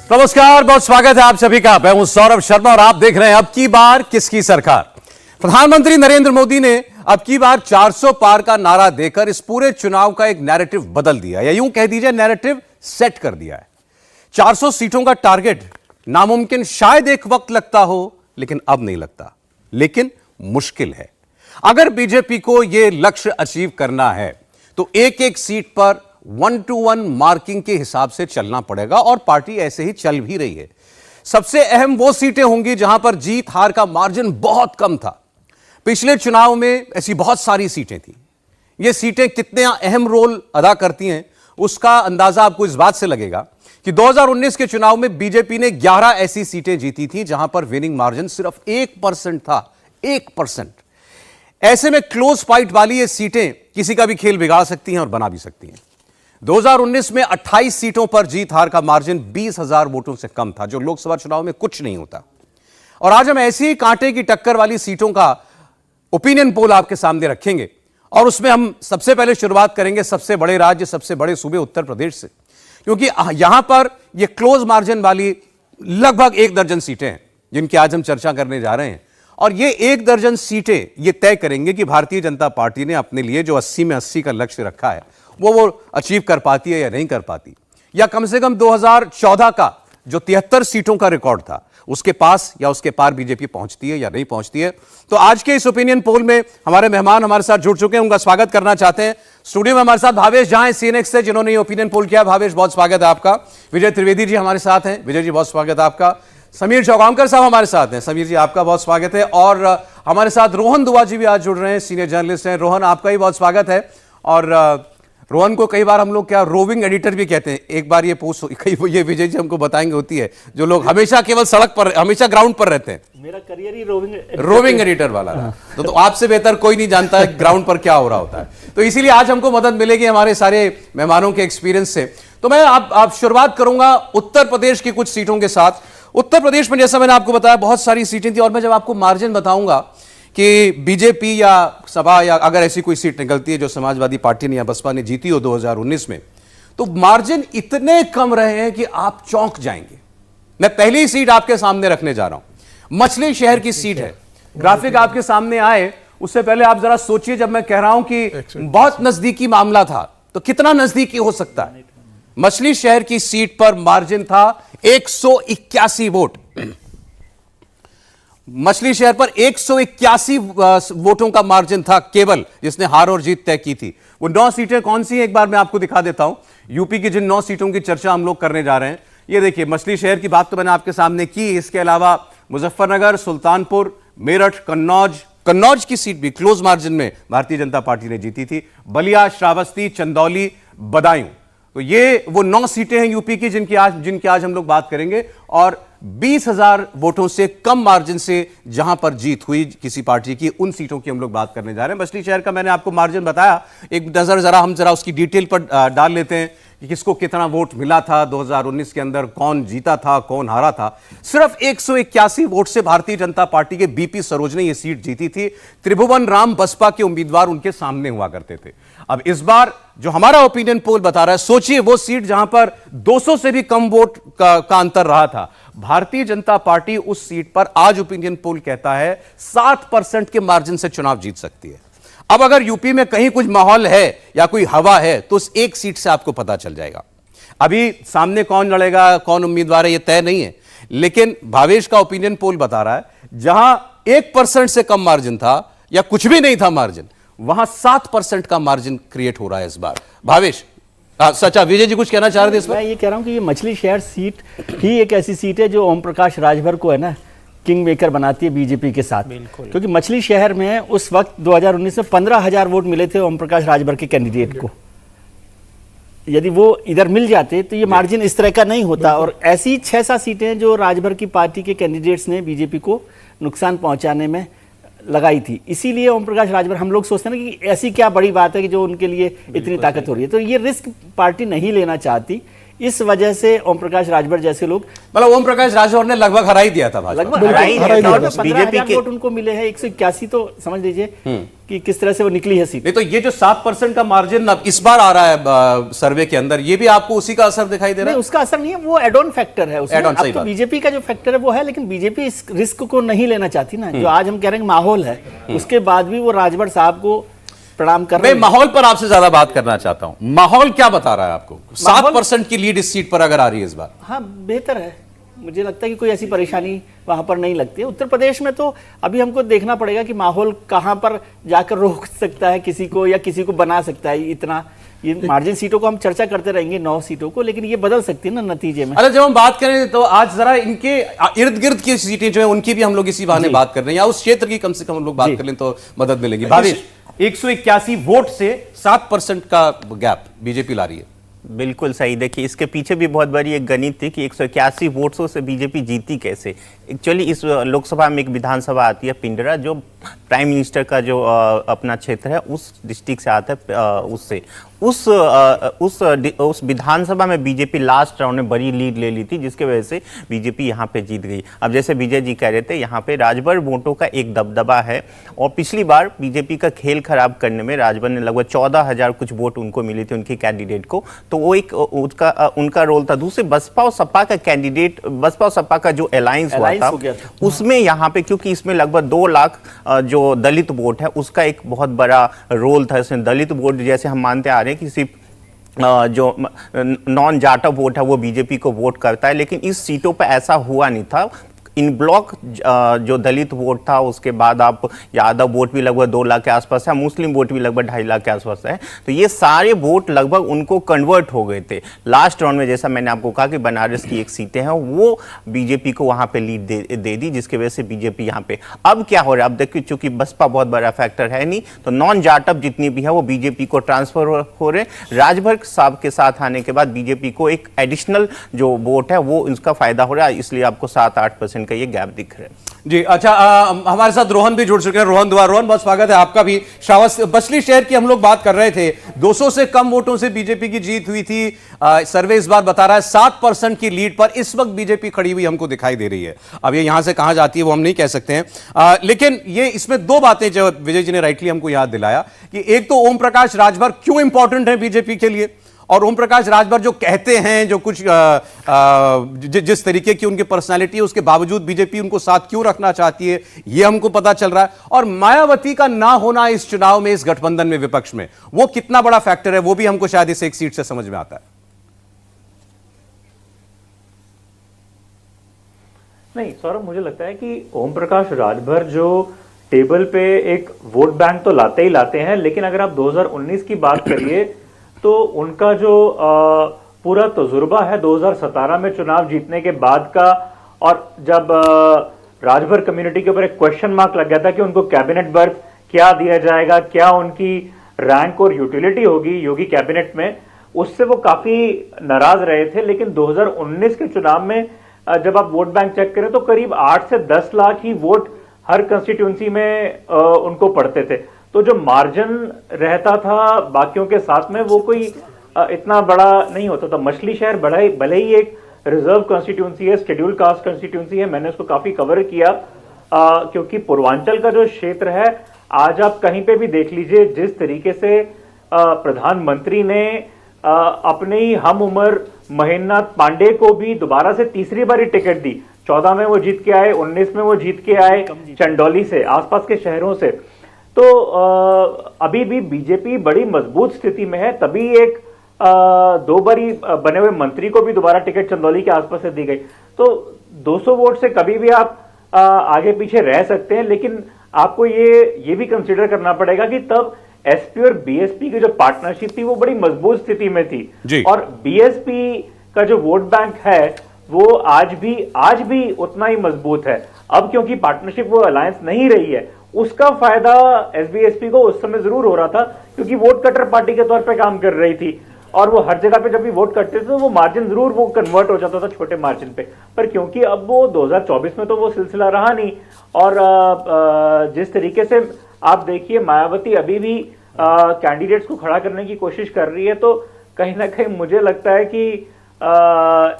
नमस्कार, बहुत स्वागत है आप सभी का। मैं हूं सौरभ शर्मा और आप देख रहे हैं अब की बार किसकी सरकार। प्रधानमंत्री नरेंद्र मोदी ने अब की बार 400 पार का नारा देकर इस पूरे चुनाव का एक नैरेटिव बदल दिया, या यूं कह दीजिए नैरेटिव सेट कर दिया है। 400 सीटों का टारगेट नामुमकिन शायद एक वक्त लगता हो, लेकिन अब नहीं लगता, लेकिन मुश्किल है। अगर बीजेपी को यह लक्ष्य अचीव करना है तो एक एक सीट पर 1-to-1 मार्किंग के हिसाब से चलना पड़ेगा, और पार्टी ऐसे ही चल भी रही है। सबसे अहम वो सीटें होंगी जहां पर जीत हार का मार्जिन बहुत कम था। पिछले चुनाव में ऐसी बहुत सारी सीटें थी। ये सीटें कितने अहम रोल अदा करती हैं उसका अंदाजा आपको इस बात से लगेगा कि 2019 के चुनाव में बीजेपी ने 11 ऐसी सीटें जीती थी जहां पर विनिंग मार्जिन सिर्फ 1% था। 1%। ऐसे में क्लोज फाइट वाली ये सीटें किसी का भी खेल बिगाड़ सकती हैं और बना भी सकती हैं। 2019 में 28 सीटों पर जीत हार का मार्जिन 20,000 वोटों से कम था, जो लोकसभा चुनाव में कुछ नहीं होता। और आज हम ऐसी ही कांटे की टक्कर वाली सीटों का ओपिनियन पोल आपके सामने रखेंगे, और उसमें हम सबसे पहले शुरुआत करेंगे सबसे बड़े राज्य, सबसे बड़े सूबे उत्तर प्रदेश से, क्योंकि यहां पर यह क्लोज मार्जिन वाली लगभग 1 दर्जन सीटें हैं जिनकी आज हम चर्चा करने जा रहे हैं। और ये 1 दर्जन सीटें ये तय करेंगे कि भारतीय जनता पार्टी ने अपने लिए जो 80 में 80 का लक्ष्य रखा है वो अचीव कर पाती है या नहीं कर पाती, या कम से कम 2014 का जो 73 सीटों का रिकॉर्ड था उसके पास या उसके पार बीजेपी पहुंचती है या नहीं पहुंचती है। तो आज के इस ओपिनियन पोल में हमारे मेहमान हमारे साथ जुड़ चुके हैं, उनका स्वागत करना चाहते हैं। स्टूडियो में हमारे साथ भावेश झा हैं सीएनएक्स से, जिन्होंने ये ओपिनियन पोल किया। भावेश, बहुत स्वागत है आपका। विजय त्रिवेदी जी हमारे साथ हैं। विजय जी, बहुत स्वागत है आपका। समीर चौगांवकर साहब हमारे साथ हैं। समीर जी, आपका बहुत स्वागत है। और हमारे साथ रोहन दुआ जी भी आज जुड़ रहे हैं, सीनियर जर्नलिस्ट हैं। रोहन, आपका भी बहुत स्वागत है। और रोहन को कई बार हम लोग क्या रोविंग एडिटर भी कहते हैं। एक बार ये पोस्ट ये विजय जी हमको बताएंगे होती है, जो लोग हमेशा केवल सड़क पर, हमेशा ग्राउंड पर रहते हैं। मेरा करियर ही रोविंग एडिटर वाला है। तो आपसे बेहतर कोई नहीं जानता है ग्राउंड पर क्या हो रहा होता है। तो इसीलिए आज हमको मदद मिलेगी हमारे सारे मेहमानों के एक्सपीरियंस से। तो मैं आप शुरुआत करूंगा उत्तर प्रदेश की कुछ सीटों के साथ। उत्तर प्रदेश में जैसा मैंने आपको बताया बहुत सारी सीटें थी, और मैं जब आपको मार्जिन बताऊंगा कि बीजेपी या सपा या अगर ऐसी कोई सीट निकलती है जो समाजवादी पार्टी ने या बसपा ने जीती हो 2019 में, तो मार्जिन इतने कम रहे हैं कि आप चौंक जाएंगे। मैं पहली सीट आपके सामने रखने जा रहा हूं, मछली शहर की सीट है। ग्राफिक आपके सामने आए उससे पहले आप जरा सोचिए, जब मैं कह रहा हूं कि बहुत नजदीकी मामला था, तो कितना नजदीकी हो सकता है। मछली शहर की सीट पर मार्जिन था 181 वोट। मछली शहर पर 181 वोटों का मार्जिन था केवल, जिसने हार और जीत तय की थी। वो 9 सीटें कौन सी हैं, एक बार मैं आपको दिखा देता हूं। यूपी की जिन 9 सीटों की चर्चा हम लोग करने जा रहे हैं, ये देखिए, मछली शहर की बात तो मैंने आपके सामने की। इसके अलावा मुजफ्फरनगर, सुल्तानपुर, मेरठ, कन्नौज की सीट भी क्लोज मार्जिन में भारतीय जनता पार्टी ने जीती थी। बलिया, श्रावस्ती, चंदौली, बदायूं, तो ये वो 9 सीटें हैं यूपी की जिनकी आज हम लोग बात करेंगे। और 20,000 वोटों से कम मार्जिन से जहां पर जीत हुई किसी पार्टी की, उन सीटों की हम लोग बात करने जा रहे हैं। मछली शहर का मैंने आपको मार्जिन बताया, एक नजर हम जरा उसकी डिटेल पर डाल लेते हैं कि किसको कितना वोट मिला था 2019 के अंदर, कौन जीता था, कौन हारा था। सिर्फ 181 वोट से भारतीय जनता पार्टी के बीपी सरोज ने यह सीट जीती थी। त्रिभुवन राम बसपा के उम्मीदवार उनके सामने हुआ करते थे। अब इस बार जो हमारा ओपिनियन पोल बता रहा है, सोचिए वो सीट जहां पर 200 से भी कम वोट का अंतर रहा था, भारतीय जनता पार्टी उस सीट पर आज ओपिनियन पोल कहता है 7% के मार्जिन से चुनाव जीत सकती है। अब अगर यूपी में कहीं कुछ माहौल है या कोई हवा है तो उस एक सीट से आपको पता चल जाएगा। अभी सामने कौन लड़ेगा, कौन उम्मीदवार है, यह तय नहीं है, लेकिन भावेश का ओपिनियन पोल बता रहा है जहां 1% से कम मार्जिन था या कुछ भी नहीं था मार्जिन, वहां 7% का मार्जिन क्रिएट हो रहा है इस बार। भावेश, सच्चा विजय जी कुछ कहना चाह रहे थे इस पर? मैं ये कह रहा हूं कि ये मछली शहर सीट ही एक ऐसी सीट है जो ओम प्रकाश राजभर को है ना किंग मेकर बनाती है बीजेपी के साथ। क्योंकि मछली शहर में उस वक्त 2019 में 15,000 वोट मिले थे ओम प्रकाश राजभर के कैंडिडेट को। यदि वो इधर मिल जाते तो ये मार्जिन इस तरह का नहीं होता। और ऐसी 6-7 सीटें जो राजभर की पार्टी के कैंडिडेट्स ने बीजेपी को नुकसान पहुंचाने में लगाई थी, इसीलिए ओम प्रकाश राजभर, हम लोग सोचते हैं ना कि ऐसी क्या बड़ी बात है कि जो उनके लिए इतनी ताकत हो रही है, तो ये रिस्क पार्टी नहीं लेना चाहती, इस वजह से ओम प्रकाश राजभर जैसे लोग, मतलब ओम प्रकाश राजभर ने लगभग हरा ही दिया था भाजपा। लगभग हरा ही हरा ही दिया दिया था। था। 15,000 वोट उनको मिले हैं, 181, तो समझ लीजिए कि किस तरह से वो निकली है सीट। नहीं तो ये जो 7% का मार्जिन अब इस बार आ रहा है सर्वे के अंदर, ये भी आपको उसी का असर दिखाई दे रहा नहीं, है? उसका असर नहीं है, वो एड ऑन फैक्टर है उसमें। Add on, अब सही तो बात। बीजेपी का जो फैक्टर है वो है, लेकिन बीजेपी इस रिस्क को नहीं लेना चाहती ना। जो आज हम कह रहे हैं माहौल है, उसके बाद भी वो राजभर साहब को प्रणाम कर रहे मैं हैं। माहौल पर आपसे ज्यादा बात करना चाहता हूं। माहौल क्या बता रहा है आपको? 7% की लीड इस सीट पर अगर आ रही है इस बार। हाँ, बेहतर है। मुझे लगता है कि कोई ऐसी परेशानी वहां पर नहीं लगती है। उत्तर प्रदेश में तो अभी हमको देखना पड़ेगा कि माहौल कहां पर जाकर रोक सकता है किसी को, या किसी को बना सकता है। इतना ये मार्जिन सीटों को हम चर्चा करते रहेंगे, 9 सीटों को, लेकिन ये बदल सकती है ना नतीजे में। अच्छा, जब हम बात करें तो आज जरा इनके इर्द गिर्द की सीटें जो है उनकी भी हम लोग इसी बहाने बात कर रहे हैं, या उस क्षेत्र की कम से कम हम लोग बात कर लें तो मदद मिलेगी। भावेश, 181 वोट से 7% का गैप बीजेपी ला रही है। बिल्कुल सही। देखिए, इसके पीछे भी बहुत बड़ी एक गणित थी कि 181 वोट्सों से बीजेपी जीती कैसे। एक्चुअली इस लोकसभा में एक विधानसभा आती है पिंडरा, जो प्राइम मिनिस्टर का जो अपना क्षेत्र है उस डिस्ट्रिक्ट से आता है। उससे उस विधानसभा में बीजेपी लास्ट राउंड में बड़ी लीड ले ली थी, जिसके वजह से बीजेपी यहाँ पे जीत गई। अब जैसे विजय जी कह रहे थे, यहाँ पे राजभर वोटों का एक दबदबा है, और पिछली बार बीजेपी का खेल खराब करने में राजभर ने लगभग 14,000 कुछ वोट उनको मिली थी उनकी कैंडिडेट को, तो वो एक उनका रोल था। दूसरे बसपा और सपा का कैंडिडेट, बसपा और सपा का जो अलायंस हुआ था, उसमें यहाँ पे क्योंकि इसमें लगभग 2 लाख जो दलित वोट है उसका एक बहुत बड़ा रोल था। इसमें दलित वोट जैसे हम मानते आ रहे हैं कि सिर्फ जो नॉन जाटा वोट है वो बीजेपी को वोट करता है, लेकिन इस सीटों पर ऐसा हुआ नहीं था। इन ब्लॉक जो दलित वोट था, उसके बाद आप यादव वोट भी लगभग 2 लाख के आसपास है, मुस्लिम वोट भी लगभग 2.5 लाख के आसपास है, तो ये सारे वोट लगभग उनको कन्वर्ट हो गए थे लास्ट राउंड में। जैसा मैंने आपको कहा कि बनारस की एक सीटें हैं वो बीजेपी को वहां पे लीड दे दी, जिसकी वजह से बीजेपी यहाँ पे। अब क्या हो रहा है, अब देखिए चूंकि बसपा बहुत बड़ा फैक्टर है नहीं, तो नॉन जाटअप जितनी भी है वो बीजेपी को ट्रांसफर हो रहे। राजभर साहब के साथ आने के बाद बीजेपी को एक एडिशनल जो वोट है वो इसका फायदा हो रहा है, इसलिए आपको 7-8% का ये गैप दिख रहा है। जी अच्छा, हमारे साथ रोहन भी जुड़ चुके हैं। रोहन दुआ, रोहन बहुत स्वागत है आपका भी। बछली शहर की हम लोग बात कर रहे थे, 200 से कम वोटों से बीजेपी की जीत हुई थी। सर्वे इस बार बता रहा है 7% की लीड पर इस वक्त बीजेपी खड़ी हुई हमको दिखाई दे रही है। अब ये यहां से कहां जाती है वो हम नहीं कह सकते हैं, लेकिन ये इसमें 2 बातें जो विजय जी ने राइटली हमको याद दिलाया कि एक तो ओम प्रकाश राजभर क्यों इंपॉर्टेंट है बीजेपी के लिए, और ओम प्रकाश राजभर जो कहते हैं, जो कुछ जिस तरीके की उनकी पर्सनालिटी है, उसके बावजूद बीजेपी उनको साथ क्यों रखना चाहती है, ये हमको पता चल रहा है। और मायावती का ना होना इस चुनाव में, इस गठबंधन में, विपक्ष में, वो कितना बड़ा फैक्टर है, वो भी हमको शायद इस एक सीट से समझ में आता है। नहीं सौरभ, मुझे लगता है कि ओम प्रकाश राजभर जो टेबल पे एक वोट बैंक तो लाते ही लाते हैं, लेकिन अगर आप 2019 की बात करिए तो उनका जो पूरा तजुर्बा है 2017 में चुनाव जीतने के बाद का, और जब राजभर कम्युनिटी के ऊपर एक क्वेश्चन मार्क लग गया था कि उनको कैबिनेट बर्थ क्या दिया जाएगा, क्या उनकी रैंक और यूटिलिटी होगी योगी कैबिनेट में, उससे वो काफी नाराज रहे थे। लेकिन 2019 के चुनाव में जब आप वोट बैंक चेक करें तो करीब 8 से 10 लाख ही वोट हर कंस्टिट्यूंसी में उनको पड़ते थे, तो जो मार्जिन रहता था बाकियों के साथ में वो कोई इतना बड़ा नहीं होता था। मछली शहर भले ही एक रिजर्व कॉन्स्टिट्यूंसी है, शेड्यूल कास्ट कॉन्स्टिट्यूंसी है, मैंने उसको काफी कवर किया, क्योंकि पूर्वांचल का जो क्षेत्र है, आज आप कहीं पे भी देख लीजिए जिस तरीके से प्रधानमंत्री ने अपने ही हम उम्र महेंद्रनाथ पांडे को भी दोबारा से तीसरी बार टिकट दी। 14 में वो जीत के आए, 19 में वो जीत के आए चंदौली से, आसपास के शहरों से। तो अभी भी बीजेपी बड़ी मजबूत स्थिति में है, तभी एक 2 बारी बने हुए मंत्री को भी दोबारा टिकट चंदौली के आसपास से दी गई। तो 200 वोट से कभी भी आप आगे पीछे रह सकते हैं, लेकिन आपको ये भी कंसीडर करना पड़ेगा कि तब एसपी और बीएसपी की जो पार्टनरशिप थी वो बड़ी मजबूत स्थिति में थी, और बीएसपी का जो वोट बैंक है वो आज भी उतना ही मजबूत है। अब क्योंकि पार्टनरशिप वो अलायंस नहीं रही है, उसका फायदा एसबीएसपी को उस समय जरूर हो रहा था, क्योंकि वोट कटर पार्टी के तौर पे काम कर रही थी, और वो हर जगह पे जब भी वोट करते थे तो वो मार्जिन जरूर वो कन्वर्ट हो जाता था छोटे मार्जिन पे। पर क्योंकि अब वो 2024 में तो वो सिलसिला रहा नहीं, और जिस तरीके से आप देखिए मायावती अभी भी कैंडिडेट्स को खड़ा करने की कोशिश कर रही है, तो कहीं ना कहीं मुझे लगता है कि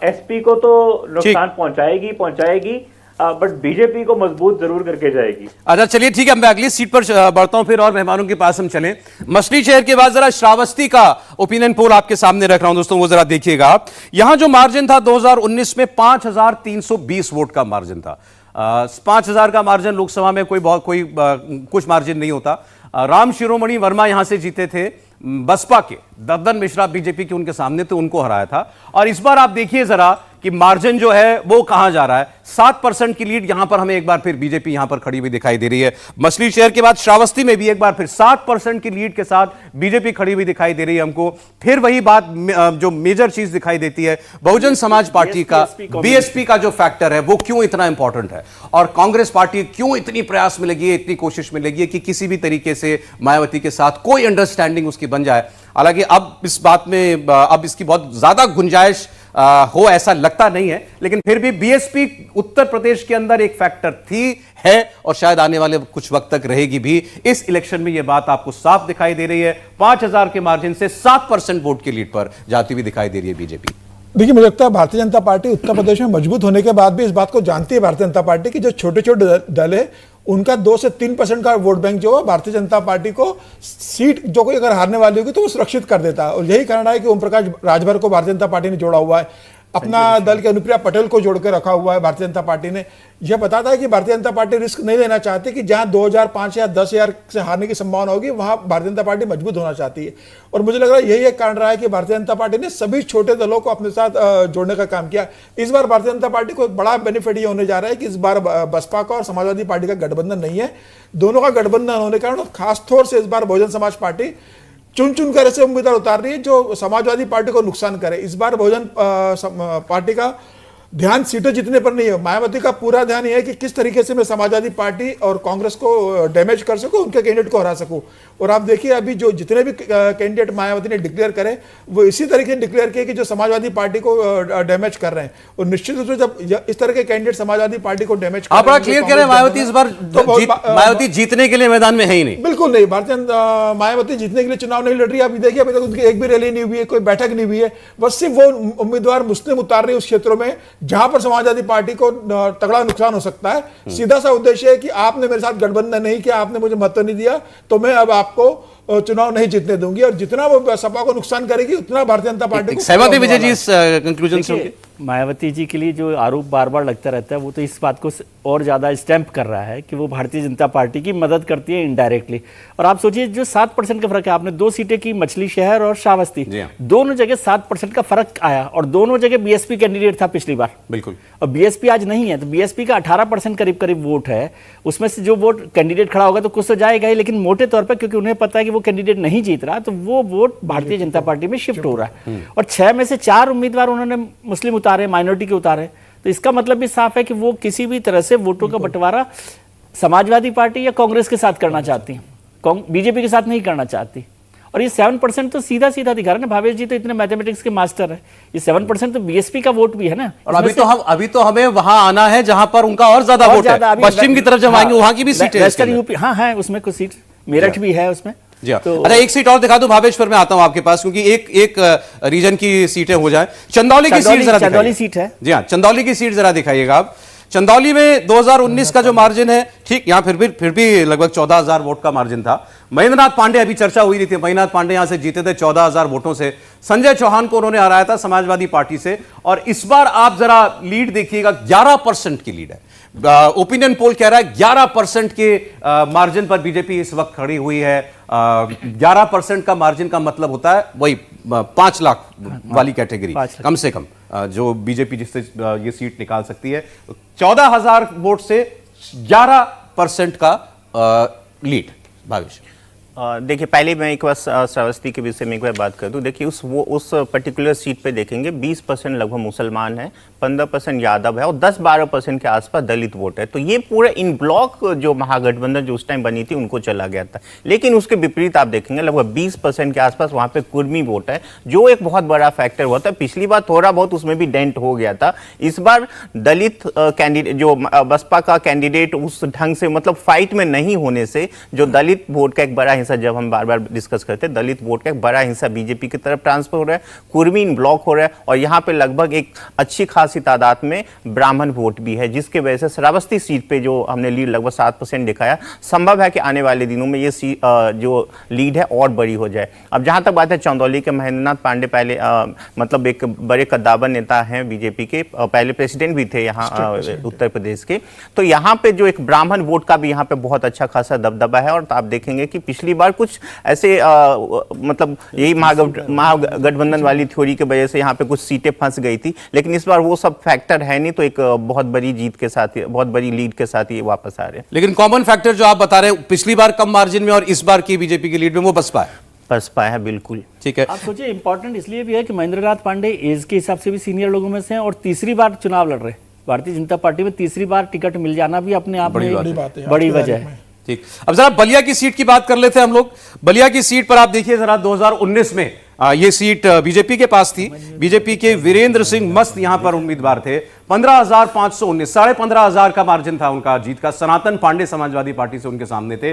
एसपी को तो नुकसान पहुंचाएगी, बट बीजेपी को मजबूत जरूर करके जाएगी। अच्छा चलिए ठीक है, मैं अगली सीट पर बढ़ता हूं फिर और मेहमानों के पास हम चलें। मछली शहर के बाद जरा श्रावस्ती का ओपिनियन पोल आपके सामने रख रहा हूं दोस्तों, वो जरा देखिएगा आप। यहां जो मार्जिन था 2019 में 5320 वोट का मार्जिन था। 5000 का मार्जिन लोकसभा में कुछ मार्जिन नहीं होता। राम शिरोमणि वर्मा यहां से जीते थे, बसपा के ददन मिश्रा बीजेपी के उनके सामने, तो उनको हराया था। और इस बार आप देखिए जरा कि मार्जिन जो है वो कहां जा रहा है। 7% की लीड यहां पर हमें एक बार फिर बीजेपी यहां पर खड़ी हुई दिखाई दे रही है। मछली शहर के बाद श्रावस्ती में भी एक बार फिर 7% की लीड के साथ बीजेपी खड़ी हुई दिखाई दे रही है हमको। फिर वही बात जो मेजर चीज दिखाई देती है, बहुजन समाज पार्टी का बीएसपी का जो फैक्टर है वो क्यों इतना इंपॉर्टेंट है, और कांग्रेस पार्टी क्यों इतनी प्रयास में लगी है, इतनी कोशिश में लगी है कि किसी भी तरीके से मायावती के साथ कोई अंडरस्टैंडिंग उसकी बन जाए। हालांकि अब इस बात में अब इसकी बहुत ज्यादा गुंजाइश हो ऐसा लगता नहीं है, लेकिन फिर भी बीएसपी उत्तर प्रदेश के अंदर एक फैक्टर थी, है, और शायद आने वाले कुछ वक्त तक रहेगी भी। इस इलेक्शन में यह बात आपको साफ दिखाई दे रही है। 5000 के मार्जिन से 7% वोट की लीड पर जाती हुई दिखाई दे रही है बीजेपी। देखिए, मुझे लगता है भारतीय जनता पार्टी उत्तर प्रदेश में मजबूत होने के बाद भी इस बात को जानती है भारतीय जनता पार्टी की जो छोटे छोटे दल है उनका 2 से 3% का वोट बैंक जो है भारतीय जनता पार्टी को सीट जो कोई अगर हारने वाली होगी तो वो सुरक्षित कर देता है। और यही कारण है कि ओम प्रकाश राजभर को भारतीय जनता पार्टी ने जोड़ा हुआ है, अपना दल के अनुप्रिया पटेल को जोड़ के रखा हुआ है भारतीय जनता पार्टी ने। यह बताता है कि भारतीय जनता पार्टी रिस्क नहीं लेना चाहती कि जहां 2005 या 10,000 से हारने की संभावना होगी वहां भारतीय जनता पार्टी मजबूत होना चाहती है। और मुझे लग रहा है यही एक कारण रहा है कि भारतीय जनता पार्टी ने सभी छोटे दलों को अपने साथ जोड़ने का काम किया। इस बार भारतीय जनता पार्टी को एक बड़ा बेनिफिट ये होने जा रहा है कि इस बार बसपा का और समाजवादी पार्टी का गठबंधन नहीं है। दोनों का गठबंधन होने के कारण खासतौर से इस बार बहुजन समाज पार्टी चुन कर ऐसे उम्मीदवार उतार रही है जो समाजवादी पार्टी को नुकसान करे। इस बार बहुजन पार्टी का ध्यान सीटें जीतने पर नहीं है, मायावती का पूरा ध्यान यह है कि किस तरीके से मैं समाजवादी पार्टी और कांग्रेस को डैमेज कर सकूं, उनके कैंडिडेट को हरा सकूं। और आप देखिए अभी जो जितने भी कैंडिडेट मायावती ने डिक्लेयर करे वो इसी तरीके से डिक्लेयर किए कि जो समाजवादी पार्टी को डैमेज कर रहे हैं। और निश्चित रूप से जब इस तरह के कैंडिडेट समाजवादी पार्टी को डैमेज आप बड़ा क्लियर करें, मायावती इस बार मायावती जीतने के लिए मैदान में है ही नहीं। बिल्कुल नहीं, भारतीय मायावती जीतने के लिए चुनाव नहीं लड़ रही। अभी देखिए अभी तक उनकी एक भी रैली नहीं हुई है, कोई बैठक नहीं हुई है, बस सिर्फ वो उम्मीदवार मुस्लिम उतार रही है उस क्षेत्रों में जहां पर समाजवादी पार्टी को तगड़ा नुकसान हो सकता है। सीधा सा उद्देश्य है कि आपने मेरे साथ गठबंधन नहीं किया, आपने मुझे महत्व नहीं दिया, तो मैं अब आपको चुनाव नहीं जीतने दूंगी। और जितना वो सपा को नुकसान करेगी उतना भारतीय जनता पार्टी को। सहमत है विजय जी इस कंक्लूजन से? मायावती जी के लिए जो आरोप बार बार लगता रहता है वो तो इस बात को और ज़्यादा स्टैंप कर रहा है कि वो भारतीय जनता पार्टी की मदद करती है इनडायरेक्टली। और आप सोचिए जो 7% का फर्क है, आपने 2 सीटें की, मछली शहर और श्रावस्ती, दोनों जगह 7% का फर्क आया और दोनों जगह बीएसपी कैंडिडेट था पिछली बार। बिल्कुल। और बीएसपी आज नहीं है, तो बीएसपी का 18% करीब वोट है। उसमें से जो वोट कैंडिडेट खड़ा होगा तो कुछ तो जाएगा ही, लेकिन मोटे तौर पर क्योंकि उन्हें पता है कि वो कैंडिडेट नहीं जीत रहा तो वो वोट भारतीय जनता पार्टी में शिफ्ट हो रहा है। और 6 में से 4 उम्मीदवार उन्होंने मुस्लिम उतारे, माइनॉरिटी के उतारे, तो इसका मतलब भी साफ है कि वो किसी भी तरह से वोटों का बंटवारा समाजवादी पार्टी या कांग्रेस के साथ करना चाहती है, बीजेपी के साथ नहीं करना चाहती। और ये 7% तो सीधा सीधा दिखा रहा है ना, भावेश जी तो इतने मैथमेटिक्स के मास्टर है, ये 7% तो बीएसपी का वोट भी है ना। और अभी तो हमें वहां आना है जहां पर उनका और ज्यादा वोट है। पश्चिम की तरफ जब आएंगे वहां की भी सीटें, वेस्टर्न यूपी, हाँ है उसमें कुछ सीट, मेरठ भी है उसमें। तो अच्छा एक सीट और दिखा दो भावेश, फिर मैं आता हूं आपके पास, क्योंकि एक रीजन की सीटें हो जाए। चंदौली की सीट जरा, चंदौली सीट है जी हाँ, चंदौली की सीट जरा दिखाइएगा आप। चंदौली में 2019 का जो मार्जिन है, ठीक यहां फिर भी लगभग 14,000 वोट का मार्जिन था। महेंद्रनाथ पांडे, अभी चर्चा हुई रही थी, महेंद्रनाथ पांडे यहां से जीते थे 14,000 वोटों से। संजय चौहान को उन्होंने हराया था समाजवादी पार्टी से। और इस बार आप जरा लीड देखिएगा, 11% की लीड है। ओपिनियन पोल कह रहा है 11% के मार्जिन पर बीजेपी इस वक्त खड़ी हुई है। 11% का मार्जिन का मतलब होता है वही 5 लाख वाली कैटेगरी कम से कम, जो बीजेपी जिससे ये सीट निकाल सकती है। 14,000 वोट से 11% का लीड। भावेश देखिए, पहले मैं एक बार श्रावस्ती के विषय में एक बार बात कर दूं। देखिए उस पर्टिकुलर सीट पे देखेंगे 20% लगभग मुसलमान है, 15% यादव है और 10-12% के आसपास दलित वोट है। तो ये पूरा इन ब्लॉक जो महागठबंधन जो उस टाइम बनी थी उनको चला गया था। लेकिन उसके विपरीत आप देखेंगे लगभग 20% के आसपास वहां पे कुर्मी वोट है, जो एक बहुत बड़ा फैक्टर हुआ था। पिछली बार थोड़ा बहुत उसमें भी डेंट हो गया था। इस बार दलित कैंडिडेट जो बसपा का कैंडिडेट उस ढंग से मतलब फाइट में नहीं होने से जो दलित वोट का एक बड़ा हिस्सा, जब हम बार बार डिस्कस करते हैं, दलित वोट का एक बड़ा हिस्सा बीजेपी की तरफ ट्रांसफर हो रहा है, कुर्मीन ब्लॉक हो रहा है, और यहाँ पे लगभग एक अच्छी खासी तादाद में ब्राह्मण वोट भी है, जिसके वजह से श्रावस्ती सीट पे जो हमने लीड लगभग 7% दिखाया, संभव है कि आने वाले दिनों में ये जो लीड है और बड़ी हो जाए। अब जहां तक बात है चंदौली के, महेंद्रनाथ पांडे पहले मतलब एक बड़े कद्दावर नेता हैं बीजेपी के, पहले प्रेसिडेंट भी थे यहाँ उत्तर प्रदेश के, तो यहाँ पे जो एक ब्राह्मण वोट का भी यहाँ पे बहुत अच्छा खासा दबदबा है। और आप देखेंगे कि पिछली बार कुछ ऐसे मतलब यही महागठबंधन वाली थ्योरी की वजह से यहाँ पे कुछ सीटें फंस गई थी, लेकिन इस बार वो सब फैक्टर है नहीं, तो एक बहुत बड़ी जीत के साथ, बहुत बड़ी लीड के साथ ये वापस आ रहे हैं। लेकिन कॉमन फैक्टर जो आप बता रहे हैं, पिछली बार कम मार्जिन में और इस बार की बीजेपी की लीड में वो बसपा है। बिल्कुल ठीक है। आप सोचिए, इंपॉर्टेंट इसलिए भी है कि महेंद्रनाथ पांडे एज के हिसाब से भी सीनियर लोगों में से हैं और तीसरी बार चुनाव लड़ रहे हैं। भारतीय जनता पार्टी में तीसरी बार टिकट मिल जाना भी अपने आप में बड़ी वजह है। ठीक, अब जरा बलिया की सीट की बात कर लेते हैं हम लोग। बलिया की सीट पर आप देखिए जरा, 2019 में ये सीट बीजेपी के पास थी। बीजेपी के वीरेंद्र सिंह मस्त यहां पर उम्मीदवार थे। 15,519, 15,500 का मार्जिन था उनका जीत का। सनातन पांडे समाजवादी पार्टी से उनके सामने थे।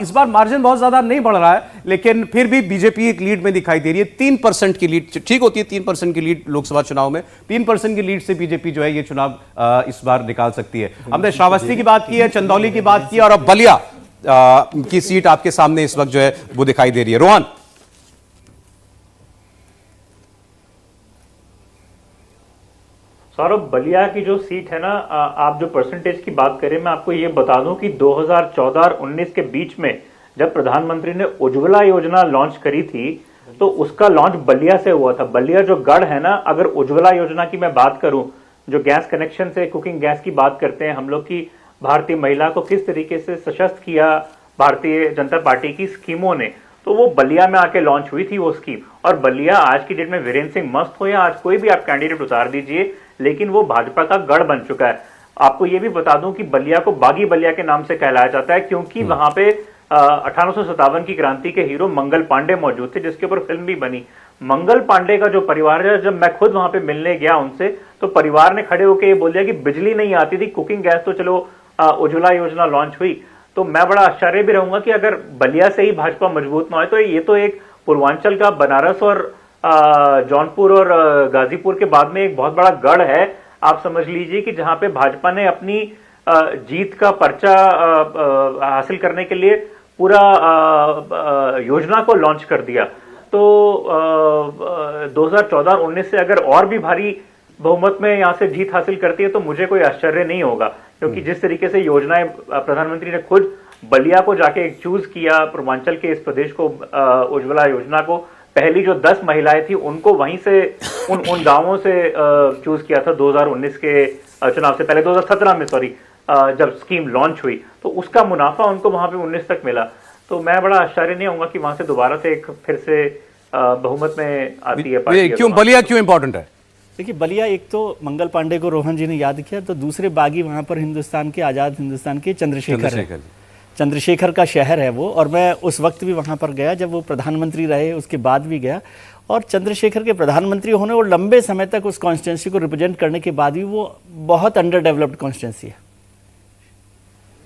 इस बार मार्जिन बहुत ज्यादा नहीं बढ़ रहा है, लेकिन फिर भी बीजेपी एक लीड में दिखाई दे रही है। 3% की लीड ठीक होती है, 3% की लीड लोकसभा चुनाव में, 3% की लीड से बीजेपी जो है ये चुनाव इस बार निकाल सकती है। हमने श्रावस्ती की बात की है, चंदौली की बात की है, और अब बलिया की सीट आपके सामने इस वक्त जो है वो दिखाई दे रही है। रोहन, सौरभ, बलिया की जो सीट है ना, आप जो परसेंटेज की बात करें, मैं आपको ये बता दूं कि 2014 और 19 के बीच में जब प्रधानमंत्री ने उज्ज्वला योजना लॉन्च करी थी, तो उसका लॉन्च बलिया से हुआ था। बलिया जो गढ़ है ना, अगर उज्ज्वला योजना की मैं बात करूं, जो गैस कनेक्शन से कुकिंग गैस की बात करते हैं हम लोग, की भारतीय महिला को किस तरीके से सशक्त किया भारतीय जनता पार्टी की स्कीमों ने, तो वो बलिया में आके लॉन्च हुई थी वो स्कीम। और बलिया आज की डेट में वीरेंद्र सिंह मस्त हो या आज कोई भी आप कैंडिडेट उतार दीजिए, लेकिन वो भाजपा का गढ़ बन चुका है। आपको ये भी बता दूं कि बलिया को बागी बलिया के नाम से कहलाया जाता है, क्योंकि वहां पे 1857 की क्रांति के हीरो मंगल पांडे मौजूद थे, जिसके ऊपर फिल्म भी बनी। मंगल पांडे का जो परिवार है, जब मैं खुद वहां पे मिलने गया उनसे, तो परिवार ने खड़े होकर ये बोल दिया कि बिजली नहीं आती थी, कुकिंग गैस तो चलो उज्ज्वला योजना लॉन्च हुई। तो मैं बड़ा आश्चर्य भी रहूंगा कि अगर बलिया से ही भाजपा मजबूत ना हो, तो ये तो एक पूर्वांचल का बनारस और जौनपुर और गाजीपुर के बाद में एक बहुत बड़ा गढ़ है। आप समझ लीजिए कि जहां पे भाजपा ने अपनी जीत का पर्चा हासिल करने के लिए पूरा योजना को लॉन्च कर दिया। तो 2014 और 19 से अगर और भी भारी बहुमत में यहां से जीत हासिल करती है, तो मुझे कोई आश्चर्य नहीं होगा, क्योंकि जिस तरीके से योजनाएं प्रधानमंत्री ने खुद बलिया को जाके चूज किया, पूर्वांचल के इस प्रदेश को, उज्ज्वला योजना को, पहली जो 10 महिलाएं थी उनको वहीं से उन गांवों से चूज किया था 2019 के चुनाव से पहले, 2017 में सॉरी, जब स्कीम लॉन्च हुई, तो उसका मुनाफा उनको वहां पे 19 तक मिला। तो मैं बड़ा आश्चर्य नहीं होऊंगा कि वहां से दोबारा से एक फिर से बहुमत में आती है पार्टी। क्यों बलिया क्यों इंपॉर्टेंट है? देखिए, बलिया एक तो मंगल पांडे को रोहन जी ने याद किया, तो दूसरे बागी वहां पर हिंदुस्तान के, आजाद हिंदुस्तान के चंद्रशेखर का शहर है वो। और मैं उस वक्त भी वहां पर गया जब वो प्रधानमंत्री रहे, उसके बाद भी गया। और चंद्रशेखर के प्रधानमंत्री होने और लंबे समय तक उस कॉन्स्टिट्यूंसी को रिप्रेजेंट करने के बाद भी वो बहुत अंडर डेवलप्ड कॉन्स्टिट्यूंसी है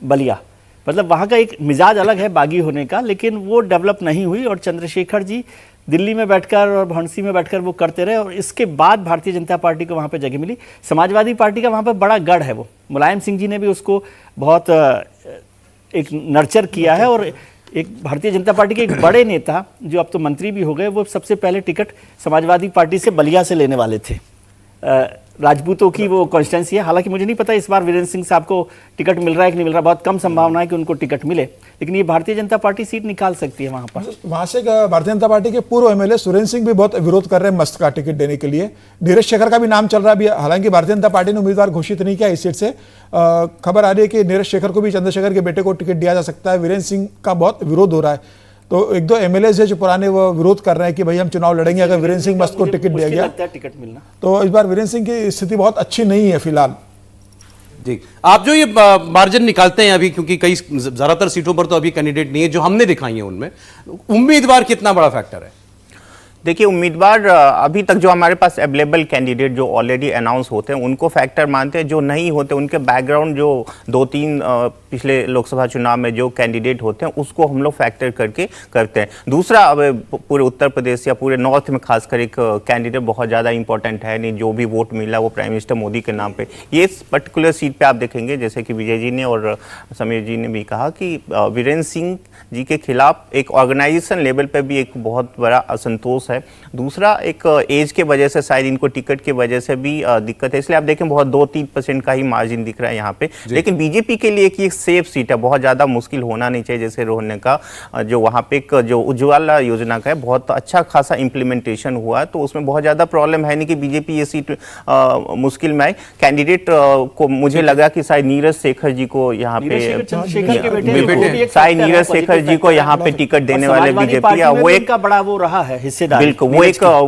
बलिया। मतलब वहाँ का एक मिजाज अलग है बागी होने का, लेकिन वो डेवलप नहीं हुई। और चंद्रशेखर जी दिल्ली में बैठकर और भौंसी में बैठकर वो करते रहे, और इसके बाद भारतीय जनता पार्टी को वहाँ पे जगह मिली। समाजवादी पार्टी का वहाँ पर बड़ा गढ़ है वो। मुलायम सिंह जी ने भी उसको बहुत एक नर्चर किया है। और एक भारतीय जनता पार्टी के एक बड़े नेता जो अब तो मंत्री भी हो गए, वो सबसे पहले टिकट समाजवादी पार्टी से बलिया से लेने वाले थे। राजपूतों की वो कॉन्स्टिट्यूंसी है। हालांकि मुझे नहीं पता इस बार वीरेंद्र सिंह साहब को टिकट मिल रहा है कि नहीं मिल रहा, बहुत कम संभावना है कि उनको टिकट मिले, लेकिन ये भारतीय जनता पार्टी सीट निकाल सकती है वहां पर। वहां से भारतीय जनता पार्टी के पूर्व एमएलए सुरेंद्र सिंह भी बहुत विरोध कर रहे हैं मस्त का टिकट देने के लिए। नीरज शेखर का भी नाम चल रहा है, हालांकि भारतीय जनता पार्टी ने उम्मीदवार घोषित नहीं किया इस सीट से। खबर आ रही है कि नीरज शेखर को भी चंद्रशेखर के बेटे को टिकट दिया जा सकता है। वीरेंद्र सिंह का बहुत विरोध हो रहा है, तो एक दो एमएलए है जो पुराने वो विरोध कर रहे हैं कि भाई हम चुनाव लड़ेंगे अगर वीरेंद्र सिंह मस्त को टिकट दिया गया टिकट मिलना। तो इस बार वीरेंद्र सिंह की स्थिति बहुत अच्छी नहीं है फिलहाल। जी, आप जो ये मार्जिन निकालते हैं अभी, क्योंकि कई ज्यादातर सीटों पर तो अभी कैंडिडेट नहीं है जो हमने दिखाई है, उनमें उम्मीदवार कितना बड़ा फैक्टर है? देखिए, उम्मीदवार अभी तक जो हमारे पास अवेलेबल कैंडिडेट जो ऑलरेडी अनाउंस होते हैं उनको फैक्टर मानते हैं, जो नहीं होते उनके बैकग्राउंड जो 2-3 पिछले लोकसभा चुनाव में जो कैंडिडेट होते हैं उसको हम लोग फैक्टर करके करते हैं। दूसरा, अब पूरे उत्तर प्रदेश या पूरे नॉर्थ में खासकर एक कैंडिडेट बहुत ज़्यादा इंपॉर्टेंट है नहीं, जो भी वोट मिला वो प्राइम मिनिस्टर मोदी के नाम पे। ये इस पर्टिकुलर सीट पे आप देखेंगे, जैसे कि विजय जी ने और समीर जी ने भी कहा कि वीरेंद्र सिंह जी के खिलाफ एक ऑर्गेनाइजेशन लेवल पे भी एक बहुत बड़ा असंतोष है। दूसरा, एक एज के वजह से शायद इनको टिकट की वजह से भी दिक्कत है, इसलिए आप देखें बहुत 2-3% का ही मार्जिन दिख रहा है यहाँ पे। लेकिन बीजेपी के लिए एक सेफ सीट है, बहुत ज़्यादा मुश्किल होना नहीं चाहिए। जैसे रोहन ने कहा, जो वहाँ पे एक जो उज्ज्वला योजना का है बहुत अच्छा खासा इम्प्लीमेंटेशन हुआ है, तो उसमें बहुत ज़्यादा प्रॉब्लम है नहीं कि बीजेपी ये सीट मुश्किल में आए। कैंडिडेट को मुझे लगा कि शायद नीरज शेखर जी को यहाँ पे शायद नीरज शेखर जी को यहाँ पे टिकट देने वाले बीजेपी, वो एक बड़ा वो रहा है हिस्सेदार, बिल्कुल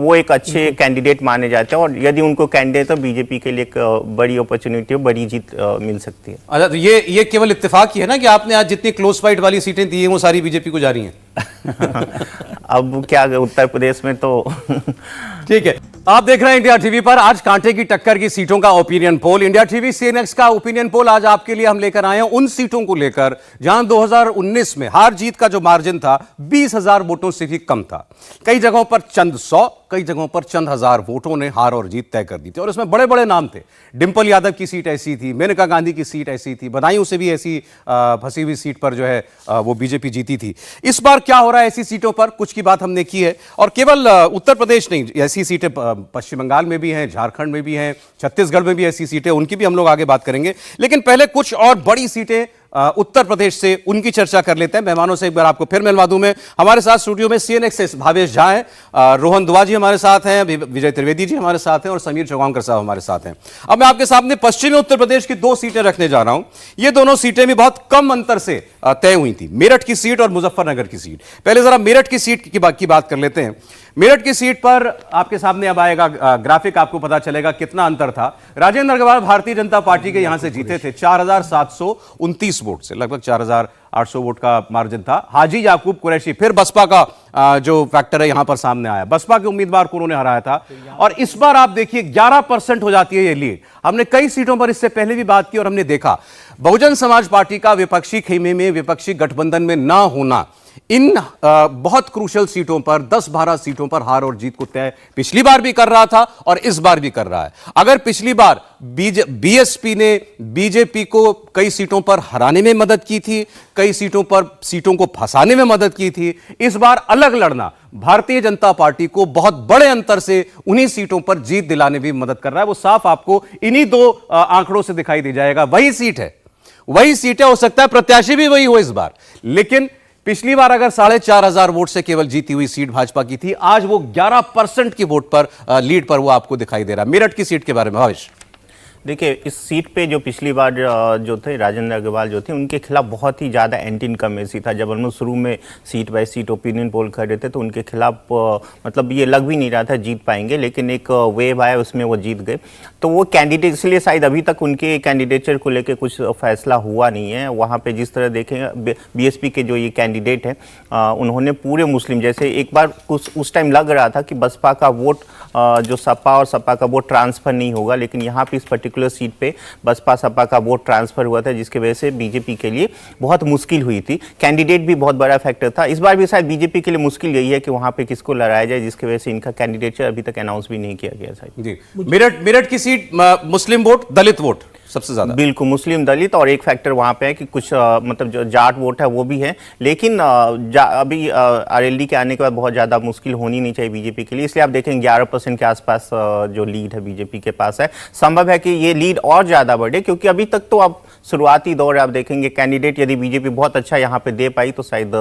वो एक अच्छे कैंडिडेट माने जाते हैं, और यदि उनको कैंडिडेट तो बीजेपी के लिए एक बड़ी अपॉर्चुनिटी, बड़ी जीत मिल सकती है। अच्छा, तो ये केवल इत्तेफाक ही है ना कि आपने आज जितनी क्लोज फाइट वाली सीटें दी हैं वो सारी बीजेपी को जा रही हैं? अब क्या उत्तर प्रदेश में तो ठीक है। आप देख रहे हैं इंडिया टीवी पर आज कांटे की टक्कर की सीटों का opinion poll. India TV CNX का ओपिनियन पोल आज आपके लिए हम लेकर आए हैं उन सीटों को लेकर जहां 2019 में हार जीत का जो मार्जिन था 20,000 वोटों से भी कम था। कई जगहों पर चंद 100, कई जगहों पर चंद हजार वोटों ने हार और जीत तय कर दी थी, और इसमें बड़े बड़े नाम थे। डिंपल यादव की सीट ऐसी थी, मेनका गांधी की सीट ऐसी थी, बदायूं से भी ऐसी फंसी हुई सीट पर जो है वो बीजेपी जीती थी। इस बार क्या हो रहा है ऐसी सीटों पर, कुछ की बात हमने की है, और केवल उत्तर प्रदेश नहीं, ऐसी सीटें पश्चिम बंगाल में भी हैं, झारखंड में भी हैं, छत्तीसगढ़ में भी ऐसी सीटें, उनकी भी हम लोग आगे बात करेंगे। लेकिन पहले कुछ और बड़ी सीटें उत्तर प्रदेश से, उनकी चर्चा कर लेते हैं। मेहमानों से एक बार आपको फिर मिलवा दूं मैं। हमारे साथ स्टूडियो में सीएनएक्स से भावेश झा हैं, रोहन दुआ जी हमारे साथ हैं, विजय त्रिवेदी जी हमारे साथ हैं, और समीर चौगांवकर साहब हमारे साथ हैं। अब मैं आपके सामने पश्चिमी उत्तर प्रदेश की 2 सीटें रखने जा रहा हूं। ये दोनों सीटें भी बहुत कम अंतर से तय हुई थी, मेरठ की सीट और मुजफ्फरनगर की सीट। पहले जरा मेरठ की सीट की बात कर लेते हैं। मेरठ की सीट पर आपके सामने अब आएगा ग्राफिक, आपको पता चलेगा कितना अंतर था। राजेंद्र अग्रवाल भारतीय जनता पार्टी के यहां से जीते थे 4,729 वोट से, लगभग 4,800 वोट का मार्जिन था। हाजी याकूब कुरैशी फिर बसपा का जो फैक्टर है यहां पर सामने आया, बसपा के उम्मीदवार को उन्होंने हराया था, और इस बार आप देखिए 11% हो जाती है ये लीड। हमने कई सीटों पर इससे पहले भी बात की और हमने देखा बहुजन समाज पार्टी का विपक्षी खेमे में, विपक्षी गठबंधन में ना होना इन बहुत क्रूशल सीटों पर, 10-12 सीटों पर हार और जीत को तय पिछली बार भी कर रहा था और इस बार भी कर रहा है। अगर पिछली बार बीएसपी ने बीजेपी को कई सीटों पर हराने में मदद की थी, कई सीटों पर सीटों को फंसाने में मदद की थी, इस बार अलग लड़ना भारतीय जनता पार्टी को बहुत बड़े अंतर से उन्हीं सीटों पर जीत दिलाने में मदद कर रहा है। वो साफ आपको इन्हीं 2 आंकड़ों से दिखाई दे जाएगा। वही सीट है, हो सकता है प्रत्याशी भी वही हो इस बार, लेकिन पिछली बार अगर 4,500 वोट से केवल जीती हुई सीट भाजपा की थी, आज वो 11% की वोट पर लीड पर वो आपको दिखाई दे रहा है। मेरठ की सीट के बारे में भावेश। देखिए, इस सीट पे जो पिछली बार जो थे राजेंद्र अग्रवाल जो थे, उनके खिलाफ बहुत ही ज़्यादा एंटी इनकमेंसी था। जब हम लोग शुरू में seat by seat opinion poll कर रहे थे तो उनके खिलाफ मतलब ये लग भी नहीं रहा था जीत पाएंगे, लेकिन एक वेव आया उसमें वो जीत गए। तो वो कैंडिडेट, इसलिए शायद अभी तक उनके कैंडिडेचर को लेकर कुछ फैसला हुआ नहीं है। वहाँ पर जिस तरह देखेंगे बीएसपी के जो ये कैंडिडेट हैं उन्होंने पूरे मुस्लिम, जैसे एक बार उस टाइम लग रहा था कि बसपा का वोट जो सपा और सपा का वोट ट्रांसफर नहीं होगा, लेकिन यहाँ पे इस पर्टिकुलर सीट पे बसपा सपा का वोट ट्रांसफर हुआ था, जिसके वजह से बीजेपी के लिए बहुत मुश्किल हुई थी। कैंडिडेट भी बहुत बड़ा फैक्टर था। इस बार भी शायद बीजेपी के लिए मुश्किल यही है कि वहाँ पे किसको लड़ाया जाए, जिसकी वजह से इनका कैंडिडेचर अभी तक अनाउंस भी नहीं किया गया शायद। जी, मेरठ की सीट मुस्लिम वोट, दलित वोट सबसे ज्यादा, बिल्कुल मुस्लिम दलित, और एक फैक्टर वहां पे है कि कुछ मतलब जो जाट वोट है वो भी है, लेकिन अभी आरएलडी के आने के बाद बहुत ज्यादा मुश्किल होनी नहीं चाहिए बीजेपी के लिए, इसलिए आप देखेंगे 11% के आसपास जो लीड है बीजेपी के पास है। संभव है कि ये लीड और ज्यादा बढ़े, क्योंकि अभी तक तो आप शुरुआती दौर आप देखेंगे कैंडिडेट यदि बीजेपी बहुत अच्छा यहाँ पे दे पाई तो शायद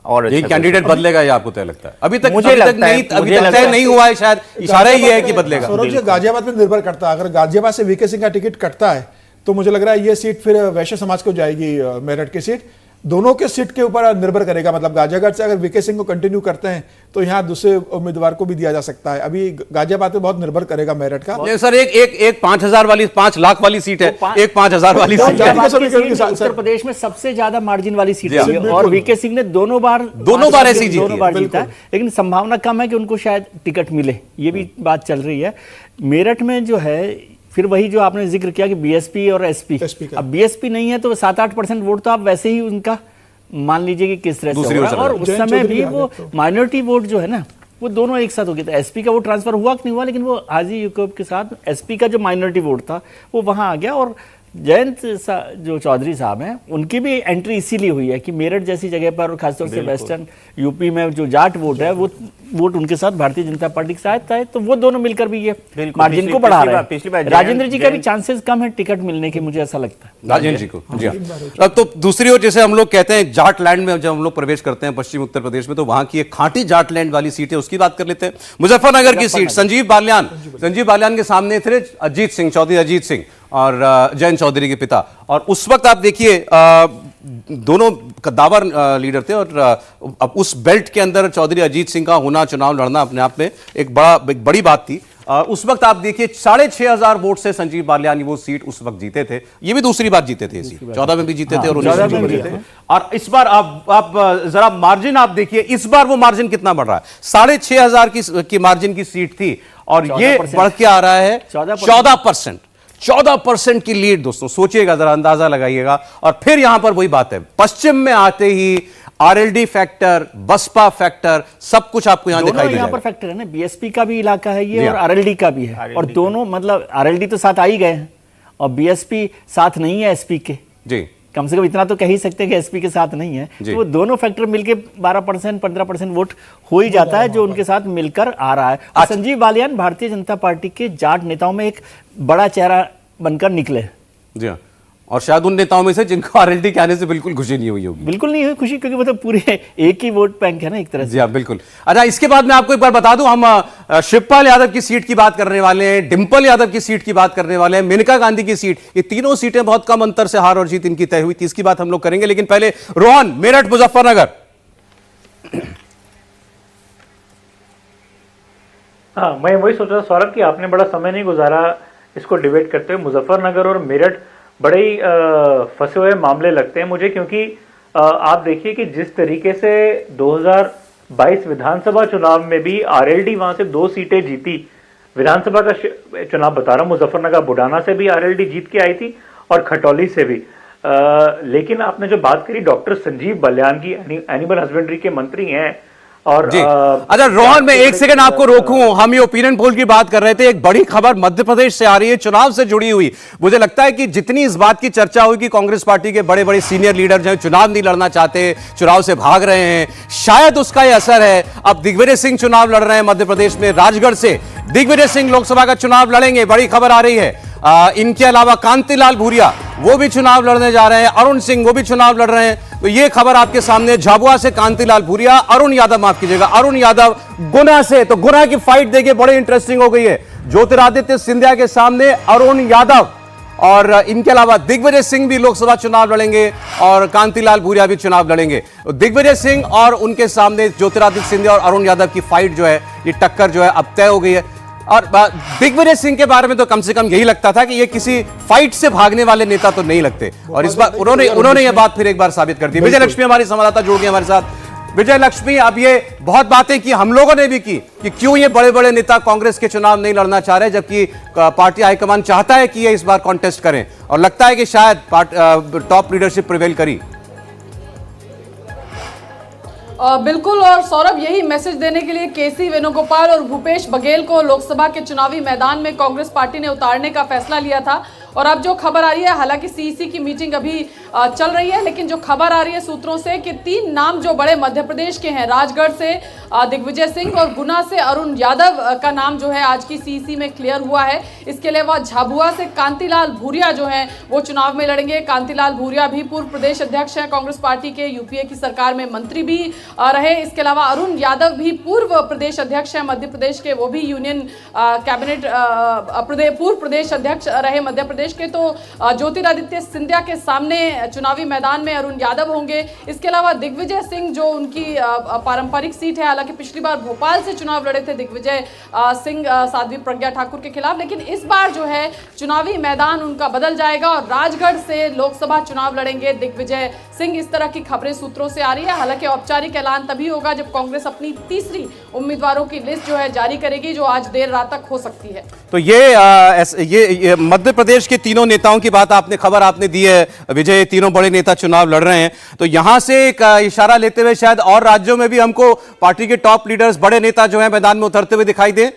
और ये कैंडिडेट बदलेगा, या आपको तय लगता है? अभी तक मुझे लगता है अभी तक तय नहीं हुआ है, शायद इशारा ये है कि बदलेगा। सौरभ जी, गाजियाबाद पर निर्भर करता है। अगर गाजियाबाद से वीके सिंह का टिकट कटता है तो मुझे लग रहा है ये सीट फिर वैश्य समाज को जाएगी, मेरठ की सीट। दोनों के सीट के ऊपर निर्भर करेगा। मतलब गाजियाबाद से अगर वीके सिंह को कंटिन्यू करते हैं तो यहाँ दूसरे उम्मीदवार को भी दिया जा सकता है। अभी गाजियाबाद पे बहुत निर्भर करेगा मेरठ का। नहीं सर, एक 5,000 वाली 5 लाख वाली सीट है, एक 5,000 वाली सीट है। उत्तर प्रदेश में सबसे ज्यादा मार्जिन वाली सीट है और वीके सिंह ने दोनों बार ऐसी जीती दोनों बार जीता है, लेकिन संभावना कम है कि उनको शायद टिकट मिले, ये भी बात चल रही है। मेरठ में जो है फिर वही जो आपने जिक्र किया कि बीएसपी और एसपी, अब बीएसपी नहीं है तो 7-8% वोट तो आप वैसे ही उनका मान लीजिए कि किस तरह से होगा। और उस समय भी वो माइनॉरिटी वोट जो है ना वो दोनों एक साथ हो गया था। एसपी का वो ट्रांसफर हुआ कि नहीं हुआ, लेकिन वो हाजी यूकोब के साथ एसपी का जो माइनॉरिटी वोट था वो वहां आ गया। और जयंत जो चौधरी साहब हैं उनकी भी एंट्री इसीलिए हुई है कि मेरठ जैसी जगह पर और खासतौर से वेस्टर्न यूपी में जो जाट वोट है वो वोट उनके साथ भारतीय जनता पार्टी के साथ है, तो वो दोनों मिलकर भी ये मार्जिन को बढ़ा रहे हैं। राजेंद्र जी का भी चांसेस कम है टिकट मिलने के, मुझे ऐसा लगता है राजेंद्र जी को। जी हाँ। तो दूसरी ओर जैसे हम लोग कहते हैं जाट लैंड में जब हम लोग प्रवेश करते हैं पश्चिम उत्तर प्रदेश में, तो वहां की एक खांटी जाट लैंड वाली सीट है, उसकी बात कर लेते हैं। मुजफ्फरनगर की सीट संजीव बालियान के सामने थे अजीत सिंह, चौधरी अजीत सिंह और जयंत चौधरी के पिता। और उस वक्त आप देखिए दोनों कद्दावर लीडर थे और अब उस बेल्ट के अंदर चौधरी अजीत सिंह का होना, चुनाव लड़ना अपने आप में एक बड़ी बात थी। उस वक्त आप देखिए 6,500 वोट से संजीव बालियान वो सीट उस वक्त जीते थे। ये भी दूसरी बार जीते थे, 14 में भी जीते थे और 19 में जीते थे। और इस बार आप जरा मार्जिन आप देखिए, इस बार वो मार्जिन कितना बढ़ रहा है। 6,500 की मार्जिन की सीट थी और ये बढ़ के आ रहा है 14% की लीड। दोस्तों सोचिएगा, जरा अंदाजा लगाइएगा। और फिर यहां पर वही बात है, पश्चिम में आते ही आरएलडी फैक्टर, बसपा फैक्टर, सब कुछ आपको यहां दिखाई देगा। यहां पर फैक्टर है ना, बीएसपी का भी इलाका है ये और आरएलडी का भी है। और दोनों मतलब आरएलडी तो साथ आ ही गए हैं और बीएसपी साथ नहीं है एसपी के। जी, कम से कम इतना तो कह ही सकते हैं कि एसपी के साथ नहीं है। तो वो दोनों फैक्टर मिलके 12% 15% वोट हो ही जाता है जो उनके साथ मिलकर आ रहा है। और संजीव बालियान भारतीय जनता पार्टी के जाट नेताओं में एक बड़ा चेहरा बनकर निकले। जी हाँ, और शायद उन नेताओं में से जिनको आरएलडी के आने से बिल्कुल खुशी नहीं हुई होगी। बिल्कुल नहीं हुई खुशी, क्योंकि वो तो पूरे एक ही वोट बैंक है ना एक तरह से। जी हाँ, बिल्कुल। अच्छा, इसके बाद मैं आपको एक बार बता दूं, हम शिवपाल यादव की सीट की बात करने वाले हैं, डिंपल यादव की सीट की बात करने वाले हैं, मेनका गांधी की सीट, ये तीनों सीटें बहुत कम अंतर से हार और जीत इनकी तय हुई थी। इसकी बात हम लोग करेंगे, लेकिन पहले रोहन, मेरठ, मुजफ्फरनगर। हाँ, मैं वही सोच रहा सौरभ कि आपने बड़ा समय नहीं गुजारा इसको डिबेट करते हुए। मुजफ्फरनगर और मेरठ बड़े ही फंसे हुए मामले लगते हैं मुझे, क्योंकि आप देखिए कि जिस तरीके से 2022 विधानसभा चुनाव में भी आरएलडी वहां से 2 सीटें जीती। विधानसभा का चुनाव बता रहा हूं, मुजफ्फरनगर बुडाना से भी आरएलडी जीत के आई थी और खटौली से भी। लेकिन आपने जो बात करी डॉक्टर संजीव बालियान की, एनिमल हस्बेंड्री के मंत्री हैं। और अच्छा रोहन, मैं एक सेकंड आपको रोकूं। हम ये ओपिनियन पोल की बात कर रहे थे, एक बड़ी खबर मध्य प्रदेश से आ रही है, चुनाव से जुड़ी हुई। मुझे लगता है कि जितनी इस बात की चर्चा हुई कि कांग्रेस पार्टी के बड़े बड़े सीनियर लीडर जो चुनाव नहीं लड़ना चाहते, चुनाव से भाग रहे हैं, शायद उसका यह असर है। अब दिग्विजय सिंह चुनाव लड़ रहे हैं मध्य प्रदेश में, राजगढ़ से दिग्विजय सिंह लोकसभा का चुनाव लड़ेंगे, बड़ी खबर आ रही है। इनके अलावा कांतिलाल भूरिया वो भी चुनाव लड़ने जा रहे हैं, अरुण सिंह वो भी चुनाव लड़ रहे हैं। तो ये खबर आपके सामने, झाबुआ से कांतिलाल भूरिया, अरुण यादव, माफ कीजिएगा, अरुण यादव गुना से। तो गुना की फाइट देखिए बड़ी इंटरेस्टिंग हो गई है, ज्योतिरादित्य सिंधिया के सामने अरुण यादव, और इनके अलावा दिग्विजय सिंह भी लोकसभा चुनाव लड़ेंगे और कांतिलाल भूरिया भी चुनाव लड़ेंगे। दिग्विजय सिंह और उनके सामने ज्योतिरादित्य सिंधिया और अरुण यादव की फाइट जो है, ये टक्कर जो है अब तय हो गई है। और दिग्विजय सिंह के बारे में तो कम से कम यही लगता था कि ये किसी फाइट से भागने वाले नेता तो नहीं लगते, और इस बार उन्होंने ये बात फिर एक बार साबित कर दी। विजय लक्ष्मी हमारी संवाददाता जुड़ गई हमारे साथ। विजय लक्ष्मी, अब ये बहुत बातें की हम लोगों ने भी की कि क्यों ये बड़े बड़े नेता कांग्रेस के चुनाव नहीं लड़ना चाह रहे, जबकि पार्टी हाईकमान चाहता है कि ये इस बार कॉन्टेस्ट करें, और लगता है कि शायद टॉप लीडरशिप प्रिवेल करी। बिल्कुल, और सौरभ यही मैसेज देने के लिए केसी वेणुगोपाल और भूपेश बघेल को लोकसभा के चुनावी मैदान में कांग्रेस पार्टी ने उतारने का फैसला लिया था। और अब जो खबर आ रही है, हालांकि सीईसी की मीटिंग अभी चल रही है, लेकिन जो खबर आ रही है सूत्रों से कि 3 नाम जो बड़े मध्य प्रदेश के हैं, राजगढ़ से दिग्विजय सिंह और गुना से अरुण यादव का नाम जो है आज की सीईसी में क्लियर हुआ है। इसके अलावा झाबुआ से कांतिलाल भूरिया जो हैं वो चुनाव में लड़ेंगे। कांतिलाल भूरिया भी पूर्व प्रदेश अध्यक्ष हैं कांग्रेस पार्टी के, यूपीए की सरकार में मंत्री भी रहे। इसके अलावा अरुण यादव भी पूर्व प्रदेश अध्यक्ष हैं मध्य प्रदेश के, वो भी यूनियन कैबिनेट पूर्व प्रदेश अध्यक्ष रहे मध्य प्रदेश प्रदेश के तो ज्योतिरादित्य सिंधिया के सामने चुनावी मैदान में अरुण यादव होंगे। इसके अलावा दिग्विजय सिंह जो उनकी पारंपरिक सीट है, हालांकि पिछली बार भोपाल से चुनाव लड़े थे दिग्विजय सिंह साध्वी प्रज्ञा ठाकुर के खिलाफ, लेकिन इस बार जो है चुनावी मैदान उनका बदल जाएगा और राजगढ़ से लोकसभा चुनाव लड़ेंगे दिग्विजय सिंह। इस तरह की खबरें सूत्रों से आ रही है। हालांकि औपचारिक ऐलान तभी होगा जब कांग्रेस अपनी तीसरी उम्मीदवारों की लिस्ट जो है जारी करेगी, जो आज देर रात तक हो सकती है। तो ये मध्य प्रदेश के तीनों नेताओं की बात खबर आपने दी है विजय, तीनों बड़े नेता चुनाव लड़ रहे हैं, तो यहां से एक इशारा लेते हुए शायद और राज्यों में भी हमको पार्टी के टॉप लीडर्स, बड़े नेता जो हैं मैदान में उतरते हुए दिखाई दे।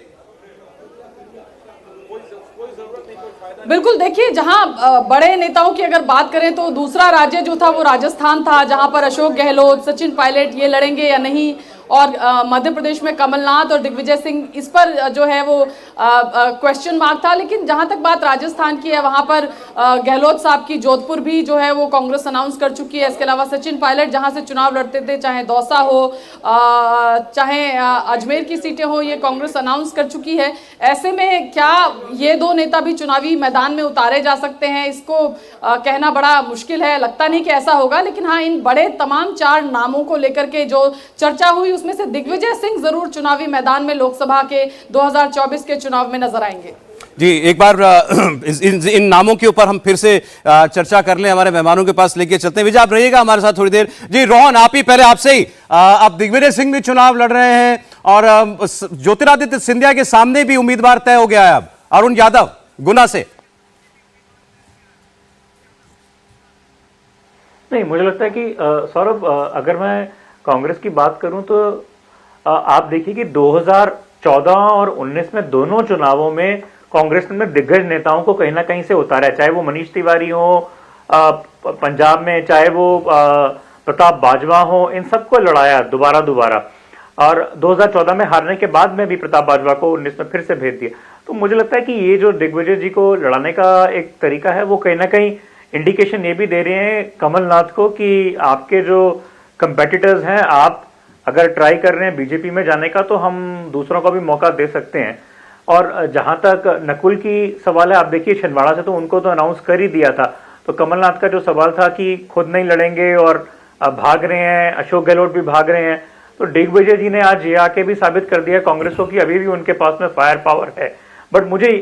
बिल्कुल, देखिए जहां बड़े नेताओं की अगर बात करें तो दूसरा राज्य जो था वो राजस्थान था, जहां पर अशोक गहलोत, सचिन पायलट ये लड़ेंगे या नहीं, और मध्य प्रदेश में कमलनाथ और दिग्विजय सिंह, इस पर जो है वो क्वेश्चन मार्क था। लेकिन जहां तक बात राजस्थान की है, वहां पर गहलोत साहब की जोधपुर भी जो है वो कांग्रेस अनाउंस कर चुकी है। इसके अलावा सचिन पायलट जहां से चुनाव लड़ते थे, चाहे दौसा हो चाहे अजमेर की सीटें हो, ये कांग्रेस अनाउंस कर चुकी है। ऐसे में क्या ये दो नेता भी चुनावी मैदान में उतारे जा सकते हैं, इसको कहना बड़ा मुश्किल है। लगता नहीं कि ऐसा होगा, लेकिन हाँ, इन बड़े तमाम 4 नामों को लेकर के जो चर्चा हुई उसमें से दिग्विजय सिंह जरूर चुनावी मैदान में लोकसभा के 2024 के चुनाव में नजर आएंगे। जी, एक बार इन नामों के ऊपर हम फिर से चर्चा कर लें, हमारे मेहमानों के पास लेके चलते हैं। विजय, आप रहिएगा हमारे साथ थोड़ी देर। जी रोहन, आप ही पहले आपसे ही, अब दिग्विजय सिंह भी चुनाव लड़ रहे हैं और ज्योतिरादित्य सिंधिया के सामने भी उम्मीदवार तय हो गया है अब, अरुण यादव गुना से। नहीं, मुझे लगता है कि सौरभ, अगर मैं कांग्रेस की बात करूं तो आप देखिए कि 2014 और 19 में दोनों चुनावों में कांग्रेस ने दिग्गज नेताओं को कहीं ना कहीं से उतारा, चाहे वो मनीष तिवारी हो पंजाब में, चाहे वो प्रताप बाजवा हो, इन सबको लड़ाया दोबारा। और 2014 में हारने के बाद में भी प्रताप बाजवा को 19 में फिर से भेज दिया। तो मुझे लगता है कि ये जो दिग्विजय जी को लड़ाने का एक तरीका है, वो कहीं ना कहीं इंडिकेशन ये भी दे रहे हैं कमलनाथ को कि आपके जो कंपेटिटर्स हैं, आप अगर ट्राई कर रहे हैं बीजेपी में जाने का, तो हम दूसरों को भी मौका दे सकते हैं। और जहां तक नकुल की सवाल है, आप देखिए छिंदवाड़ा से तो उनको तो अनाउंस कर ही दिया था, तो कमलनाथ का जो सवाल था कि खुद नहीं लड़ेंगे और भाग रहे हैं, अशोक गहलोत भी भाग रहे हैं, तो दिग्विजय जी ने आज ये आके भी साबित कर दिया कांग्रेस को कि अभी भी उनके पास में फायर पावर है। बट मुझे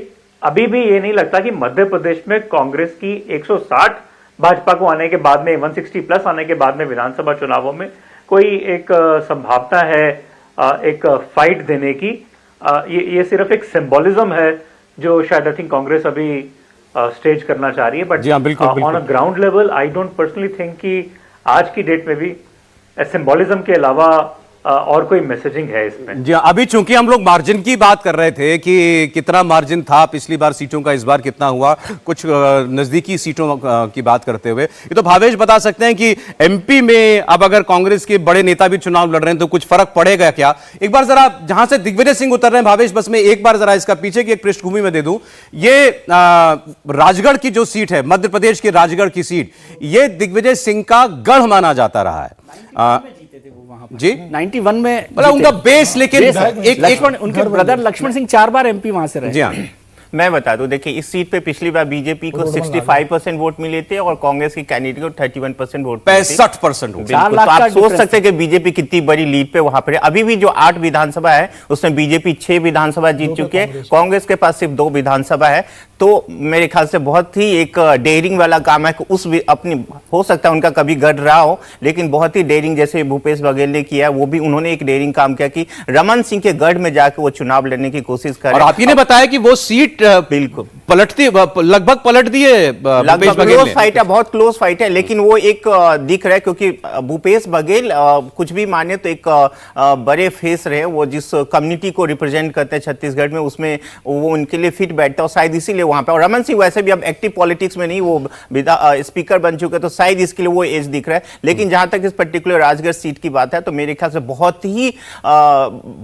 अभी भी ये नहीं लगता कि मध्य प्रदेश में कांग्रेस की 160 भाजपा को आने के बाद में, 160 प्लस आने के बाद में विधानसभा चुनावों में कोई एक संभावना है एक फाइट देने की। ये सिर्फ एक सिंबोलिज्म है जो शायद आई थिंक कांग्रेस अभी स्टेज करना चाह रही है। But on a ground level I don't personally think कि आज की डेट में भी सिंबोलिज्म के अलावा और कोई मैसेजिंग है इसमें। जी, अभी चूंकि हम लोग मार्जिन की बात कर रहे थे कि कितना मार्जिन था पिछली बार सीटों का, इस बार कितना हुआ, कुछ नजदीकी सीटों की बात करते हुए, ये तो भावेश बता सकते हैं कि एमपी में अब अगर कांग्रेस के बड़े नेता भी चुनाव लड़ रहे हैं तो कुछ फर्क पड़ेगा क्या? एक बार जरा जहां से दिग्विजय सिंह उतर रहे हैं भावेश, बस मैं एक बार जरा इसका पीछे की एक पृष्ठभूमि में दे दूं। ये राजगढ़ की जो सीट है, मध्य प्रदेश की राजगढ़ की सीट, ये दिग्विजय सिंह का गढ़ माना जाता रहा है जी। 91 में मतलब उनका बेस, लेकिन एक उनके ब्रदर लक्ष्मण सिंह 4 बार एमपी वहां से रहे। जी हाँ, मैं बता दूं, देखिए इस सीट पे पिछली बार बीजेपी को 65% वोट मिले थे और कांग्रेस की कैंडिडेट को 31% वोट, 65% हो। तो आप सोच सकते हैं कि बीजेपी कितनी बड़ी लीड पे वहां पर है। अभी भी जो 8 विधानसभा है उसमें बीजेपी 6 विधानसभा जीत चुके हैं, कांग्रेस के पास सिर्फ 2 विधानसभा है। तो मेरे ख्याल से बहुत ही एक डेयरिंग वाला काम है कि उस अपनी, हो सकता है उनका कभी गढ़ रहा हो, लेकिन बहुत ही डेयरिंग, जैसे भूपेश बघेल ने किया, वो भी उन्होंने एक डेयरिंग काम किया कि रमन सिंह के गढ़ में जाकर वो चुनाव लड़ने की कोशिश कर। और आप ही ने बताया कि वो सीट बिल्कुल पलटती, लगभग पलट दिए, लगभग क्लोज फाइट है, बहुत क्लोज फाइट है, लेकिन वो एक दिख रहा है क्योंकि भूपेश बघेल कुछ भी माने तो एक बड़े फेस रहे, वो जिस कम्युनिटी को रिप्रेजेंट करते हैं छत्तीसगढ़ में, उसमें वो उनके लिए फिट बैठता है, और शायद इसीलिए वहां पे। और रमन सिंह वैसे भी अब एक्टिव पॉलिटिक्स में नहीं, वो स्पीकर बन चुके, तो शायद इसके लिए वो एज दिख रहा है। लेकिन जहां तक इस पर्टिकुलर राजगढ़ सीट की बात है, तो मेरे ख्याल से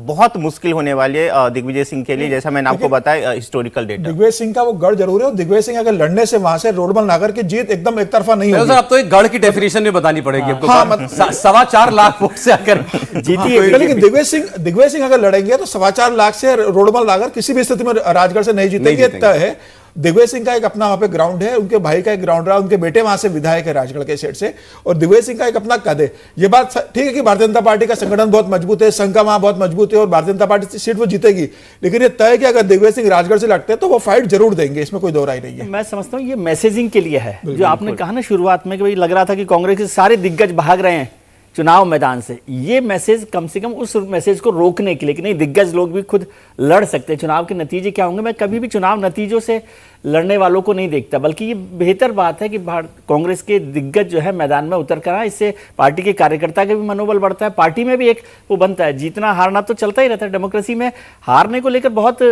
बहुत मुश्किल होने वाली है दिग्विजय सिंह के लिए, जैसा मैंने आपको बताया हिस्टोरिकल डेटा। दिग्विजय सिंह का वो गढ़ जरूर है, और दिग्विजय सिंह अगर लड़ने से वहां से रोडमल नागर की जीत एकदम एक तरफा नहीं होगी। अब तो एक गढ़ की डेफिनेशन भी बतानी पड़ेगी आपको। 4.25 लाख वोट से आकर जीती है, लेकिन दिग्विजय सिंह अगर लड़ेंगे तो 4.25 लाख से रोडमल नागर किसी भी स्थिति में राजगढ़ से नहीं जीतेंगे, तय है। दिग्विजय सिंह का एक अपना वहां पे ग्राउंड है, उनके भाई का एक ग्राउंड रहा, उनके बेटे वहां से विधायक है राजगढ़ के सीट से, और दिग्विजय सिंह का एक अपना कद है। ये बात ठीक है कि भारतीय जनता पार्टी का संगठन बहुत मजबूत है, संघ का वहां बहुत मजबूत है और भारतीय जनता पार्टी सीट वो जीतेगी, लेकिन ये तय है कि अगर दिग्विजय सिंह राजगढ़ से लगते हैं तो वो फाइट जरूर देंगे, इसमें कोई दो राय नहीं है। मैं समझता हूँ ये मैसेजिंग के लिए है, जो आपने कहा ना शुरुआत में कि भाई लग रहा था कि कांग्रेस के सारे दिग्गज भाग रहे हैं चुनाव मैदान से, ये मैसेज कम से कम उस मैसेज को रोकने के लिए कि नहीं दिग्गज लोग भी खुद लड़ सकते हैं। चुनाव के नतीजे क्या होंगे, मैं कभी भी चुनाव नतीजों से लड़ने वालों को नहीं देखता, बल्कि ये बेहतर बात है कि कांग्रेस के दिग्गज जो है मैदान में उतर कर आए। इससे पार्टी के कार्यकर्ता का भी मनोबल बढ़ता है, पार्टी में भी एक वो बनता है। जीतना हारना तो चलता ही रहता है, डेमोक्रेसी में हारने को लेकर बहुत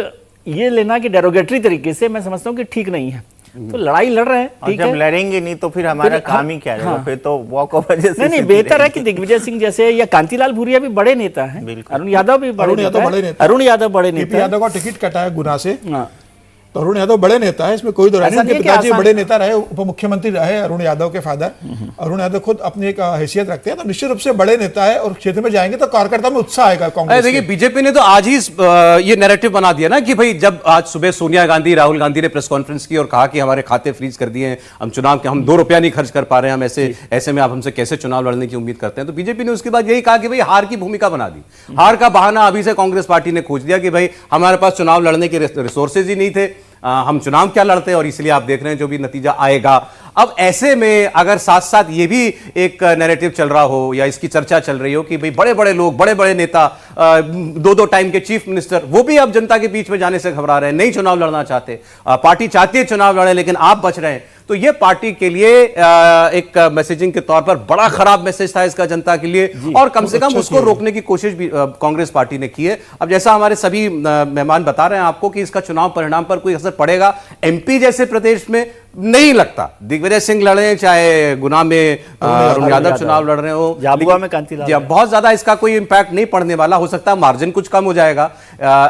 ये लेना कि डेरोगेटरी तरीके से मैं समझता हूँ कि ठीक नहीं है। तो लड़ाई लड़ रहे हैं, ठीक है, जब लड़ेंगे नहीं तो फिर हमारा काम ही क्या रहेगा, फिर तो वॉक ओवर जैसे नहीं बेहतर है कि दिग्विजय सिंह जैसे या कांतिलाल भूरिया भी बड़े नेता हैं, अरुण यादव भी बड़े नेता हैं, अरुण यादव बड़े नेता, यादव का टिकट कटा है गुना से, तो अरुण यादव बड़े नेता है, इसमें कोई दो राय नहीं। उनके पिताजी बड़े नेता रहे, उप मुख्यमंत्री रहे अरुण यादव के फादर। अरुण यादव खुद अपनी एक हैसियत रखते हैं, तो निश्चित रूप से बड़े नेता है और क्षेत्र में जाएंगे तो कार्यकर्ता में उत्साह आएगा कांग्रेस। देखिए बीजेपी ने तो आज ही ये नैरेटिव बना दिया ना कि भाई जब आज सुबह सोनिया गांधी राहुल गांधी ने प्रेस कॉन्फ्रेंस की और कहा कि हमारे खाते फ्रीज कर दिए हैं, हम चुनाव के हम 2 रुपया नहीं खर्च कर पा रहे हैं, हम ऐसे में आप हमसे कैसे चुनाव लड़ने की उम्मीद करते हैं। तो बीजेपी ने उसके बाद यही कहा कि भाई हार की भूमिका बना दी, हार का बहाना अभी से कांग्रेस पार्टी ने खोज दिया कि भाई हमारे पास चुनाव लड़ने के रिसोर्सेज ही नहीं थे, हम चुनाव क्या लड़ते हैं और इसलिए आप देख रहे हैं जो भी नतीजा आएगा। अब ऐसे में अगर साथ साथ ये भी एक नैरेटिव चल रहा हो या इसकी चर्चा चल रही हो कि भाई बड़े बड़े लोग, बड़े बड़े नेता, 2-2 टाइम के चीफ मिनिस्टर, वो भी अब जनता के बीच में जाने से घबरा रहे हैं, नहीं चुनाव लड़ना चाहते, पार्टी चाहती है चुनाव लड़े लेकिन आप बच रहे हैं, तो ये पार्टी के लिए एक मैसेजिंग के तौर पर बड़ा खराब मैसेज था इसका जनता के लिए, और कम से कम उसको रोकने की कोशिश भी कांग्रेस पार्टी ने की है। अब जैसा हमारे सभी मेहमान बता रहे हैं आपको कि इसका चुनाव परिणाम पर कोई असर पड़ेगा, एमपी जैसे प्रदेश में नहीं लगता। दिग्विजय सिंह लड़े, चाहे गुना में अरुण यादव चुनाव लड़ रहे हो, झाबुआ में कांतिलाल, बहुत ज्यादा इसका कोई इंपैक्ट नहीं पड़ने वाला, हो सकता है मार्जिन कुछ कम हो जाएगा।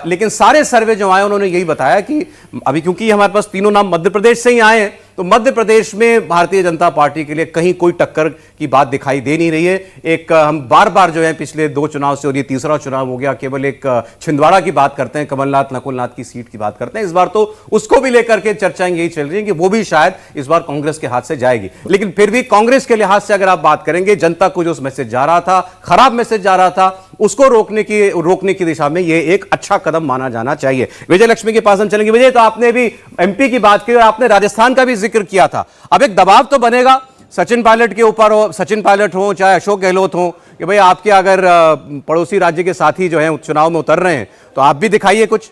लेकिन सारे सर्वे जो आए उन्होंने यही बताया कि अभी क्योंकि हमारे पास तीनों नाम मध्य प्रदेश से ही आए हैं, तो मध्य प्रदेश में भारतीय जनता पार्टी के लिए कहीं कोई टक्कर की बात दिखाई दे नहीं रही है। एक हम बार बार जो है पिछले 2 चुनाव से, और ये तीसरा चुनाव हो गया, केवल एक छिंदवाड़ा की बात करते हैं, कमलनाथ नकुलनाथ की सीट की बात करते हैं, इस बार तो उसको भी लेकर के चर्चाएं यही चल रही हैं कि वो भी शायद इस बार कांग्रेस के हाथ से जाएगी। लेकिन फिर भी कांग्रेस के लिहाज से अगर आप बात करेंगे, जनता को जो मैसेज जा रहा था, खराब मैसेज जा रहा था, उसको रोकने की दिशा में यह एक अच्छा कदम माना जाना चाहिए। विजय लक्ष्मी के पास हम चलेंगे। विजय, तो आपने भी एमपी की बात की और आपने राजस्थान का भी जिक्र किया था, अब एक दबाव तो बनेगा सचिन पायलट के ऊपर, हो सचिन पायलट हो चाहे अशोक गहलोत हो, कि भाई आपके अगर पड़ोसी राज्य के साथी जो हैं चुनाव में उतर रहे हैं तो आप भी दिखाइए कुछ।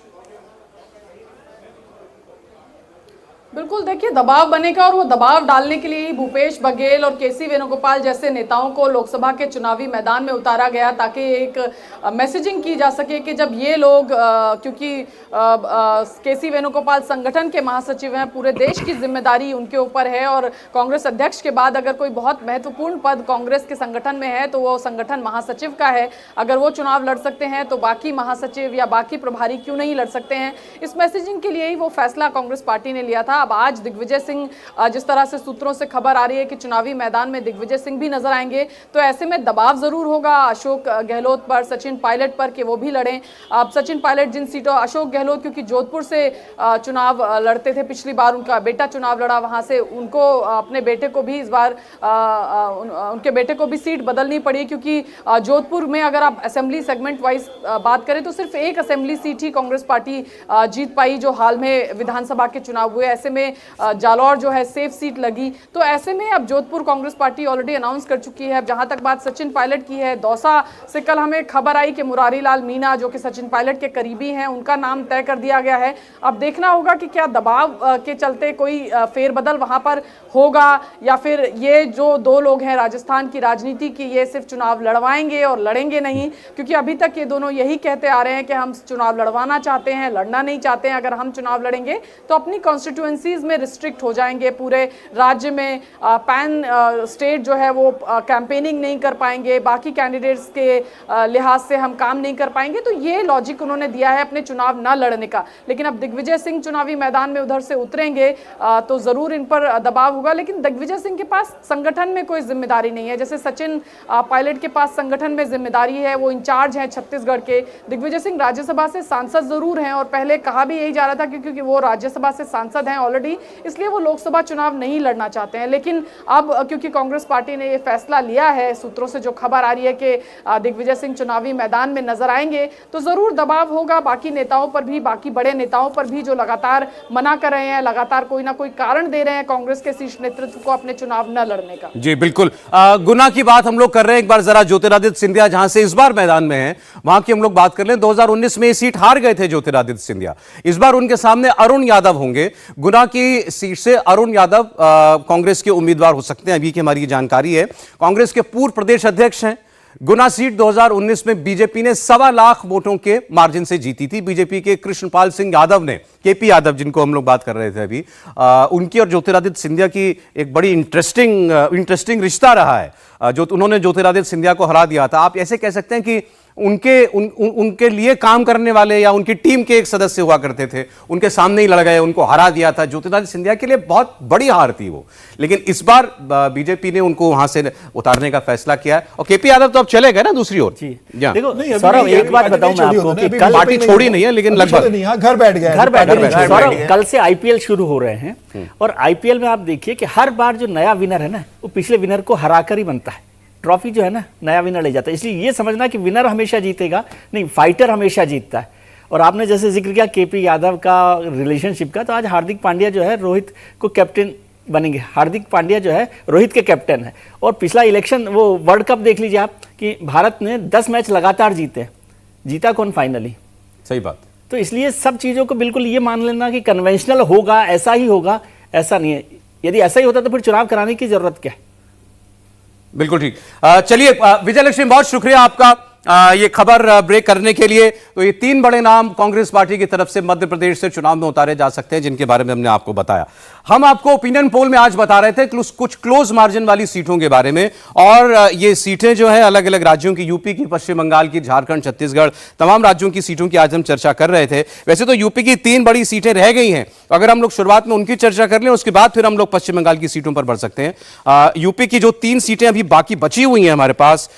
बिल्कुल, देखिए दबाव बनेगा और वो दबाव डालने के लिए ही भूपेश बघेल और केसी वेणुगोपाल जैसे नेताओं को लोकसभा के चुनावी मैदान में उतारा गया, ताकि एक मैसेजिंग की जा सके कि जब ये लोग क्योंकि केसी वेणुगोपाल संगठन के महासचिव हैं, पूरे देश की जिम्मेदारी उनके ऊपर है, और कांग्रेस अध्यक्ष के बाद अगर कोई बहुत महत्वपूर्ण पद कांग्रेस के संगठन में है तो वो संगठन महासचिव का है। अगर वो चुनाव लड़ सकते हैं तो बाकी महासचिव या बाकी प्रभारी क्यों नहीं लड़ सकते हैं। इस मैसेजिंग के लिए ही वो फैसला कांग्रेस पार्टी ने लिया था। अब आज दिग्विजय सिंह, जिस तरह से सूत्रों से खबर आ रही है कि चुनावी मैदान में दिग्विजय सिंह भी नजर आएंगे, तो ऐसे में दबाव जरूर होगा अशोक गहलोत पर, सचिन पायलट पर कि वो भी लड़ें। अब सचिन पायलट जिन सीटों, अशोक गहलोत क्योंकि जोधपुर से चुनाव लड़ते थे, पिछली बार उनका बेटा चुनाव लड़ा वहां से, उनको अपने बेटे को भी इस बार उनके बेटे को भी सीट बदलनी पड़ी, क्योंकि जोधपुर में अगर आप असेंबली सेगमेंट वाइज बात करें तो सिर्फ एक असेंबली सीट ही कांग्रेस पार्टी जीत पाई जो हाल में विधानसभा के चुनाव हुए। ऐसे में जालौर जो है सेफ सीट लगी, तो ऐसे में अब Jodhpur Congress party already announce कर चुकी है। जहां तक बात सचिन पायलट की है, दौसा से कल हमें खबर आई कि मुरारी लाल मीणा जो कि सचिन पायलट के करीबी हैं, उनका नाम तय कर दिया गया है। अब देखना होगा कि क्या दबाव के चलते कोई फेरबदल वहां पर होगा, या फिर ये जो 2 लोग हैं राजस्थान की राजनीति की, ये सिर्फ चुनाव लड़वाएंगे और लड़ेंगे नहीं, क्योंकि अभी तक ये दोनों यही कहते आ रहे हैं कि हम चुनाव लड़वाना चाहते हैं, लड़ना नहीं चाहते हैं। अगर हम चुनाव लड़ेंगे तो अपनी कॉन्स्टिट्यूएंसी कॉन्स्टिट्यूंसीज में रिस्ट्रिक्ट हो जाएंगे, पूरे राज्य में पैन स्टेट जो है वो कैंपेनिंग नहीं कर पाएंगे, बाकी कैंडिडेट्स के लिहाज से हम काम नहीं कर पाएंगे। तो ये लॉजिक उन्होंने दिया है अपने चुनाव न लड़ने का। लेकिन अब दिग्विजय सिंह चुनावी मैदान में उधर से उतरेंगे तो जरूर इन पर दबाव होगा। लेकिन दिग्विजय सिंह के पास संगठन में कोई जिम्मेदारी नहीं है, जैसे सचिन पायलट के पास संगठन में जिम्मेदारी है, वो इंचार्ज हैं छत्तीसगढ़ के। दिग्विजय सिंह राज्यसभा से सांसद जरूर हैं और पहले कहा भी यही जा रहा था क्योंकि वो राज्यसभा से सांसद हैं ऑलरेडी, इसलिए वो लोकसभा चुनाव नहीं लड़ना चाहते हैं। लेकिन अब क्योंकि कांग्रेस पार्टी ने ये फैसला लिया है, सूत्रों से जो खबर आ रही है कि दिग्विजय सिंह चुनावी मैदान में नजर आएंगे, तो जरूर दबाव होगा बाकी नेताओं पर भी, बाकी बड़े नेताओं पर भी जो लगातार मना कर रहे हैं, लगातार कोई ना कोई कारण दे रहे हैं कांग्रेस के शीर्ष नेतृत्व को अपने चुनाव न लड़ने का। जी बिल्कुल, गुना की बात हम लोग कर रहे हैं। एक बार जरा ज्योतिरादित्य सिंधिया जहां से इस बार मैदान में हैं वहां की हम लोग बात कर लें। 2019 में ये सीट हार गए थे ज्योतिरादित्य सिंधिया, इस बार उनके सामने अरुण यादव होंगे। गुना की सीट से अरुण यादव कांग्रेस के उम्मीदवार हो सकते हैं, अभी की हमारी जानकारी है। कांग्रेस के पूर्व प्रदेश अध्यक्ष हैं। गुना सीट 2019 में बीजेपी ने 1.25 लाख वोटों के मार्जिन से जीती थी। बीजेपी के कृष्णपाल सिंह यादव ने, केपी यादव जिनको हम लोग बात कर रहे थे अभी, उनकी और ज्योतिरादित्य सिंधिया की एक बड़ी इंटरेस्टिंग रिश्ता रहा है, जो उन्होंने ज्योतिरादित्य सिंधिया को हरा दिया था। आप ऐसे कह सकते हैं कि उनके लिए काम करने वाले या उनकी टीम के एक सदस्य हुआ करते थे, उनके सामने ही लड़ गए, उनको हरा दिया था। ज्योतिरादित्य सिंधिया के लिए बहुत बड़ी हार थी वो, लेकिन इस बार बीजेपी ने उनको वहां से उतारने का फैसला किया है। और केपी यादव तो अब चले गए ना दूसरी ओर। देखो सौरभ, एक बात बताऊं मैं आपको कि कल पार्टी छोड़ी नहीं है, लेकिन लगभग घर बैठ गए। सौरभ, कल से आईपीएल शुरू हो रहे हैं और आईपीएल में आप देखिए कि हर बार जो नया विनर है ना, वो पिछले विनर को हराकर ही बनता है। ट्रॉफी जो है ना, नया विनर ले जाता है। इसलिए ये समझना कि विनर हमेशा जीतेगा नहीं, फाइटर हमेशा जीतता है। और आपने जैसे जिक्र किया केपी यादव का रिलेशनशिप का, तो आज हार्दिक पांड्या जो है रोहित को कैप्टन बनेंगे। हार्दिक पांड्या जो है रोहित के कैप्टन है। और पिछला इलेक्शन, वो वर्ल्ड कप देख लीजिए आप कि भारत ने 10 मैच लगातार जीते, जीता कौन फाइनली? सही बात। तो इसलिए सब चीज़ों को बिल्कुल ये मान लेना कि कन्वेंशनल होगा, ऐसा ही होगा, ऐसा नहीं है। यदि ऐसा ही होता तो फिर चुनाव कराने की जरूरत क्या है? बिल्कुल ठीक। चलिए विजय लक्ष्मी, बहुत शुक्रिया आपका ये खबर ब्रेक करने के लिए। तो ये 3 बड़े नाम कांग्रेस पार्टी की तरफ से मध्य प्रदेश से चुनाव में उतारे जा सकते हैं, जिनके बारे में हमने आपको बताया। हम आपको ओपिनियन पोल में आज बता रहे थे कुछ क्लोज मार्जिन वाली सीटों के बारे में, और ये सीटें जो है अलग अलग राज्यों की, यूपी की, पश्चिम बंगाल की, झारखंड, छत्तीसगढ़, तमाम राज्यों की सीटों की आज हम चर्चा कर रहे थे। वैसे तो यूपी की 3 बड़ी सीटें रह गई हैं, अगर हम लोग शुरुआत में उनकी चर्चा कर लें, उसके बाद फिर हम लोग पश्चिम बंगाल की सीटों पर बढ़ सकते हैं। यूपी की जो 3 सीटें अभी बाकी बची हुई हैं हमारे पास,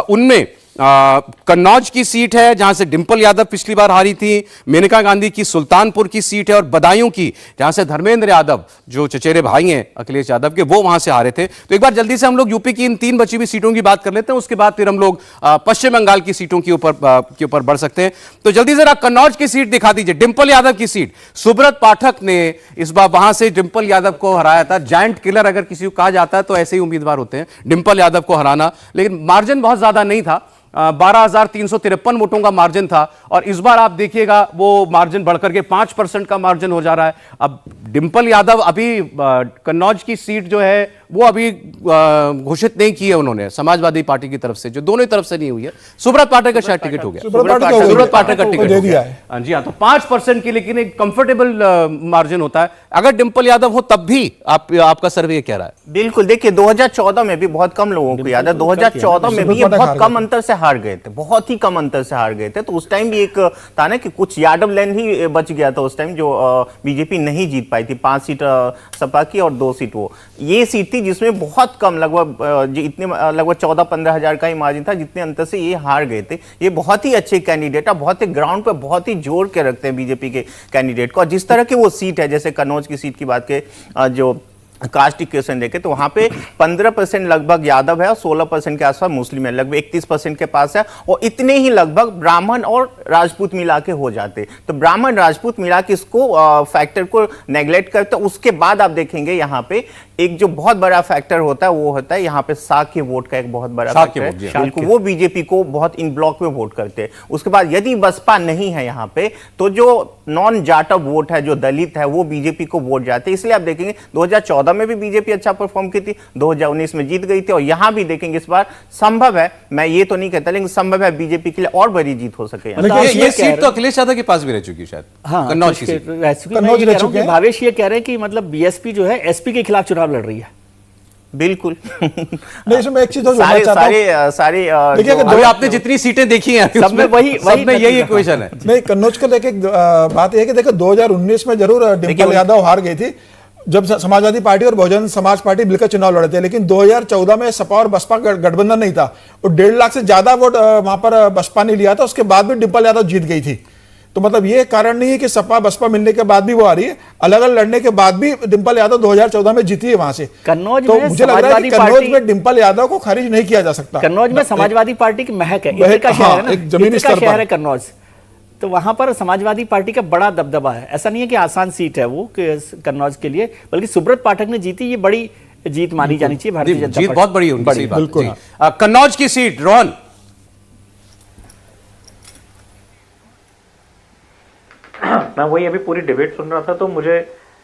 उनमें कन्नौज की सीट है जहां से डिंपल यादव पिछली बार हारी थी, मेनका गांधी की सुल्तानपुर की सीट है, और बदायूं की जहां से धर्मेंद्र यादव, जो चचेरे भाई हैं अखिलेश यादव के, वो वहां से हारे थे। तो एक बार जल्दी से हम लोग यूपी की इन 3 बची हुई सीटों की बात कर लेते हैं, उसके बाद फिर हम लोग पश्चिम बंगाल की सीटों के ऊपर बढ़ सकते हैं। तो जल्दी जरा कन्नौज की सीट दिखा दीजिए, डिंपल यादव की सीट। सुब्रत पाठक ने इस बार वहां से डिंपल यादव को हराया था। जायंट किलर अगर किसी को कहा जाता है तो ऐसे ही उम्मीदवार होते हैं, डिंपल यादव को हराना, लेकिन मार्जिन बहुत ज्यादा नहीं था, 12,353 वोटों का मार्जिन था। और इस बार आप देखिएगा वो मार्जिन बढ़कर के 5% का मार्जिन हो जा रहा है। अब डिंपल यादव अभी कन्नौज की सीट जो है वो अभी घोषित नहीं की है उन्होंने, समाजवादी पार्टी की तरफ से, जो दोनों तरफ से नहीं हुई है। सुब्रत पाठक का शायद टिकट हो गया, सुब्रत पाठक का टिकट दे दिया है। हाँ जी हाँ, तो 5% की लेकिन एक कंफर्टेबल मार्जिन होता है। अगर डिंपल यादव हो तब भी आपका सर्वे कह रहा है? बिल्कुल, देखिए 2014 में भी बहुत कम लोगों को याद है, 2014 में भी ये बहुत कम अंतर से हार गए थे, बहुत ही कम अंतर से हार गए थे। तो उस टाइम भी एक था ना कि कुछ यादव लैंड ही बच गया था उस टाइम, जो बीजेपी नहीं जीत पाई थी। 5 सीट सपा की और 2 सीट वो, ये सीट थी जिसमें बहुत कम, लगभग 14-15 हजार का ही मार्जिन था, जितने अंतर से ये हार गए थे। ये बहुत ही अच्छे कैंडिडेट है, बहुत ही ग्राउंड पे बहुत ही जोड़ के रखते हैं बीजेपी के कैंडिडेट को। और जिस तरह की वो सीट है, जैसे कन्नौज की सीट की बात के, जो कास्ट इक्वेशन देखे तो वहां पे 15% लगभग यादव है और 16% के आसपास मुस्लिम है, लगभग 31% के पास है। और इतने ही लगभग ब्राह्मण और राजपूत मिला के हो जाते। तो ब्राह्मण राजपूत मिला के इसको फैक्टर को नेग्लेक्ट करते। उसके बाद आप देखेंगे यहाँ पे एक जो बहुत बड़ा फैक्टर होता है वो होता है यहाँ पे शाक्य वोट का एक बहुत बड़ा फैक्टर है, बिल्कुल वो बीजेपी को बहुत इन ब्लॉक में वोट करते हैं। उसके बाद यदि बसपा नहीं है यहाँ पे, तो जो नॉन जाटव वोट है, जो दलित है, वो बीजेपी को वोट जाते हैं। इसलिए आप देखेंगे 2014 2014 में भी बीजेपी अच्छा परफॉर्म की थी, 2019 में जीत गई थी, और यहां भी देखेंगे इस बार संभव है, मैं ये तो नहीं कहता लेकिन संभव है बीजेपी के लिए और बड़ी जीत हो सके। ये सीट तो अखिलेश यादव के पास भी रह चुकी है शायद, हाँ, कन्नौज की सीट। कन्नौज रह चुके हैं। भावेश ये कह रहे हैं कि मतलब बीएसपी जो है एसपी के खिलाफ चुनाव लड़ रही है। बिल्कुल। नहीं, इसमें एक चीज और सारे जोड़ना चाहता हूं। सारे देखिए, अगर अभी आपने जितनी सीटें देखी हैं सब में वही यही इक्वेशन है। नहीं, कन्नौज को लेके बात यह है कि देखो 2019 में जरूर डिम्पल यादव हार गई थी जब समाजवादी पार्टी और बहुजन समाज पार्टी मिलकर चुनाव लड़े थे, लेकिन 2014 में सपा और बसपा गठबंधन नहीं था और 1.5 लाख से ज्यादा वोट वहां पर बसपा ने लिया था, उसके बाद भी डिम्पल यादव जीत गई थी। तो मतलब ये कारण नहीं है कि सपा बसपा मिलने के बाद भी वो आ रही है, अलग अलग लड़ने के बाद भी डिम्पल यादव 2014 में जीती है वहां से। कन्नौज तो में मुझे लग रहा है कि समाजवादी कन्नौज पार्टी- में डिम्पल यादव को खारिज नहीं किया जा सकता। कन्नौज में समाजवादी पार्टी की महक है, महक, इत्र का शहर है हाँ, ना, एक जमीनी इत्र का स्तर पर। शहर है कन्नौज, तो वहां पर समाजवादी पार्टी का बड़ा दबदबा है। ऐसा नहीं है कि आसान सीट है वो कन्नौज के लिए, बल्कि सुब्रत पाठक ने जीती, ये बड़ी जीत मानी जानी चाहिए भारतीय जनता जीत पार्टी। बहुत बड़ी है उनकी, सही बात है। बिल्कुल। जी। कन्नौज की सीट, रोहन। मैं वही अभी पूरी डिबेट सुन रहा था तो मुझे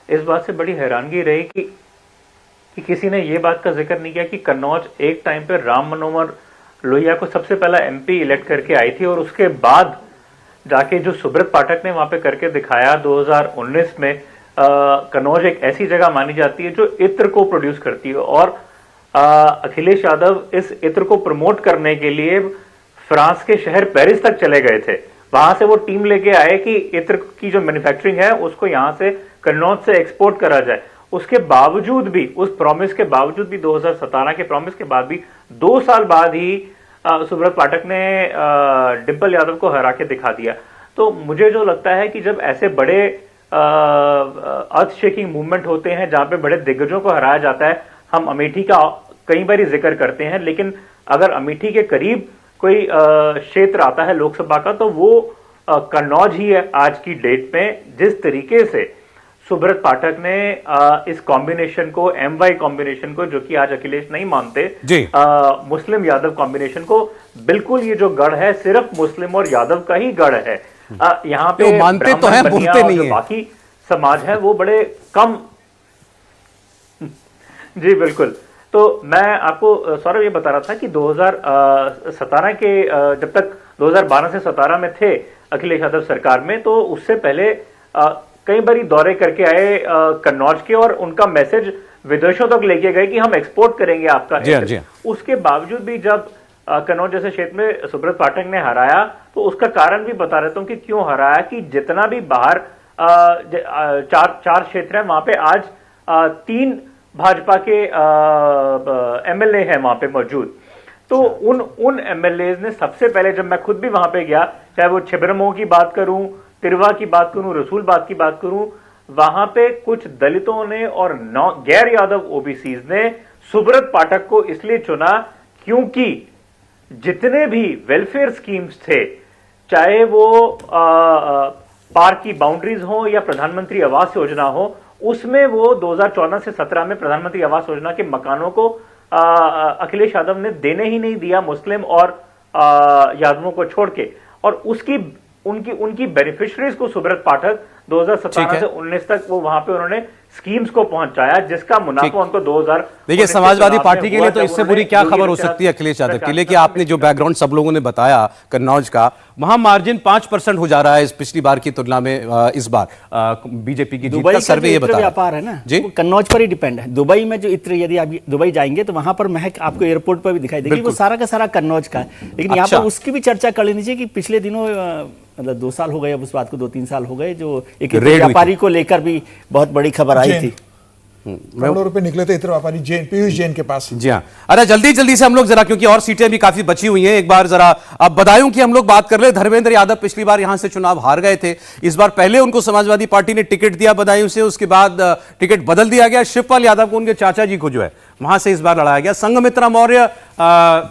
इस बात से बड़ी हैरानगी रही कि किसी ने ये बात का जिक्र नहीं किया कि कन्नौज एक टाइम पे राम मनोहर लोहिया को सबसे पहला एमपी इलेक्ट करके आई थी और उसके बाद जाके जो सुब्रत पाठक ने वहां पे करके दिखाया 2019 में, कन्नौज एक ऐसी जगह मानी जाती है जो इत्र को प्रोड्यूस करती है और अखिलेश यादव इस इत्र को प्रमोट करने के लिए फ्रांस के शहर पेरिस तक चले गए थे। वहां से वो टीम लेके आए कि इत्र की जो मैन्युफैक्चरिंग है उसको यहां से कन्नौज से एक्सपोर्ट करा जाए। उसके बावजूद भी, उस प्रॉमिस के बावजूद भी, 2017 के प्रॉमिस के बाद भी 2 साल बाद ही सुब्रत पाठक ने डिम्पल यादव को हरा के दिखा दिया। तो मुझे जो लगता है कि जब ऐसे बड़े अर्थ शेकिंग मूवमेंट होते हैं जहां पे बड़े दिग्गजों को हराया जाता है, हम अमेठी का कई बार जिक्र करते हैं, लेकिन अगर अमेठी के करीब कोई क्षेत्र आता है लोकसभा का तो वो कन्नौज ही है आज की डेट में। जिस तरीके से सुब्रत पाठक ने इस कॉम्बिनेशन को, एमवाई कॉम्बिनेशन को, जो कि आज अखिलेश नहीं मानते, मुस्लिम यादव कॉम्बिनेशन को, बिल्कुल ये जो गढ़ है सिर्फ मुस्लिम और यादव का ही गढ़ है। यहाँ पे मानते तो हैं, बोलते नहीं है। बाकी समाज है वो बड़े कम। जी बिल्कुल। तो मैं आपको सौरभ ये बता रहा था कि 2017 के जब तक 2012 से 17 में थे अखिलेश यादव सरकार में, तो उससे पहले कई बारी दौरे करके आए कन्नौज के और उनका मैसेज विदेशों तक लेके गए कि हम एक्सपोर्ट करेंगे आपका। जी। उसके बावजूद भी जब कन्नौज जैसे क्षेत्र में सुब्रत पाठक ने हराया तो उसका कारण भी बता रहता हूं कि क्यों हराया, कि जितना भी बाहर चार क्षेत्र है वहां पे आज 3 भाजपा के एमएलए हैं वहां पे मौजूद। तो उन एमएलए ने सबसे पहले, जब मैं खुद भी वहां पे गया, चाहे वो छिबरमऊ की बात करूं, तिरवा की बात करूं, रसूलबाग की बात करूं, वहां पे कुछ दलितों ने और गैर यादव ओबीसीज ने सुब्रत पाठक को इसलिए चुना क्योंकि जितने भी वेलफेयर स्कीम्स थे, चाहे वो पार्क की बाउंड्रीज हो या प्रधानमंत्री आवास योजना हो, उसमें वो 2014 से 17 में प्रधानमंत्री आवास योजना के मकानों को अखिलेश यादव ने देने ही नहीं दिया मुस्लिम और यादवों को छोड़ के, और उनकी बेनिफिशियरीज को सुब्रत पाठक 2017 से 19 तक वो वहां पे उन्होंने स्कीम्स को पहुंचाया, जिसका मुनाफा उनको 2000। देखिए, समाजवादी पार्टी के लिए तो इससे बुरी क्या खबर हो सकती है अखिलेश यादव के लिए कि आपने जो बैकग्राउंड सब लोगों ने बताया कन्नौज का, वहां मार्जिन 5% हो जा रहा है इस पिछली बार की तुलना में। इस बार बीजेपी की जीत का सर्वे ये बता व्यापार है ना जी, वो कन्नौज पर ही डिपेंड है। दुबई में जो इत्र, यदि आप दुबई जाएंगे तो वहां पर महक आपको एयरपोर्ट पर भी दिखाई देगी, वो सारा का सारा कन्नौज का है। लेकिन यहाँ पर उसकी भी चर्चा कर लेनी चाहिए कि पिछले दिनों मतलब 2 साल हो गए, अब उस बात को 2-3 साल हो गए, जो एक व्यापारी को लेकर भी बहुत बड़ी खबर आई थी। करोड़ों रुपए निकले थे इत्र व्यापारी पीयूष जैन के पास। जी हाँ। अरे जल्दी से हम लोग जरा, क्योंकि और सीटें भी काफी बची हुई हैं, एक बार जरा अब बदायूं की हम लोग बात कर ले। धर्मेंद्र यादव पिछली बार यहां से चुनाव हार गए थे, इस बार पहले उनको समाजवादी पार्टी ने टिकट दिया बदायूं से, उसके बाद टिकट बदल दिया गया, शिवपाल यादव को उनके चाचा जी को जो है वहां से इस बार लड़ाया गया। संघमित्रा मौर्य,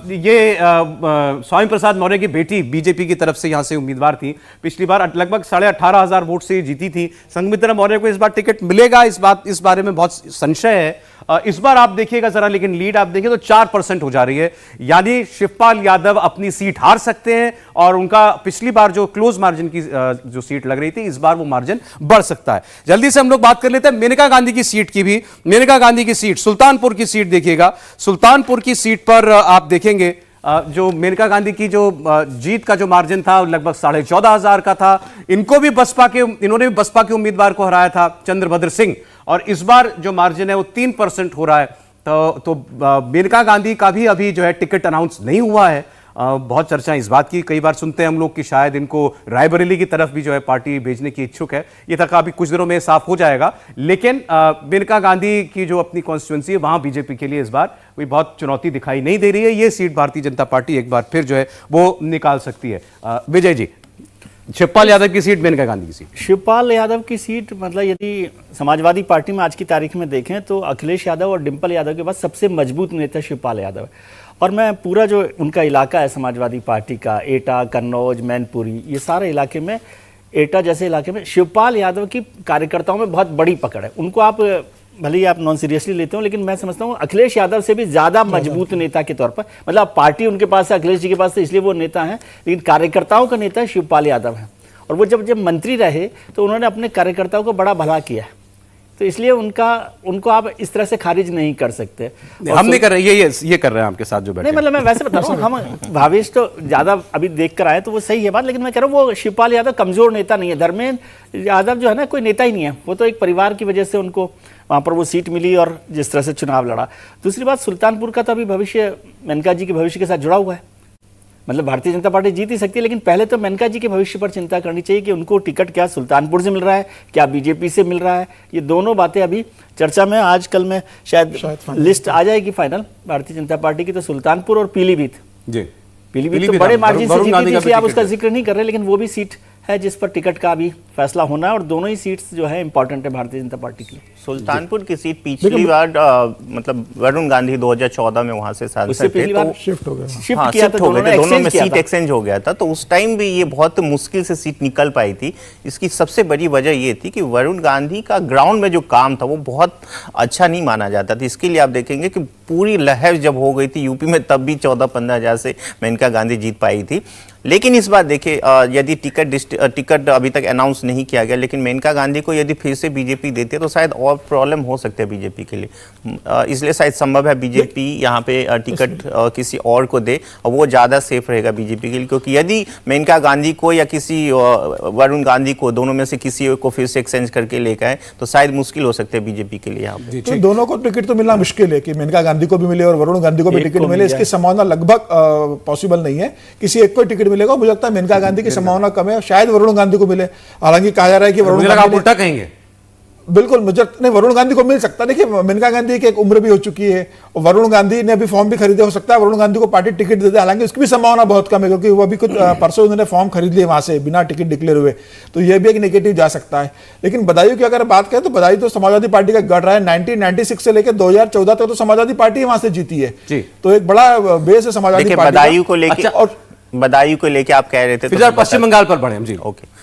ये स्वामी प्रसाद मौर्य की बेटी बीजेपी की तरफ से यहां से उम्मीदवार थी, पिछली बार लगभग 18,500 वोट से जीती थी। संघमित्रा मौर्य को इस बार टिकट मिलेगा, इस बारे में बहुत संशय है। इस बार आप देखिएगा जरा, लेकिन लीड आप देखें तो 4% हो जा रही है, यानी शिवपाल यादव अपनी सीट हार सकते हैं और उनका पिछली बार जो क्लोज मार्जिन की जो सीट लग रही थी, इस बार वो मार्जिन बढ़ सकता है। जल्दी से हम लोग बात कर लेते हैं मेनका गांधी की सीट की भी। मेनका गांधी की सीट, सुल्तानपुर की सीट देखिएगा, सुल्तानपुर की सीट पर आप देखेंगे जो मेनका गांधी की जो जीत का जो मार्जिन था लगभग 14,500 का था। इन्होंने भी बसपा के उम्मीदवार को हराया था, चंद्रभद्र सिंह, और इस बार जो मार्जिन है वो 3% हो रहा है। तो मेनका गांधी का भी अभी जो है टिकट अनाउंस नहीं हुआ है। बहुत चर्चा इस बात की कई बार सुनते हैं हम लोग कि शायद इनको रायबरेली की तरफ भी जो है पार्टी भेजने की इच्छुक है। ये तक अभी कुछ दिनों में साफ हो जाएगा, लेकिन मेनका गांधी की जो अपनी कॉन्स्टिट्यूंसी है वहां बीजेपी के लिए इस बार कोई बहुत चुनौती दिखाई नहीं दे रही है। ये सीट भारतीय जनता पार्टी एक बार फिर जो है वो निकाल सकती है। विजय जी, शिवपाल यादव की सीट, मेनका गांधी की सीट। शिवपाल यादव की सीट, मतलब यदि समाजवादी पार्टी में आज की तारीख में देखें तो अखिलेश यादव और डिंपल यादव के बाद सबसे मजबूत नेता शिवपाल यादव है। और मैं पूरा जो उनका इलाका है समाजवादी पार्टी का, एटा, कन्नौज, मैनपुरी, ये सारे इलाके में, एटा जैसे इलाके में शिवपाल यादव की कार्यकर्ताओं में बहुत बड़ी पकड़ है। उनको आप भले ही आप नॉन सीरियसली लेते हो, लेकिन मैं समझता हूँ अखिलेश यादव से भी ज़्यादा मजबूत नेता के तौर पर, मतलब पार्टी उनके पास है, अखिलेश जी के पास है, इसलिए वो नेता हैं, लेकिन कार्यकर्ताओं का नेता शिवपाल यादव है। और वो जब मंत्री रहे तो उन्होंने अपने कार्यकर्ताओं को बड़ा भला किया, तो इसलिए उनको आप इस तरह से खारिज नहीं कर सकते। हम नहीं कर रहे, ये कर रहे हैं आपके साथ जो बैठे। नहीं, मतलब मैं वैसे बता रहा हूँ, हम भावेश तो ज्यादा अभी देख कर आए तो वो सही है बात, लेकिन मैं कह रहा हूँ वो शिवपाल यादव कमजोर नेता नहीं है। धर्मेंद्र यादव जो है ना, कोई नेता ही नहीं है, वो तो एक परिवार की वजह से उनको वहाँ पर वो सीट मिली और जिस तरह से चुनाव लड़ा। दूसरी बात, सुल्तानपुर का तो अभी भविष्य मेनका जी के भविष्य के साथ जुड़ा हुआ है। मतलब भारतीय जनता पार्टी जीत ही सकती है, लेकिन पहले तो मेनका जी के भविष्य पर चिंता करनी चाहिए कि उनको टिकट क्या सुल्तानपुर से मिल रहा है, क्या बीजेपी से मिल रहा है। ये दोनों बातें अभी चर्चा में, आजकल में शायद लिस्ट आ जाएगी फाइनल भारतीय जनता पार्टी की, तो सुल्तानपुर और पीलीभीत जी, पीलीभीत तो बड़े मार्जिन से जीती थी, इसलिए आप उसका जिक्र नहीं कर रहे, लेकिन वो भी सीट है जिस पर टिकट का अभी फैसला होना है, और दोनों ही सीट्स जो है इंपॉर्टेंट है भारतीय जनता पार्टी के लिए। सुल्तानपुर की सीट पिछली बार मतलब वरुण गांधी 2014 में वहां से सांसद थे, तो शिफ्ट हो गया। शिफ्ट किया था, दोनों में सीट एक्सचेंज हो गया था, तो उस टाइम भी ये बहुत मुश्किल से सीट निकल पाई थी। इसकी सबसे बड़ी वजह ये थी कि वरुण गांधी का ग्राउंड में जो काम था वो बहुत अच्छा नहीं माना जाता था। इसके लिए आप देखेंगे कि पूरी लहर जब हो गई थी यूपी में, तब भी 14-15 हज़ार से मेनका गांधी जीत पाई थी। लेकिन इस बार देखिए, यदि टिकट अभी तक अनाउंस नहीं किया गया, लेकिन मेनका गांधी को यदि फिर से बीजेपी देती है तो शायद और प्रॉब्लम हो सकते हैं बीजेपी के लिए। इसलिए शायद संभव है बीजेपी यहाँ पे टिकट किसी और को दे, और वो ज़्यादा सेफ रहेगा बीजेपी के लिए, क्योंकि यदि मेनका गांधी को या किसी वरुण गांधी को, दोनों में से किसी को फिर से एक्सचेंज करके लेकर आए तो शायद मुश्किल हो सकते हैं बीजेपी के लिए यहाँ पे। तो दोनों को टिकट तो मिलना मुश्किल है कि मेनका गांधी को भी मिले और वरुण गांधी को भी टिकट मिले, इसकी संभावना लगभग पॉसिबल नहीं है। किसी एक को टिकट मिलेगा, मुझे लगता है मेनका गांधी की संभावना कम है, शायद वरुण गांधी को मिले। हालांकि कहा जा रहा है कि वरुण गांधी उल्टा कहेंगे, बिल्कुल मुझे नहीं, वरुण गांधी को मिल सकता है। देखिए, मेनका गांधी की एक उम्र भी हो चुकी है, और वरुण गांधी ने अभी फॉर्म भी खरीदे, हो सकता है वरुण गांधी को पार्टी टिकट दे दे, हालांकि उसकी भी संभावना बहुत कम है, क्योंकि वो अभी कुछ परसों उन्होंने फॉर्म खरीद लिए वहां से बिना टिकट डिक्लेयर हुए, तो यह भी एक नेगेटिव जा सकता है। लेकिन बदायूं की अगर बात करें तो बदायूं तो समाजवादी पार्टी का गढ़ रहा है। 1996 से लेकर 2014 तक तो समाजवादी पार्टी वहां से जीती है, तो एक बड़ा बेस है समाजवादी पार्टी। बदायूं को लेकर, और बदायूं को लेके आप कह रहे थे, फिर पश्चिम बंगाल पर बढ़े हम जी। ओके,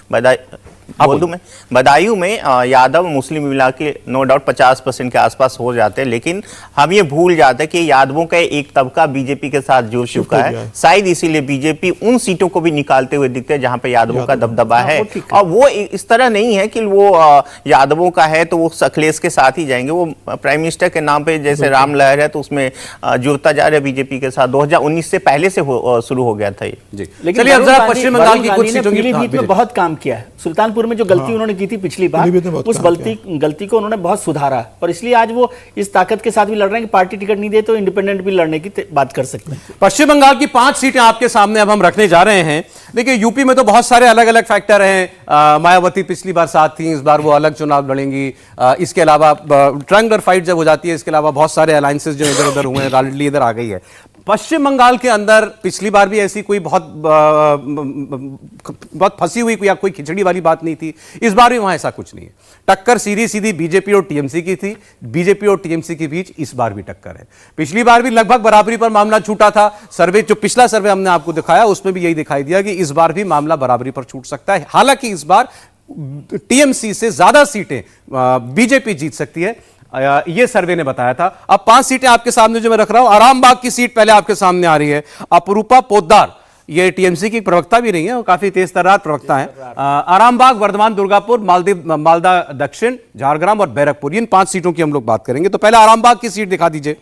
बदायूं में यादव मुस्लिम मिला के नो डाउट 50% के आसपास हो जाते हैं, लेकिन हम ये भूल जाते हैं कि यादवों का एक तबका बीजेपी के साथ जुड़ चुका है। शायद इसीलिए बीजेपी उन सीटों को भी निकालते हुए दिखते हैं जहां पे यादवों का दबदबा है, और वो इस तरह नहीं है कि वो यादवों का है तो वो अखिलेश के साथ ही जाएंगे। वो प्राइम मिनिस्टर के नाम पे जैसे राम लहर है तो उसमें जुड़ता जा रहा है बीजेपी के साथ। 2019 से पहले से शुरू हो गया था ये। लेकिन चलिए अब जरा पश्चिम बंगाल की कुछ सीटों की बहुत काम किया है। सुल्तानपुर में जो गलती उन्होंने की थी पिछली बार, उस गलती को उन्होंने बहुत सुधारा, और इसलिए आज वो इस ताकत के साथ भी लड़ रहे हैं कि पार्टी टिकट नहीं दे तो इंडिपेंडेंट भी लड़ने की बात कर सकते हैं। पश्चिम बंगाल की 5 सीटें आपके सामने अब हम रखने जा रहे हैं। देखिए, यूपी में तो बहुत सारे अलग अलग फैक्टर हैं। मायावती पिछली बार साथ थी, इस बार वो अलग चुनाव लड़ेंगी। इसके अलावा ट्रायंगुलर फाइट जब हो जाती है, इसके अलावा बहुत सारे अलायंसेस जो इधर उधर हुए हैं, राजली इधर आ गई है। पश्चिम बंगाल के अंदर पिछली बार भी ऐसी कोई बहुत फंसी हुई या कोई खिचड़ी वाली बात नहीं थी, इस बार भी वहां ऐसा कुछ नहीं है। टक्कर सीधी सीधी बीजेपी और टीएमसी की थी, बीजेपी और टीएमसी के बीच इस बार भी टक्कर है। पिछली बार भी लगभग बराबरी पर मामला छूटा था। सर्वे जो पिछला सर्वे हमने आपको दिखाया उसमें भी यही दिखाई दिया कि इस बार भी मामला बराबरी पर छूट सकता है। हालांकि इस बार टीएमसी से ज्यादा सीटें बीजेपी जीत सकती है। ये सर्वे ने बताया था। अब 5 सीटें आपके सामने जो मैं रख रहा हूं, आरामबाग की सीट पहले आपके सामने आ रही है। अपरूपा पोद्दार, ये टीएमसी की प्रवक्ता भी नहीं है, वो काफी तेज तर्रार प्रवक्ता है। आरामबाग, वर्धमान, दुर्गापुर, मालदा दक्षिण, झारग्राम और बैरकपुर, इन 5 सीटों की हम लोग बात करेंगे। तो पहले आरामबाग की सीट दिखा दीजिए।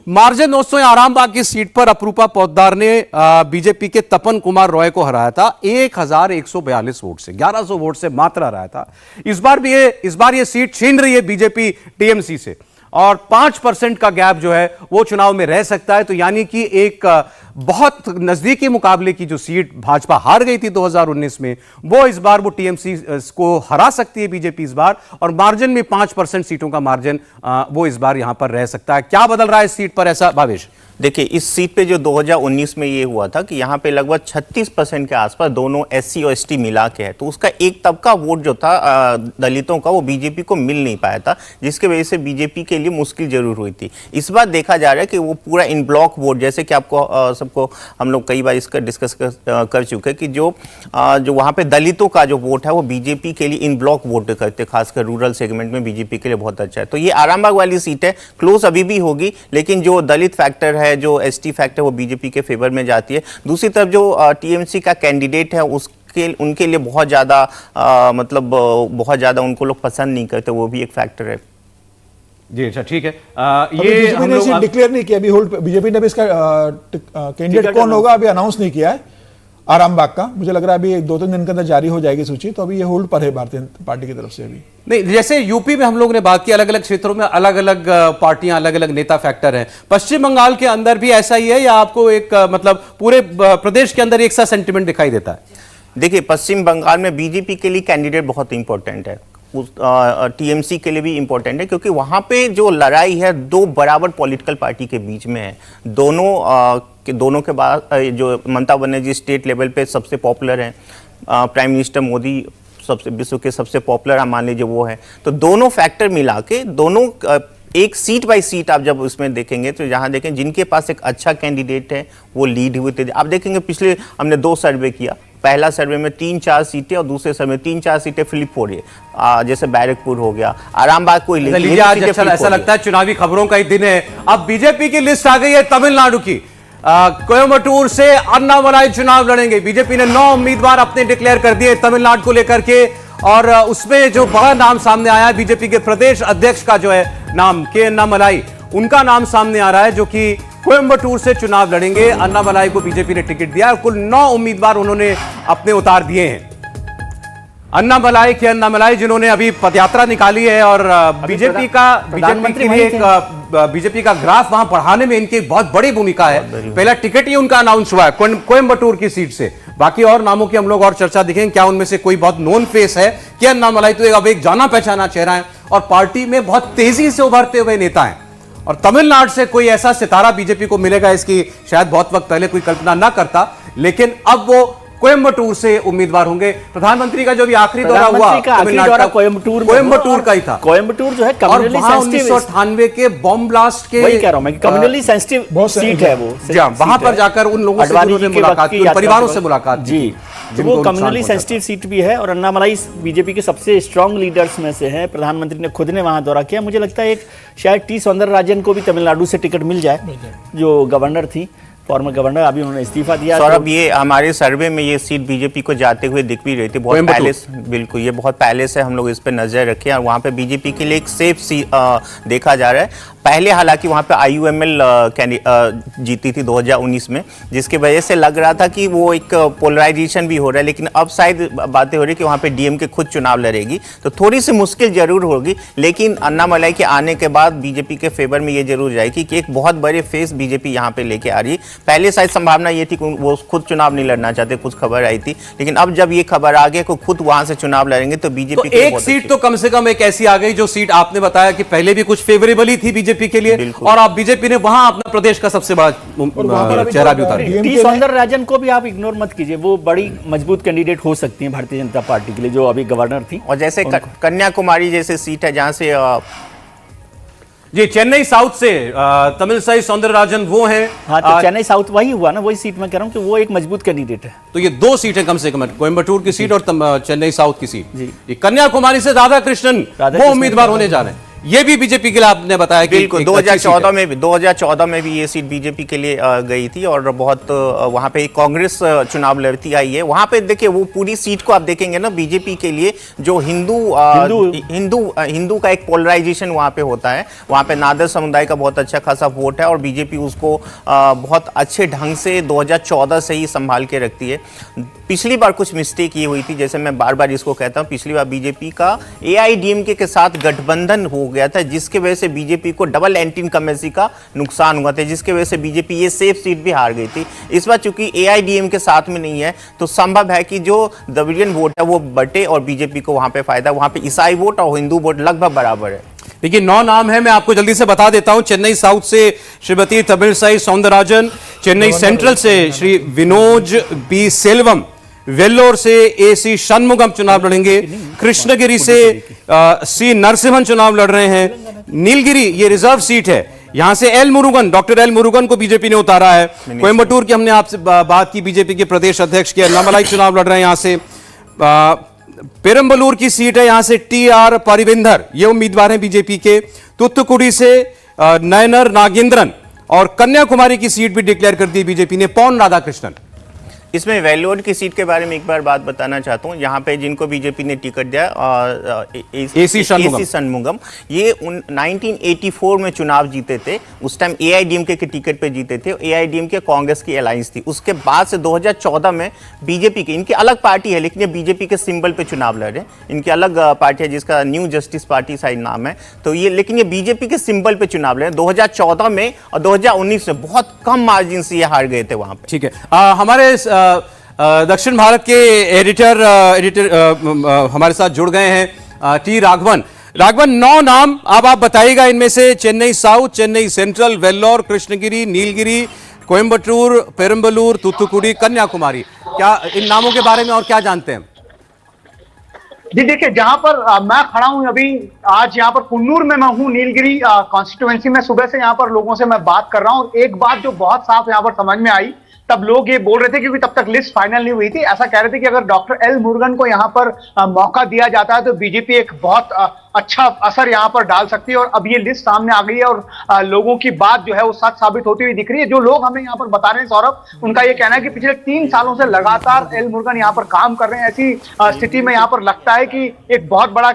मार्जिन 900 आरामबाग की सीट पर अपरूपा पोद्दार ने बीजेपी के तपन कुमार रॉय को हराया था 1142 वोट से, 1100 वोट से मात्र हराया था। इस बार ये सीट छीन रही है बीजेपी टीएमसी से, और 5% का गैप जो है वो चुनाव में रह सकता है। तो यानी कि एक बहुत नजदीकी मुकाबले की जो सीट भाजपा हार गई थी 2019 में, वो इस बार वो टीएमसी को हरा सकती है बीजेपी इस बार, और मार्जिन में 5% सीटों का मार्जिन वो इस बार यहां पर रह सकता है। क्या बदल रहा है इस सीट पर, ऐसा भावेश? देखिए, इस सीट पे जो 2019 में ये हुआ था कि यहाँ पे लगभग 36% के आसपास दोनों एससी और एसटी मिला के है, तो उसका एक तबका वोट जो था दलितों का, वो बीजेपी को मिल नहीं पाया था, जिसकी वजह से बीजेपी के लिए मुश्किल जरूर हुई थी। इस बार देखा जा रहा है कि वो पूरा इन ब्लॉक वोट, जैसे कि आपको सबको हम लोग कई बार इसका डिस्कस कर चुके हैं कि जो वहाँ पे दलितों का जो वोट है वो बीजेपी के लिए इन ब्लॉक वोट करते, खासकर रूरल सेगमेंट में बीजेपी के लिए बहुत अच्छा है। तो ये आरामबाग वाली सीट है, क्लोज अभी भी होगी, लेकिन जो दलित फैक्टर है, जो एसटी फैक्टर, वो बीजेपी के फेवर में जाती है। दूसरी तरफ जो टीएमसी का कैंडिडेट है उनके लिए बहुत ज्यादा बहुत ज्यादा उनको लोग पसंद नहीं करते, वो भी एक फैक्टर है। जी अच्छा, ठीक है। ये बीजेपी ने इसे डिक्लेयर नहीं किया अभी, होल्ड बीजेपी ने भी इसका कैंडिडेट कौन होगा अभी अनाउंस नहीं किया है आरामबाग का। मुझे लग रहा है अभी 2-3 दिन के अंदर जारी हो जाएगी सूची, तो अभी ये होल्ड पर है भारतीय जनता पार्टी की तरफ से अभी। नहीं, जैसे यूपी में हम लोग ने बात की, अलग अलग क्षेत्रों में अलग अलग पार्टियां, अलग अलग नेता फैक्टर हैं। पश्चिम बंगाल के अंदर भी ऐसा ही है, या आपको एक मतलब पूरे प्रदेश के अंदर एक सा सेंटिमेंट दिखाई देता है? देखिए, पश्चिम बंगाल में बीजेपी के लिए कैंडिडेट बहुत इंपॉर्टेंट है, टीएमसी के लिए भी इंपॉर्टेंट है, क्योंकि वहां पे जो लड़ाई है 2 बराबर पॉलिटिकल पार्टी के बीच में है। दोनों के बाद जो ममता बनर्जी स्टेट लेवल पे सबसे पॉपुलर हैं, प्राइम मिनिस्टर मोदी सबसे विश्व के सबसे पॉपुलर मान लीजिए वो है। तो दोनों फैक्टर मिला के दोनों एक सीट बाय सीट आप जब उसमें देखेंगे, तो जहां देखें जिनके पास एक अच्छा कैंडिडेट है वो लीड हुए थे। आप देखेंगे पिछले हमने 2 सर्वे किया, पहला सर्वे में 3-4 सीटें और दूसरे सर्वे में 3-4 सीटें फ्लिप हो रही है, जैसे बैरकपुर हो गया, आरामबाग को लीजिए। आज अच्छा ऐसा लगता है चुनावी खबरों का ही दिन है। अब बीजेपी की लिस्ट आ गई है तमिलनाडु की। कोयम्बटूर से अन्नामलाई चुनाव लड़ेंगे। बीजेपी ने 9 उम्मीदवार अपने डिक्लेयर कर दिए तमिलनाडु को लेकर के, और उसमें जो बड़ा नाम सामने आया है बीजेपी के प्रदेश अध्यक्ष का जो है नाम, के अन्नामलाई, उनका नाम सामने आ रहा है, जो कि कोयम्बटूर से चुनाव लड़ेंगे। अन्नामलाई को बीजेपी ने टिकट दिया, और कुल 9 उम्मीदवार उन्होंने अपने उतार दिए हैं। अन्नामलाई जिन्होंने अभी पदयात्रा निकाली है, और बीजेपी का ग्राफ वहां बढ़ाने में इनकी बहुत बड़ी भूमिका है। पहला टिकट ही उनका अनाउंस हुआ है कोयम्बटूर की सीट से। बाकी और नामों की हम लोग और चर्चा देखेंगे, क्या उनमें से कोई बहुत नोन फेस है। कि अन्नामलाई तो अब एक जाना पहचाना चेहरा है, और पार्टी में बहुत तेजी से उभरते हुए नेता हैं। और तमिलनाडु से कोई ऐसा सितारा बीजेपी को मिलेगा, इसकी शायद बहुत वक्त पहले कोई कल्पना ना करता, लेकिन अब वो कोयम्बटूर से उम्मीदवार होंगे। प्रधानमंत्री का जो भी आखिरी दौरा हुआ तमिलनाडु का कोयम्बटूर का ही था। कोयम्बटूर जो है कम्युनली सेंसिटिव 1998 के बॉम्ब ब्लास्ट के, वही कह रहा हूं मैं, कम्युनली सेंसिटिव सीट है वो। वहां पर जाकर उन लोगों से उन्होंने मुलाकात की, परिवारों से मुलाकात जी, वो कम्युनली सेंसिटिव सीट भी है। और अन्नामलाई बीजेपी के सबसे स्ट्रांग लीडर्स में से है। प्रधानमंत्री ने खुद ने वहां दौरा किया। मुझे लगता है एक शायद टी सौंदरराजन को भी तमिलनाडु से टिकट मिल जाए, जो गवर्नर थी, फॉर्मर गवर्नर, अभी उन्होंने इस्तीफा दिया। सौरभ, ये हमारे सर्वे में ये सीट बीजेपी को जाते हुए दिख भी रही थी, बहुत पहले से। बिल्कुल, ये बहुत पहले से हम लोग इस पे नजर रखे, और वहाँ पे बीजेपी के लिए एक सेफ देखा जा रहा है। पहले हालांकि वहाँ पे IUML जीती थी 2019 में, जिसकी वजह से लग रहा था कि वो एक पोलराइजेशन भी हो रहा है, लेकिन अब शायद बातें हो रही कि वहाँ पे DMK खुद चुनाव लड़ेगी, तो थोड़ी सी मुश्किल जरूर होगी। लेकिन अन्नामलाई के आने के बाद बीजेपी के फेवर में ये जरूर जाएगी कि एक बहुत बड़े फेस बीजेपी यहाँ पे लेके आ रही है। पहले शायद संभावना ये थी कि वो खुद चुनाव नहीं लड़ना चाहते, कुछ खबर आई थी, लेकिन अब जब ये खबर आ गई कि खुद वहां से चुनाव लड़ेंगे, तो बीजेपी एक सीट तो कम से कम एक ऐसी आ गई, जो सीट आपने बताया कि पहले भी कुछ फेवरेबल ही थी बीजेपी के लिए, और अब बीजेपी ने वहां अपना प्रदेश का सबसे बड़ा चेहरा भी उतारा। टी सौंदरराजन को भी आप इग्नोर मत कीजिए, वो बड़ी मजबूत कैंडिडेट हो सकती है भारतीय जनता पार्टी के लिए, जो अभी गवर्नर थी। और जैसे कन्याकुमारी जैसे सीट है जहां से जी, चेन्नई साउथ से तमिलसाई सौंदरराजन वो हैं। हाँ, तो चेन्नई साउथ वही हुआ ना, वही सीट में कह रहा हूँ कि वो एक मजबूत कैंडिडेट है। तो ये 2 सीटें कम से कम, कोयम्बटूर की सीट और चेन्नई साउथ की सीट। जी, कन्याकुमारी से राधाकृष्णन वो उम्मीदवार होने जा रहे हैं। ये भी बीजेपी के लिए आपने बताया कि बिल्कुल, एक अच्छी सीट है। 2014 में भी ये सीट बीजेपी के लिए गई थी और बहुत वहां पे कांग्रेस चुनाव लड़ती आई है। वहां पे देखिए वो पूरी सीट को आप देखेंगे ना, बीजेपी के लिए जो हिंदू का एक पोलराइजेशन वहां पे होता है, वहां पे नादर समुदाय का बहुत अच्छा खासा वोट है और बीजेपी उसको बहुत अच्छे ढंग से 2014 से ही संभाल के रखती है। पिछली बार कुछ मिस्टेक ये हुई थी, जैसे मैं बार बार इसको कहता हूं, पिछली बार बीजेपी का एआईडीएमके के साथ गठबंधन हो गया था, जिसके वजह से बीजेपी को डबल एंटी इनकम्बेंसी का नुकसान हुआ था, जिसके वजह से बीजेपी ये सेफ सीट भी हार गई थी। इस बार चूंकि एआईडीएम के साथ में नहीं है तो संभव है कि जो द्रविडियन वोट है वो बटे और बीजेपी को वहां पे फायदा। वहां पे ईसाई वोट और हिंदू वोट लगभग बराबर है। देखिए 9 नाम है, मैं आपको जल्दी से बता देता हूं। चेन्नई साउथ से श्रीमती तमिलसाई सौंदरराजन, चेन्नई सेंट्रल से श्री विनोज बी सेल्वम, वेल्लोर से एसी षणमुगम चुनाव लड़ेंगे, कृष्णगिरी से सी नरसिम्हन चुनाव लड़ रहे हैं, नीलगिरी ये रिजर्व सीट है, यहां से L Murugan, doctor L Murugan को बीजेपी ने उतारा है। कोयम्बटूर की हमने आपसे बात की, बीजेपी के प्रदेश अध्यक्ष के अन्नामलाई चुनाव लड़ रहे हैं यहां से। पेरम्बलूर की सीट है, यहां से टी.आर. परिविंदर ये उम्मीदवार हैं बीजेपी के। तुत्तुकुड़ी से नयनर नागेंद्रन और कन्याकुमारी की सीट भी डिक्लेयर कर दी बीजेपी ने, पौन राधाकृष्णन। इसमें वेल्लोर की सीट के बारे में एक बार बात बताना चाहता हूं। यहाँ पे जिनको बीजेपी ने टिकट दिया एसी षणमुगम, ये 1984 में चुनाव जीते थे। उस टाइम एआईडीएमके के टिकट पे जीते थे। एआईडीएमके कांग्रेस की अलायंस थी। उसके बाद से 2014 में बीजेपी की, इनकी अलग पार्टी है लेकिन ये बीजेपी के सिंबल पे चुनाव लड़ रहे हैं। इनकी अलग पार्टी है जिसका न्यू जस्टिस पार्टी शायद नाम है, तो ये, लेकिन ये बीजेपी के सिंबल पे चुनाव लड़ रहे हैं। 2014 में और 2019 में बहुत कम मार्जिन से ये हार गए थे वहां पे। ठीक है, हमारे दक्षिण भारत के एडिटर हमारे साथ जुड़ गए हैं, टी राघवन। 9 नाम अब आप बताइएगा इनमें से, चेन्नई साउथ, चेन्नई सेंट्रल, वेल्लोर, कृष्णगिरी, नीलगिरी, कोयम्बटूर, पेरम्बलूर, तुत्तुकुड़ी, कन्याकुमारी, क्या इन नामों के बारे में और क्या जानते हैं? जी देखिए, जहां पर मैं खड़ा हूं अभी, आज यहाँ पर कुन्नूर में मैं हूं, नीलगिरी कॉन्स्टिट्यूएंसी में। सुबह से यहाँ पर लोगों से मैं बात कर रहा हूं। एक बात जो बहुत साफ यहाँ पर समझ में आई, तब लोग ये बोल रहे थे क्योंकि तब तक लिस्ट फाइनल नहीं हुई थी, ऐसा कह रहे थे कि अगर डॉक्टर एल मुरुगन को यहाँ पर मौका दिया जाता है तो बीजेपी एक बहुत अच्छा असर यहाँ पर डाल सकती है। और अब ये लिस्ट सामने आ गई है और लोगों की बात जो है वो सच साबित होती हुई दिख रही है। जो लोग हमें यहाँ पर बता रहे हैं सौरभ, उनका ये कहना है कि पिछले 3 सालों से लगातार एल मुरुगन यहाँ पर काम कर रहे हैं। ऐसी स्थिति में यहाँ पर लगता है कि एक बहुत बड़ा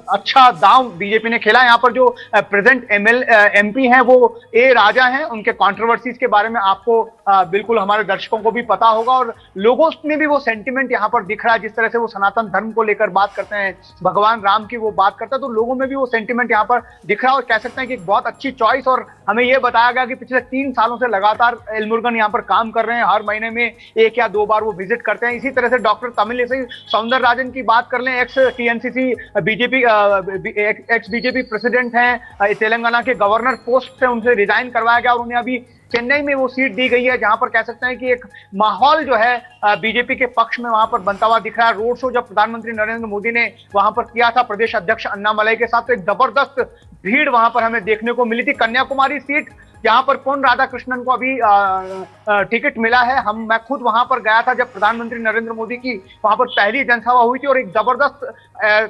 अच्छा दांव बीजेपी ने खेला। यहाँ पर जो प्रेजेंट एमपी हैं वो ए राजा हैं। उनके कॉन्ट्रोवर्सीज के बारे में आपको बिल्कुल हमारे दर्शकों को भी पता होगा और लोगों में भी वो सेंटिमेंट यहाँ पर दिख रहा है। जिस तरह से वो सनातन धर्म को लेकर बात करते हैं, भगवान राम की वो बात करता है, तो लोगों में भी वो सेंटिमेंट यहाँ पर दिख रहा है और कह सकते हैं कि एक बहुत अच्छी चॉइस। और हमें ये बताया गया कि पिछले 3 सालों से लगातार एल मुरुगन यहाँ पर काम कर रहे हैं। हर महीने में 1 या 2 बार वो विजिट करते हैं। इसी तरह से डॉक्टर तमिलसाई सौंदरराजन की बात कर लें, x TNCC BJP x BJP president हैं, तेलंगाना के गवर्नर पोस्ट से उनसे रिजाइन करवाया गया और उन्हें अभी चेन्नई में वो सीट दी गई है, जहां पर कह सकते हैं कि एक माहौल जो है बीजेपी के पक्ष में वहां पर बनता हुआ दिख रहा है। रोड शो जब प्रधानमंत्री नरेंद्र मोदी ने वहां पर किया था प्रदेश अध्यक्ष अन्नामलाई के साथ, तो एक जबरदस्त भीड़ वहां पर हमें देखने को मिली थी। कन्याकुमारी सीट जहां पर पोन राधाकृष्णन को अभी टिकट मिला है। मैं खुद वहां पर गया था जब प्रधानमंत्री नरेंद्र मोदी की वहां पर पहली जनसभा हुई थी और एक जबरदस्त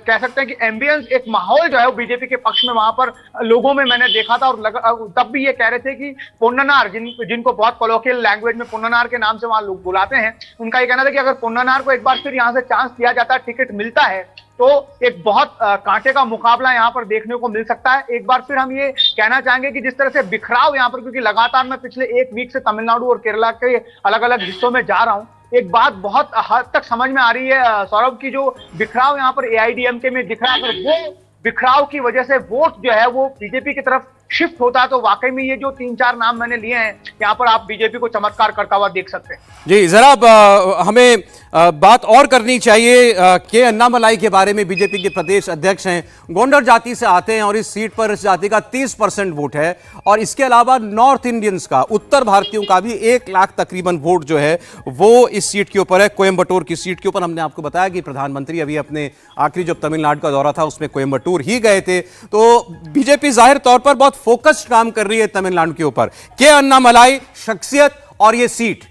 कह सकते हैं कि एम्बियंस, एक माहौल जो है वो बीजेपी के पक्ष में वहां पर लोगों में मैंने देखा था। और तब भी ये कह रहे थे कि पोन्नानार, जिनको बहुत कोलोकियल लैंग्वेज में पोन्नानार के नाम से वहां लोग बुलाते हैं, उनका ये कहना था कि अगर पोन्नानार को एक बार फिर यहाँ से चांस दिया जाता है, टिकट मिलता है, तो एक बहुत कांटे का मुकाबला यहाँ पर देखने को मिल सकता है। एक बार फिर हम ये कहना चाहेंगे कि जिस तरह से बिखराव यहाँ पर, क्योंकि लगातार मैं पिछले 1 वीक से तमिलनाडु और केरला के अलग अलग हिस्सों में जा रहा हूँ, एक बात बहुत हद तक समझ में आ रही है सौरभ की, जो बिखराव यहाँ पर एआईडीएमके में दिख रहा है, अगर वो बिखराव की वजह से वोट जो है वो बीजेपी की तरफ शिफ्ट होता है तो वाकई में ये जो 3-4 नाम मैंने लिए हैं, यहाँ पर आप बीजेपी को चमत्कार करता हुआ देख सकते हैं। जी जरा हमें बात और करनी चाहिए के अन्नामलाई के बारे में। बीजेपी के प्रदेश अध्यक्ष हैं, गोंडर जाति से आते हैं और इस सीट पर इस जाति का 30% वोट है और इसके अलावा नॉर्थ इंडियंस का, उत्तर भारतीयों का भी 1 लाख तकरीबन वोट जो है वो इस सीट के ऊपर है, कोयम्बटूर की सीट के ऊपर। हमने आपको बताया कि प्रधानमंत्री अभी अपने आखिरी जब तमिलनाडु का दौरा था उसमें कोयम्बटूर ही गए थे। तो बीजेपी जाहिर तौर पर बहुत फोकस्ड काम कर रही है तमिलनाडु के ऊपर। के अन्नामलाई, शख्सियत और ये सीट,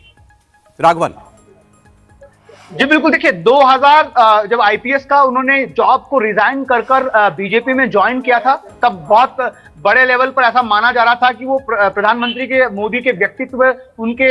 राघवन। जी बिल्कुल, देखिए 2000 जब आईपीएस का उन्होंने जॉब को रिजाइन कर बीजेपी में ज्वाइन किया था, तब बहुत बड़े लेवल पर ऐसा माना जा रहा था कि वो प्रधानमंत्री के मोदी के व्यक्तित्व, उनके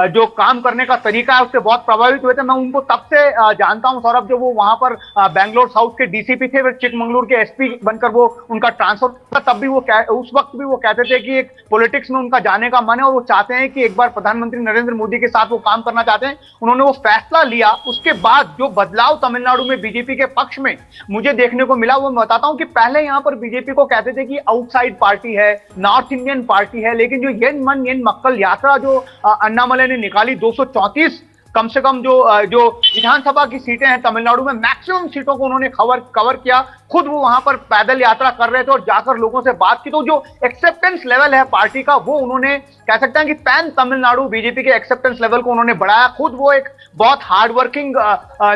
जो काम करने का तरीका है उससे बहुत प्रभावित हुए थे। मैं उनको तब से जानता हूं सौरभ, जो वो वहां पर बेंगलोर साउथ के डीसीपी थे, फिर चिकमंगलुरु के एसपी बनकर वो उनका ट्रांसफर था। तब भी वो उस वक्त भी वो कहते थे कि एक पॉलिटिक्स में उनका जाने का मन है और वो चाहते हैं कि एक बार प्रधानमंत्री नरेंद्र मोदी के साथ वो काम करना चाहते हैं। उन्होंने वो फैसला लिया। उसके बाद जो बदलाव तमिलनाडु में बीजेपी के पक्ष में मुझे देखने को मिला, वो मैं बताता हूं कि पहले यहां पर बीजेपी को कहते थे कि आउटसाइड पार्टी है, नॉर्थ इंडियन पार्टी है, लेकिन जो येन मन येन मक्कल यात्रा जो अन्नामलई ने निकाली, 234 कम से कम जो विधानसभा की सीटें हैं तमिलनाडु में, मैक्सिमम सीटों को उन्होंने कवर किया। खुद वो वहां पर पैदल यात्रा कर रहे थे और जाकर लोगों से बात की। तो जो एक्सेप्टेंस लेवल है पार्टी का, वो उन्होंने कह सकते हैं कि पैन तमिलनाडु बीजेपी के एक्सेप्टेंस लेवल को उन्होंने बढ़ाया। खुद वो एक बहुत हार्ड वर्किंग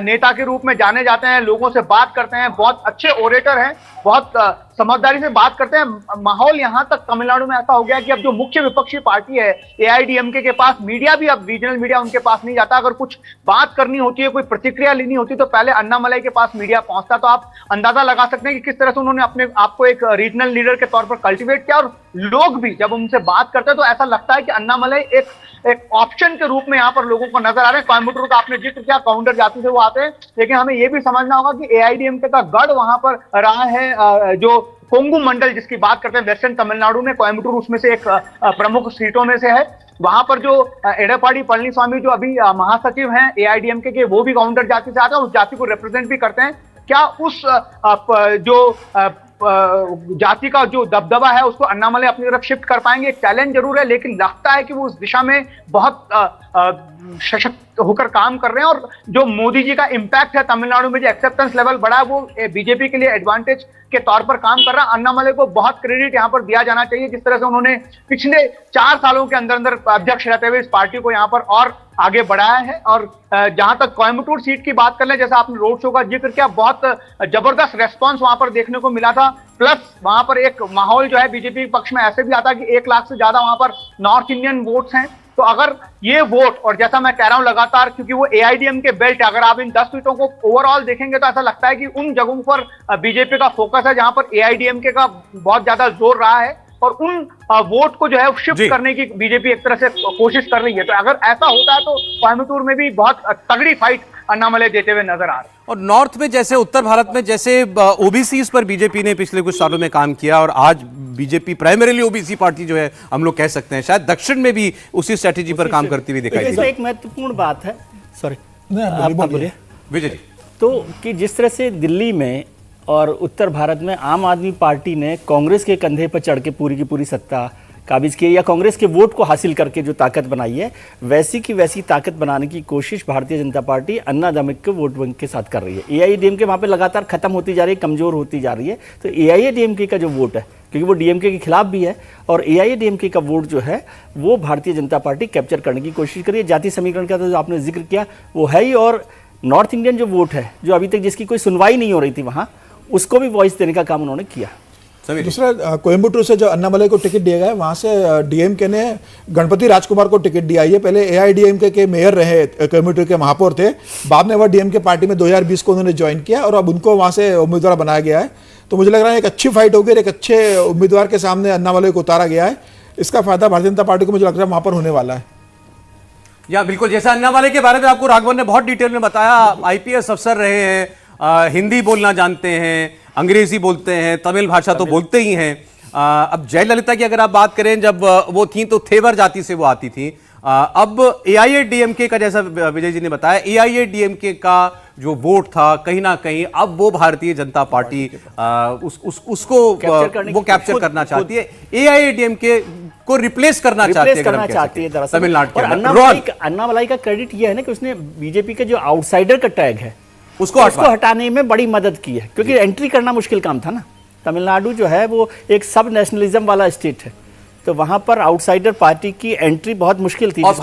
नेता के रूप में जाने जाते हैं, लोगों से बात करते हैं, बहुत अच्छे ओरेटर हैं, बहुत समझदारी से बात करते हैं। माहौल यहां तक तमिलनाडु में ऐसा हो गया कि अब जो मुख्य विपक्षी पार्टी है एआईडीएमके के पास मीडिया भी, अब रीजनल मीडिया उनके पास नहीं जाता। अगर कुछ बात करनी होती है, कोई प्रतिक्रिया लेनी होती है, तो पहले अन्नामलई के पास मीडिया पहुंचता। तो आप अंदाजा लगा सकते हैं कि किस तरह से उन्होंने अपने आप को एक रीजनल लीडर के तौर पर कल्टीवेट किया। और लोग भी जब उनसे बात करते हैं तो ऐसा लगता है कि अन्नामलई एक ऑप्शन के रूप में यहां पर लोगों को नजर आ रहे हैं। कोयम्बटूर का आपने जिक्र किया, काउंटर जाति से वो आते हैं, लेकिन हमें यह भी समझना होगा कि एआईडीएमके का गढ़ वहां पर रहा है। जो कोंगू मंडल जिसकी बात करते हैं वेस्टर्न तमिलनाडु में, कोयम्बटूर उसमें से एक प्रमुख सीटों में से है। वहां पर जो एडपाडी पळनिस्वामी जो अभी महासचिव हैं एआईडीएमके के, वो भी काउंटर जाति से आते हैं, उस जाति को रिप्रेजेंट भी करते हैं। क्या उस जो जाति का जो दबदबा है उसको अन्नामलई अपनी तरफ शिफ्ट कर पाएंगे? एक चैलेंज जरूर है, लेकिन लगता है कि वो उस दिशा में बहुत सशक्त होकर काम कर रहे हैं। और जो मोदी जी का इंपैक्ट है तमिलनाडु में, जो एक्सेप्टेंस लेवल बढ़ा है, वो बीजेपी के लिए एडवांटेज के तौर पर काम कर रहा है। अन्नामलई को बहुत क्रेडिट यहां पर दिया जाना चाहिए, जिस तरह से उन्होंने पिछले 4 सालों के अंदर अंदर अध्यक्ष रहते हुए इस पार्टी को यहां पर और आगे बढ़ाया है। और जहां तक कोयम्बटूर सीट की बात कर लें, जैसा आपने रोड शो का जिक्र किया, बहुत जबरदस्त रेस्पॉन्स वहां पर देखने को मिला था। प्लस वहां पर एक माहौल जो है बीजेपी पक्ष में ऐसे भी आता है कि 1 लाख से ज्यादा वहां पर नॉर्थ इंडियन वोट्स हैं। तो अगर ये वोट, और जैसा मैं कह रहा हूं लगातार, क्योंकि वो एआईडीएम के बेल्ट, अगर आप इन 10 सीटों को ओवरऑल देखेंगे तो ऐसा लगता है कि उन जगहों पर बीजेपी का फोकस है जहां पर एआईडीएमके का बहुत ज्यादा जोर रहा है, और उन वोट को जो है शिफ्ट करने की बीजेपी एक तरह से कोशिश कर रही है। तो अगर ऐसा होता है तो कोयम्बटूर में भी बहुत तगड़ी फाइट अन्नामलई देते हुए नजर आ रहे हैं। और नॉर्थ में जैसे, उत्तर भारत में जैसे ओबीसी पर बीजेपी ने पिछले कुछ सालों में काम किया, और आज बीजेपी प्राइमरीली ओबीसी पार्टी जो है हम लोग कह सकते हैं, शायद दक्षिण में भी उसी स्ट्रेटेजी पर काम करती हुई दिखाई देती है। एक महत्वपूर्ण बात है, सॉरी आप बोलिए विजय जी। तो कि जिस तरह से दिल्ली में और उत्तर भारत में आम आदमी पार्टी ने कांग्रेस के कंधे पर चढ़ के पूरी की पूरी सत्ता काबिज की, या कांग्रेस के वोट को हासिल करके जो ताकत बनाई है, वैसी की वैसी ताकत बनाने की कोशिश भारतीय जनता पार्टी अन्नादमिक के वोट बैंक के साथ कर रही है। एआईडीएमके वहाँ पे लगातार खत्म होती जा रही है, कमजोर होती जा रही है। तो एआईडीएमके का जो वोट है, क्योंकि वो डीएमके के खिलाफ भी है, और एआईडीएमके का वोट जो है वो भारतीय जनता पार्टी कैप्चर करने की कोशिश करी है। जाति समीकरण का तो जो आपने जिक्र किया वो है ही, और नॉर्थ इंडियन जो वोट है, जो अभी तक जिसकी कोई सुनवाई नहीं हो रही थी वहाँ, उसको भी वॉइस देने का काम उन्होंने किया। दूसरा, कोयम्बटूर से जो अन्नामलई को टिकट दिया गया है, वहाँ से डीएमके ने गणपति राजकुमार को टिकट दिया। ये पहले एआईडीएमके के मेयर रहे, कोयम्बटूर के महापौर थे, बाद में वह डीएमके पार्टी में 2020 को उन्होंने ज्वाइन किया, और अब उनको वहाँ से उम्मीदवार बनाया गया है। तो मुझे लग रहा है एक अच्छी फाइट होगी, एक अच्छे उम्मीदवार के सामने अन्नामलई को उतारा गया है। इसका फायदा भारतीय जनता पार्टी को मुझे लग रहा है वहाँ पर होने वाला है। या बिल्कुल, जैसा अन्नामलई के बारे में आपको राघवन ने बहुत डिटेल में बताया, आईपीएस अफसर रहे हैं, हिंदी बोलना जानते हैं, अंग्रेजी बोलते हैं, तमिल भाषा तो बोलते ही हैं। अब जयललिता की अगर आप बात करें, जब वो थी तो थेवर जाति से वो आती थी। अब एआईएडीएमके का, जैसा विजय जी ने बताया, एआईएडीएमके का जो वोट था कहीं ना कहीं अब वो भारतीय जनता पार्टी उसको वो कैप्चर करना चाहती है, एआईएडीएमके को रिप्लेस करना चाहती है दरअसल तमिलनाडु के। अन्नामलई का क्रेडिट ये है ना कि उसने बीजेपी के जो आउटसाइडर का टैग है उसको हटाने में बड़ी मदद की है, क्योंकि एंट्री करना मुश्किल काम था ना। तमिलनाडु जो है वो एक सब नेशनलिज्म वाला स्टेट है, तो वहां पर आउटसाइडर पार्टी की एंट्री बहुत मुश्किल थी। और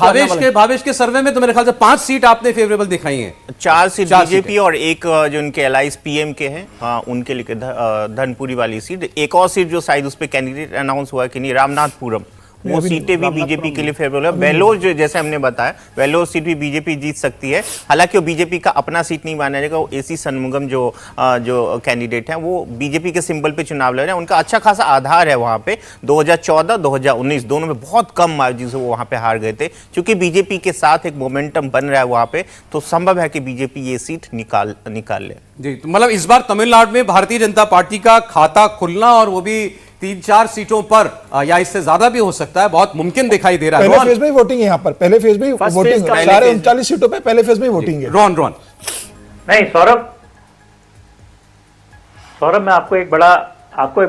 भावेश के सर्वे में तो मेरे ख्याल से 5 सीट आपने फेवरेबल दिखाई हैं। 4 सीट बीजेपी और एक जो उनके एलाइज पीएम के हैं, हाँ, उनके लिए धनपुरी वाली सीट। एक और सीट जो शायद उस पर कैंडिडेट अनाउंस हुआ कि नहीं, रामनाथपुरम, वो सीटें भी बीजेपी के लिए फेवरेबल है। वेल्लोर जो जैसे हमने बताया, वेल्लोर सीट भी बीजेपी जीत सकती है। हालांकि वो बीजेपी का अपना सीट नहीं माना जाएगा। वो एसी षणमुगम जो कैंडिडेट हैं वो बीजेपी के सिंबल पे चुनाव लड़ रहे हैं। उनका अच्छा खासा आधार है वहां पे। 2014 2019 दोनों में बहुत कम मार्जिन से वो वहां पे हार गए थे। क्योंकि बीजेपी के साथ एक मोमेंटम बन रहा है वहां पे, तो संभव है कि बीजेपी ये सीट निकाल ले। जी, तो मतलब इस बार तमिलनाडु में भारतीय जनता पार्टी का खाता खुलना, और वो भी 3-4 सीटों पर, या इससे ज्यादा भी हो सकता है, बहुत मुमकिन दिखाई दे रहा है। पहले फेज में वोटिंग है यहाँ पर, पहले फेज में वोटिंग, सारे 39 सीटों पे पहले फेज में वोटिंग है। रोहन नहीं सौरभ, मैं आपको एक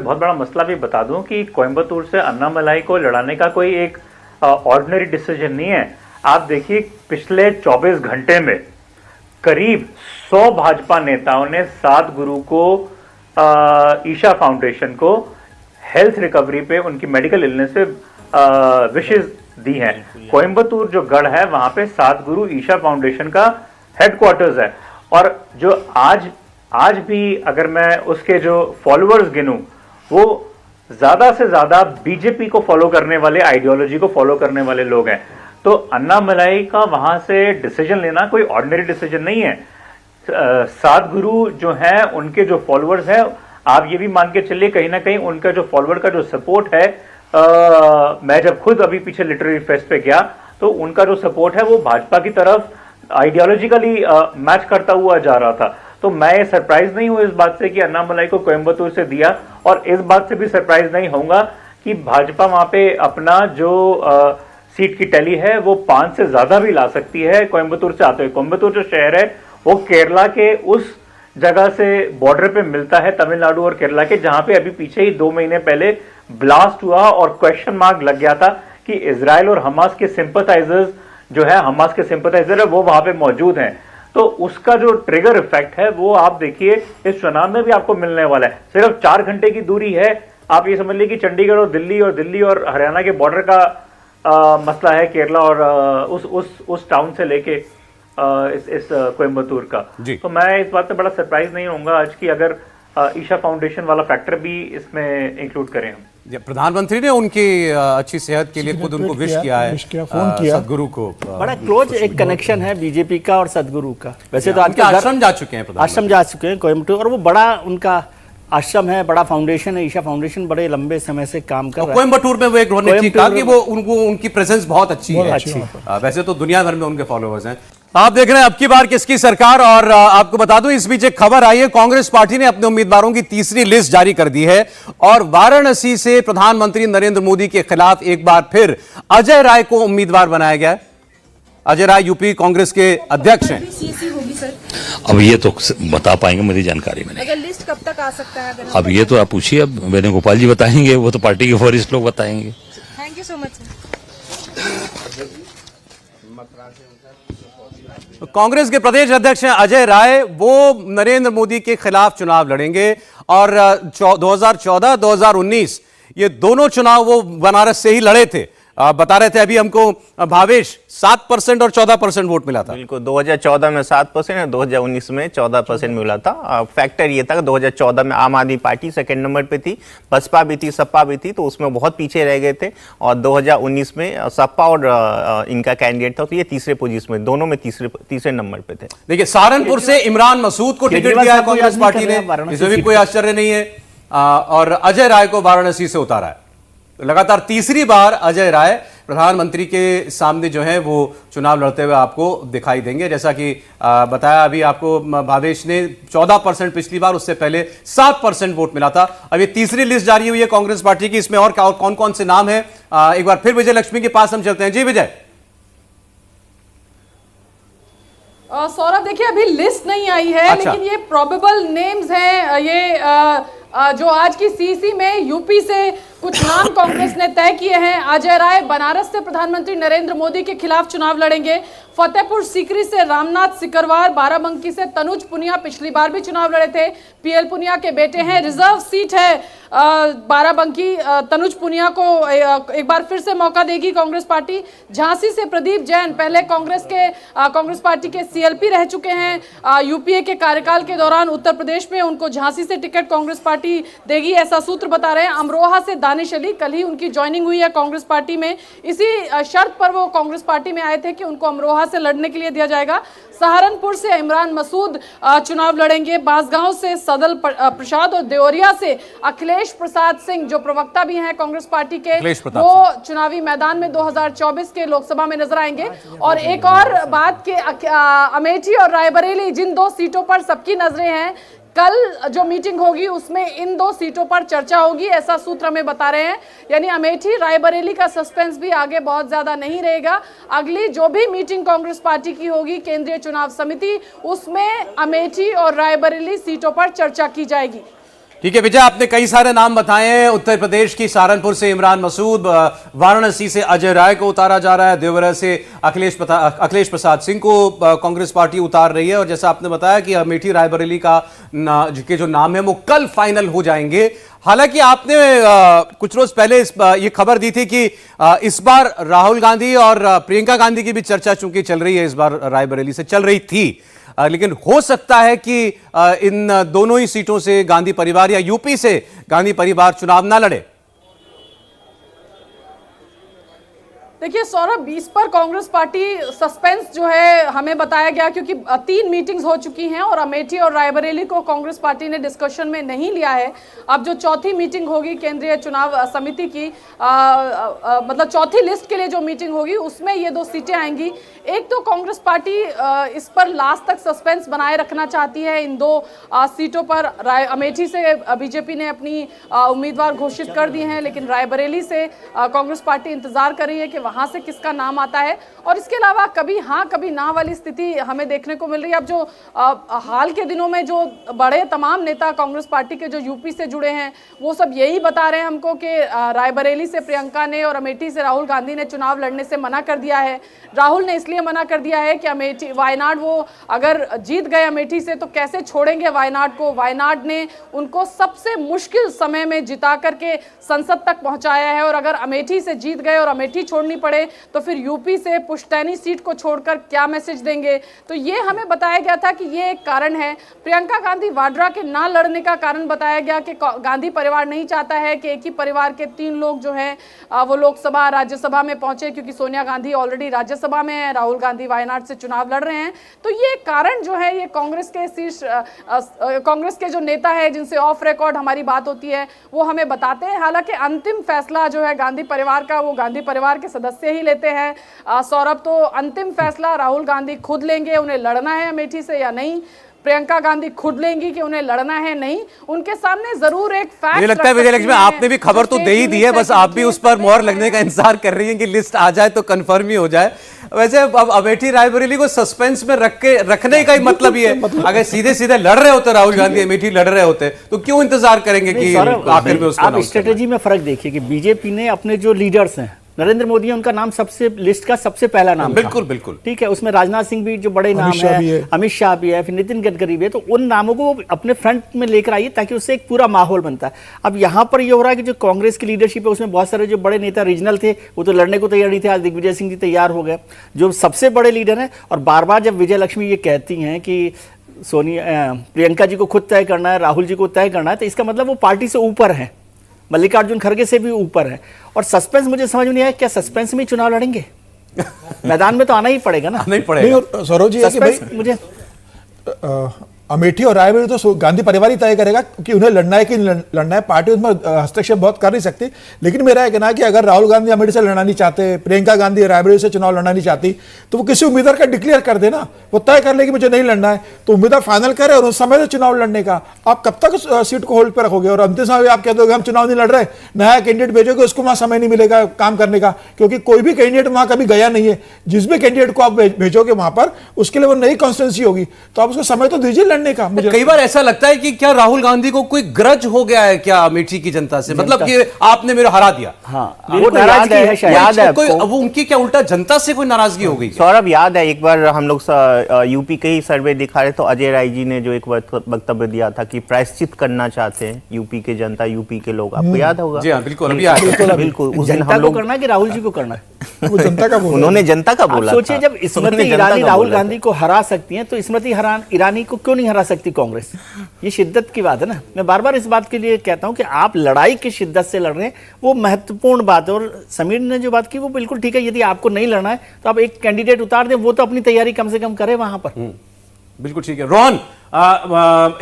बहुत बड़ा मसला भी बता दूं कि कोयंबटूर से अन्नामलाई को लड़ाने का कोई एक ऑर्डिनरी डिसीजन नहीं है। आप देखिए पिछले 24 घंटे में करीब 100 भाजपा नेताओं ने सद्गुरु को, ईशा फाउंडेशन को हेल्थ रिकवरी पे, उनकी मेडिकल इलनेस पे विशेष दी हैं। कोयंबटूर जो गढ़ है वहां पे सद्गुरु ईशा फाउंडेशन का हेडक्वार्टर्स है, और जो आज भी अगर मैं उसके जो फॉलोअर्स गिनूं, वो ज्यादा से ज्यादा बीजेपी को फॉलो करने वाले, आइडियोलॉजी को फॉलो करने वाले लोग हैं। तो अन्नामलाई का वहां से डिसीजन लेना कोई ऑर्डिनरी डिसीजन नहीं है। सद्गुरु जो है, उनके जो फॉलोअर्स हैं, आप ये भी मान के चलिए कहीं ना कहीं उनका जो फॉलोअर का जो सपोर्ट है, मैं जब खुद अभी पीछे लिटरेरी फेस्ट पे गया तो उनका जो सपोर्ट है वो भाजपा की तरफ आइडियोलॉजिकली मैच करता हुआ जा रहा था। तो मैं सरप्राइज नहीं हूं इस बात से कि अन्नामलाई को कोयंबटूर से दिया, और इस बात से भी सरप्राइज नहीं होऊंगा कि भाजपा वहां पे अपना जो सीट की टैली है वो 5 से ज्यादा भी ला सकती है कोयंबटूर से आते हुए। कोयंबटूर जो शहर है वो केरला के उस जगह से बॉर्डर पे मिलता है, तमिलनाडु और केरला के, जहां पे अभी पीछे ही 2 महीने पहले ब्लास्ट हुआ और क्वेश्चन मार्क लग गया था कि इजराइल और हमास के सिंपथाइजर्स जो है, हमास के सिंपथाइजर है, वो वहां पे मौजूद हैं। तो उसका जो ट्रिगर इफेक्ट है वो आप देखिए इस चुनाव में भी आपको मिलने वाला है। सिर्फ 4 घंटे की दूरी है। आप ये समझ लीजिए कि चंडीगढ़ और दिल्ली और हरियाणा के बॉर्डर का मसला है केरला और उस टाउन से लेके इस कोयंबटूर का। तो मैं इस बात से बड़ा सरप्राइज नहीं होऊंगा आज की अगर ईशा फाउंडेशन वाला फैक्टर भी इसमें इंक्लूड करें हम। प्रधानमंत्री ने उनकी अच्छी सेहत के लिए खुद उनको विश किया है, फोन किया सद्गुरु को। बड़ा क्लोज एक कनेक्शन है बीजेपी का और सद्गुरु का। वैसे तो उनके आश्रम जा चुके हैं कोयंबटूर, और वो बड़ा उनका आश्रम है, बड़ा फाउंडेशन है, ईशा फाउंडेशन बड़े लंबे समय से काम कर रहा है। कोयंबटूर में वो एक उन्होंने ठीक कहा कि वो उनकी प्रेजेंस बहुत अच्छी है। वैसे तो दुनिया भर में उनके फॉलोअर्स हैं। आप देख रहे हैं अब की बार किसकी सरकार, और आपको बता दूं इस बीच एक खबर आई है, कांग्रेस पार्टी ने अपने उम्मीदवारों की तीसरी लिस्ट जारी कर दी है, और वाराणसी से प्रधानमंत्री नरेंद्र मोदी के खिलाफ एक बार फिर अजय राय को उम्मीदवार बनाया गया है। अजय राय यूपी कांग्रेस के अध्यक्ष हैं। अब ये तो बता पाएंगे, मेरी जानकारी में नहीं। अगर लिस्ट कब तक आ सकता है? अब ये तो आप पूछिए, अब वेणुगोपाल जी बताएंगे, वो तो पार्टी के वरिष्ठ लोग बताएंगे। Thank you so much. Congress के प्रदेश अध्यक्ष हैं अजय राय, वो नरेंद्र मोदी के खिलाफ चुनाव लड़ेंगे, और 2014 2019 ये दोनों चुनाव वो बनारस से ही लड़े थे। बता रहे थे अभी हमको भावेश, 7% और 14% वोट मिला था। बिल्कुल, 2014 में 7% और 2019 में 14% मिला था। फैक्टर ये था कि 2014 में आम आदमी पार्टी सेकंड नंबर पे थी, बसपा भी थी, सपा भी थी, तो उसमें बहुत पीछे रह गए थे, और 2019 में सपा और इनका कैंडिडेट था, तो ये तीसरे पोजीशन में, दोनों में तीसरे नंबर पे थे। देखिए, सहारनपुर से इमरान मसूद को टिकट दिया है कांग्रेस पार्टी ने, इसमें भी कोई आश्चर्य नहीं है, और अजय राय को वाराणसी से उतारा है। लगातार तीसरी बार अजय राय प्रधानमंत्री के सामने जो है वो चुनाव लड़ते हुए आपको दिखाई देंगे। जैसा कि बताया अभी आपको भावेश ने, 14% पिछली बार, उससे पहले 7% वोट मिला था। अब ये तीसरी लिस्ट जारी हुई है कांग्रेस पार्टी की, इसमें और कौन कौन से नाम है, एक बार फिर विजय लक्ष्मी के पास हम चलते हैं। जी विजय। सौरभ, देखिए अभी लिस्ट नहीं आई है, अच्छा। लेकिन ये प्रोबेबल नेम्स हैं। ये जो आज की सीसी में यूपी से कुछ नाम कांग्रेस ने तय किए हैं। अजय राय बनारस से प्रधानमंत्री नरेंद्र मोदी के खिलाफ चुनाव लड़ेंगे, फतेहपुर सीकरी से रामनाथ सिकरवार, बाराबंकी से तनुज पुनिया पिछली बार भी चुनाव लड़े थे, पीएल पुनिया के बेटे हैं। रिजर्व सीट है बाराबंकी। तनुज पुनिया को एक बार फिर से मौका देगी कांग्रेस पार्टी। झांसी से प्रदीप जैन, पहले कांग्रेस पार्टी के सीएलपी रह चुके हैं। यूपीए के कार्यकाल के दौरान उत्तर प्रदेश में उनको झांसी से टिकट कांग्रेस पार्टी देगी, ऐसा सूत्र बता रहे हैं। अमरोहा से दानिश अली, कल ही उनकी ज्वाइनिंग हुई है कांग्रेस पार्टी में। इसी शर्त पर वो कांग्रेस पार्टी में आए थे कि उनको अमरोहा से लड़ने के लिए दिया जाएगा। सहारनपुर से इमरान मसूद चुनाव लड़ेंगे। बांसगांव से सदल प्रसाद और देवरिया से अखिलेश प्रसाद सिंह, जो प्रवक्ता भी हैं कांग्रेस पार्टी के, वो चुनावी मैदान में 2024 के लोकसभा में नजर आएंगे। और एक और बात कि अमेठी और रायबरेली, जिन दो सीटों पर सबकी नजरें हैं, कल जो मीटिंग होगी उसमें इन दो सीटों पर चर्चा होगी, ऐसा सूत्र हमें बता रहे हैं। यानी अमेठी रायबरेली का सस्पेंस भी आगे बहुत ज्यादा नहीं रहेगा। अगली जो भी मीटिंग कांग्रेस पार्टी की होगी केंद्रीय चुनाव समिति, उसमें अमेठी और रायबरेली सीटों पर चर्चा की जाएगी। ठीक है विजय, आपने कई सारे नाम बताए हैं। उत्तर प्रदेश की सहारनपुर से इमरान मसूद, वाराणसी से अजय राय को उतारा जा रहा है, देवरिया से अखिलेश प्रसाद सिंह को कांग्रेस पार्टी उतार रही है। और जैसा आपने बताया कि अमेठी रायबरेली के जो नाम है वो कल फाइनल हो जाएंगे। हालांकि आपने कुछ रोज पहले ये खबर दी थी कि इस बार राहुल गांधी और प्रियंका गांधी की भी चर्चा चूंकि चल रही है, इस बार रायबरेली से चल रही थी, लेकिन हो सकता है कि इन दोनों ही सीटों से गांधी परिवार या यूपी से गांधी परिवार चुनाव ना लड़े। देखिए सौरभ, 20 पर कांग्रेस पार्टी सस्पेंस जो है हमें बताया गया, क्योंकि 3 मीटिंग्स हो चुकी हैं और अमेठी और रायबरेली को कांग्रेस पार्टी ने डिस्कशन में नहीं लिया है। अब जो चौथी मीटिंग होगी केंद्रीय चुनाव समिति की, मतलब चौथी लिस्ट के लिए जो मीटिंग होगी, उसमें ये 2 सीटें आएंगी। एक तो कांग्रेस पार्टी इस पर लास्ट तक सस्पेंस बनाए रखना चाहती है इन 2 सीटों पर। अमेठी से बीजेपी ने अपनी उम्मीदवार घोषित कर दिए हैं, लेकिन रायबरेली से कांग्रेस पार्टी इंतजार कर रही है कि वहां से किसका नाम आता है। और इसके अलावा कभी हाँ कभी ना वाली स्थिति हमें देखने को मिल रही है। अब जो हाल के दिनों में जो बड़े तमाम नेता कांग्रेस पार्टी के जो यूपी से जुड़े हैं, वो सब यही बता रहे हैं हमको कि रायबरेली से प्रियंका ने और अमेठी से राहुल गांधी ने चुनाव लड़ने से मना कर दिया है। राहुल ने इसलिए मना कर दिया है कि अमेठी वायनाड, वो अगर जीत गए अमेठी से तो कैसे छोड़ेंगे वायनाड को। वायनाड ने उनको सबसे मुश्किल समय में जिता करके संसद तक पहुंचाया है, और अगर अमेठी से जीत गए और अमेठी छोड़नी पड़े तो फिर यूपी से पुश्तैनी सीट को छोड़कर क्या मैसेज देंगे। तो ये हमें बताया गया था कि ये एक कारण है। प्रियंका गांधी वाड्रा के ना लड़ने का कारण बताया गया कि गांधी परिवार नहीं चाहता है कि एक ही परिवार के 3 लोग जो हैं वो लोकसभा राज्यसभा में पहुंचे, क्योंकि सोनिया गांधी ऑलरेडी राज्यसभा में है, राहुल गांधी वायनाड से चुनाव लड़ रहे हैं। तो ये कारण जो है, ये कांग्रेस के जो नेता है जिनसे ऑफ रिकॉर्ड हमारी बात होती है, वो हमें बताते हैं। हालांकि अंतिम फैसला जो है गांधी परिवार का, वो गांधी परिवार के सदस्य ही लेते हैं सौरभ। तो अंतिम फैसला राहुल गांधी खुद लेंगे, उन्हें लड़ना है अमेठी से या नहीं। प्रियंका गांधी खुद लेंगी कि उन्हें लड़ना है नहीं। उनके सामने जरूर एक फैक्ट, मुझे लगता है विजयलक्ष्मी आपने भी खबर तो दे ही दी है, बस आप भी उस पर मोहर लगने का इंतजार कर रही हैं कि लिस्ट आ जाए तो कंफर्म ही हो जाए। वैसे अब अमेठी रायबरेली को सस्पेंस में रखने का ही मतलब ही है। अगर सीधे सीधे लड़ रहे होते राहुल गांधी, अमेठी लड़ रहे होते, तो क्यों इंतजार करेंगे कि आखिर में उसका आप स्ट्रेटेजी में फर्क देखिए कि बीजेपी ने अपने जो लीडर्स हैं, नरेंद्र मोदी उनका नाम सबसे लिस्ट का सबसे पहला नाम बिल्कुल बिल्कुल ठीक है। उसमें राजनाथ सिंह भी जो बड़े नाम है, अमित शाह भी है, फिर नितिन गडकरी भी है। तो उन नामों को अपने फ्रंट में लेकर आइए ताकि उससे एक पूरा माहौल बनता है। अब यहाँ पर ये हो रहा है कि जो कांग्रेस की लीडरशिप है उसमें बहुत सारे जो बड़े नेता रीजनल थे वो तो लड़ने को तैयार नहीं थे। आज दिग्विजय सिंह जी तैयार हो गए जो सबसे बड़े लीडर हैं। और बार बार जब विजय लक्ष्मी ये कहती हैं कि प्रियंका जी को खुद तय करना है, राहुल जी को तय करना है, तो इसका मतलब वो पार्टी से ऊपर है, मल्लिकार्जुन खड़गे से भी ऊपर है। और सस्पेंस मुझे समझ में नहीं आया, क्या सस्पेंस में चुनाव लड़ेंगे? मैदान में तो आना ही पड़ेगा ना। नहीं पड़ेगा। सौरभ जी, मुझे अमेठी और रायबरेली तो गांधी परिवार ही तय करेगा कि उन्हें लड़ना है कि लड़ना है। पार्टी उसमें हस्तक्षेप बहुत कर नहीं सकती। लेकिन मेरा कहना है कि अगर राहुल गांधी अमेठी से लड़ना नहीं चाहते, प्रियंका गांधी रायबरेली से चुनाव लड़ना नहीं चाहती, तो वो किसी उम्मीदवार का डिक्लेयर कर देना, वो तय कर ले कि मुझे नहीं लड़ना है, तो उम्मीदवार फाइनल करे और उस समय से चुनाव लड़ने का। आप कब तक सीट को होल्ड पर रखोगे और अंतिम समय आप कह दोगे हम चुनाव नहीं लड़ रहे, नया कैंडिडेट भेजोगे, उसको वहां समय नहीं मिलेगा काम करने का, क्योंकि कोई भी कैंडिडेट वहां कभी गया नहीं है। जिस भी कैंडिडेट को आप भेजोगे वहां पर, उसके लिए वो नई कॉन्स्टिट्यूंसी होगी, तो आप उसको समय तो दीजिए लड़ने का। मुझे कई बार ऐसा लगता है कि क्या राहुल गांधी को कोई ग्रज हो गया है क्या अमेठी की जनता से, मतलब कि आपने मेरा हरा दिया। हाँ, वो नाराजगी है शायद। याद है कोई आपको? वो उनकी क्या उल्टा जनता से कोई नाराजगी हो गई? सौरभ, याद है एक बार हम लोग यूपी के ही सर्वे दिखा रहे तो अजय राय जी ने जो एक वक्तव्य दिया था कि प्रायश्चित करना चाहते हैं यूपी के जनता, यूपी के लोग, आपको याद होगा? जी हाँ, बिल्कुल, अभी आया। बिल्कुल, उस दिन जनता हम को लोग, करना है कि राहुल जी को करना है? वो जनता का बोला। उन्होंने जनता का आप बोला सोचिए, था। जब स्मृति ईरानी राहुल गांधी को हरा सकती हैं तो स्मृति ईरानी को क्यों नहीं हरा सकती कांग्रेस? ये शिद्दत की बात है ना। मैं बार बार इस बात के लिए कहता हूं कि आप लड़ाई की शिद्दत से लड़ रहे हैं, वो महत्वपूर्ण बात है। और समीर ने जो बात की वो बिल्कुल ठीक है। यदि आपको नहीं लड़ना है तो आप एक कैंडिडेट उतार दें, वो तो अपनी तैयारी कम से कम करे वहां पर। बिल्कुल ठीक है। रोहन,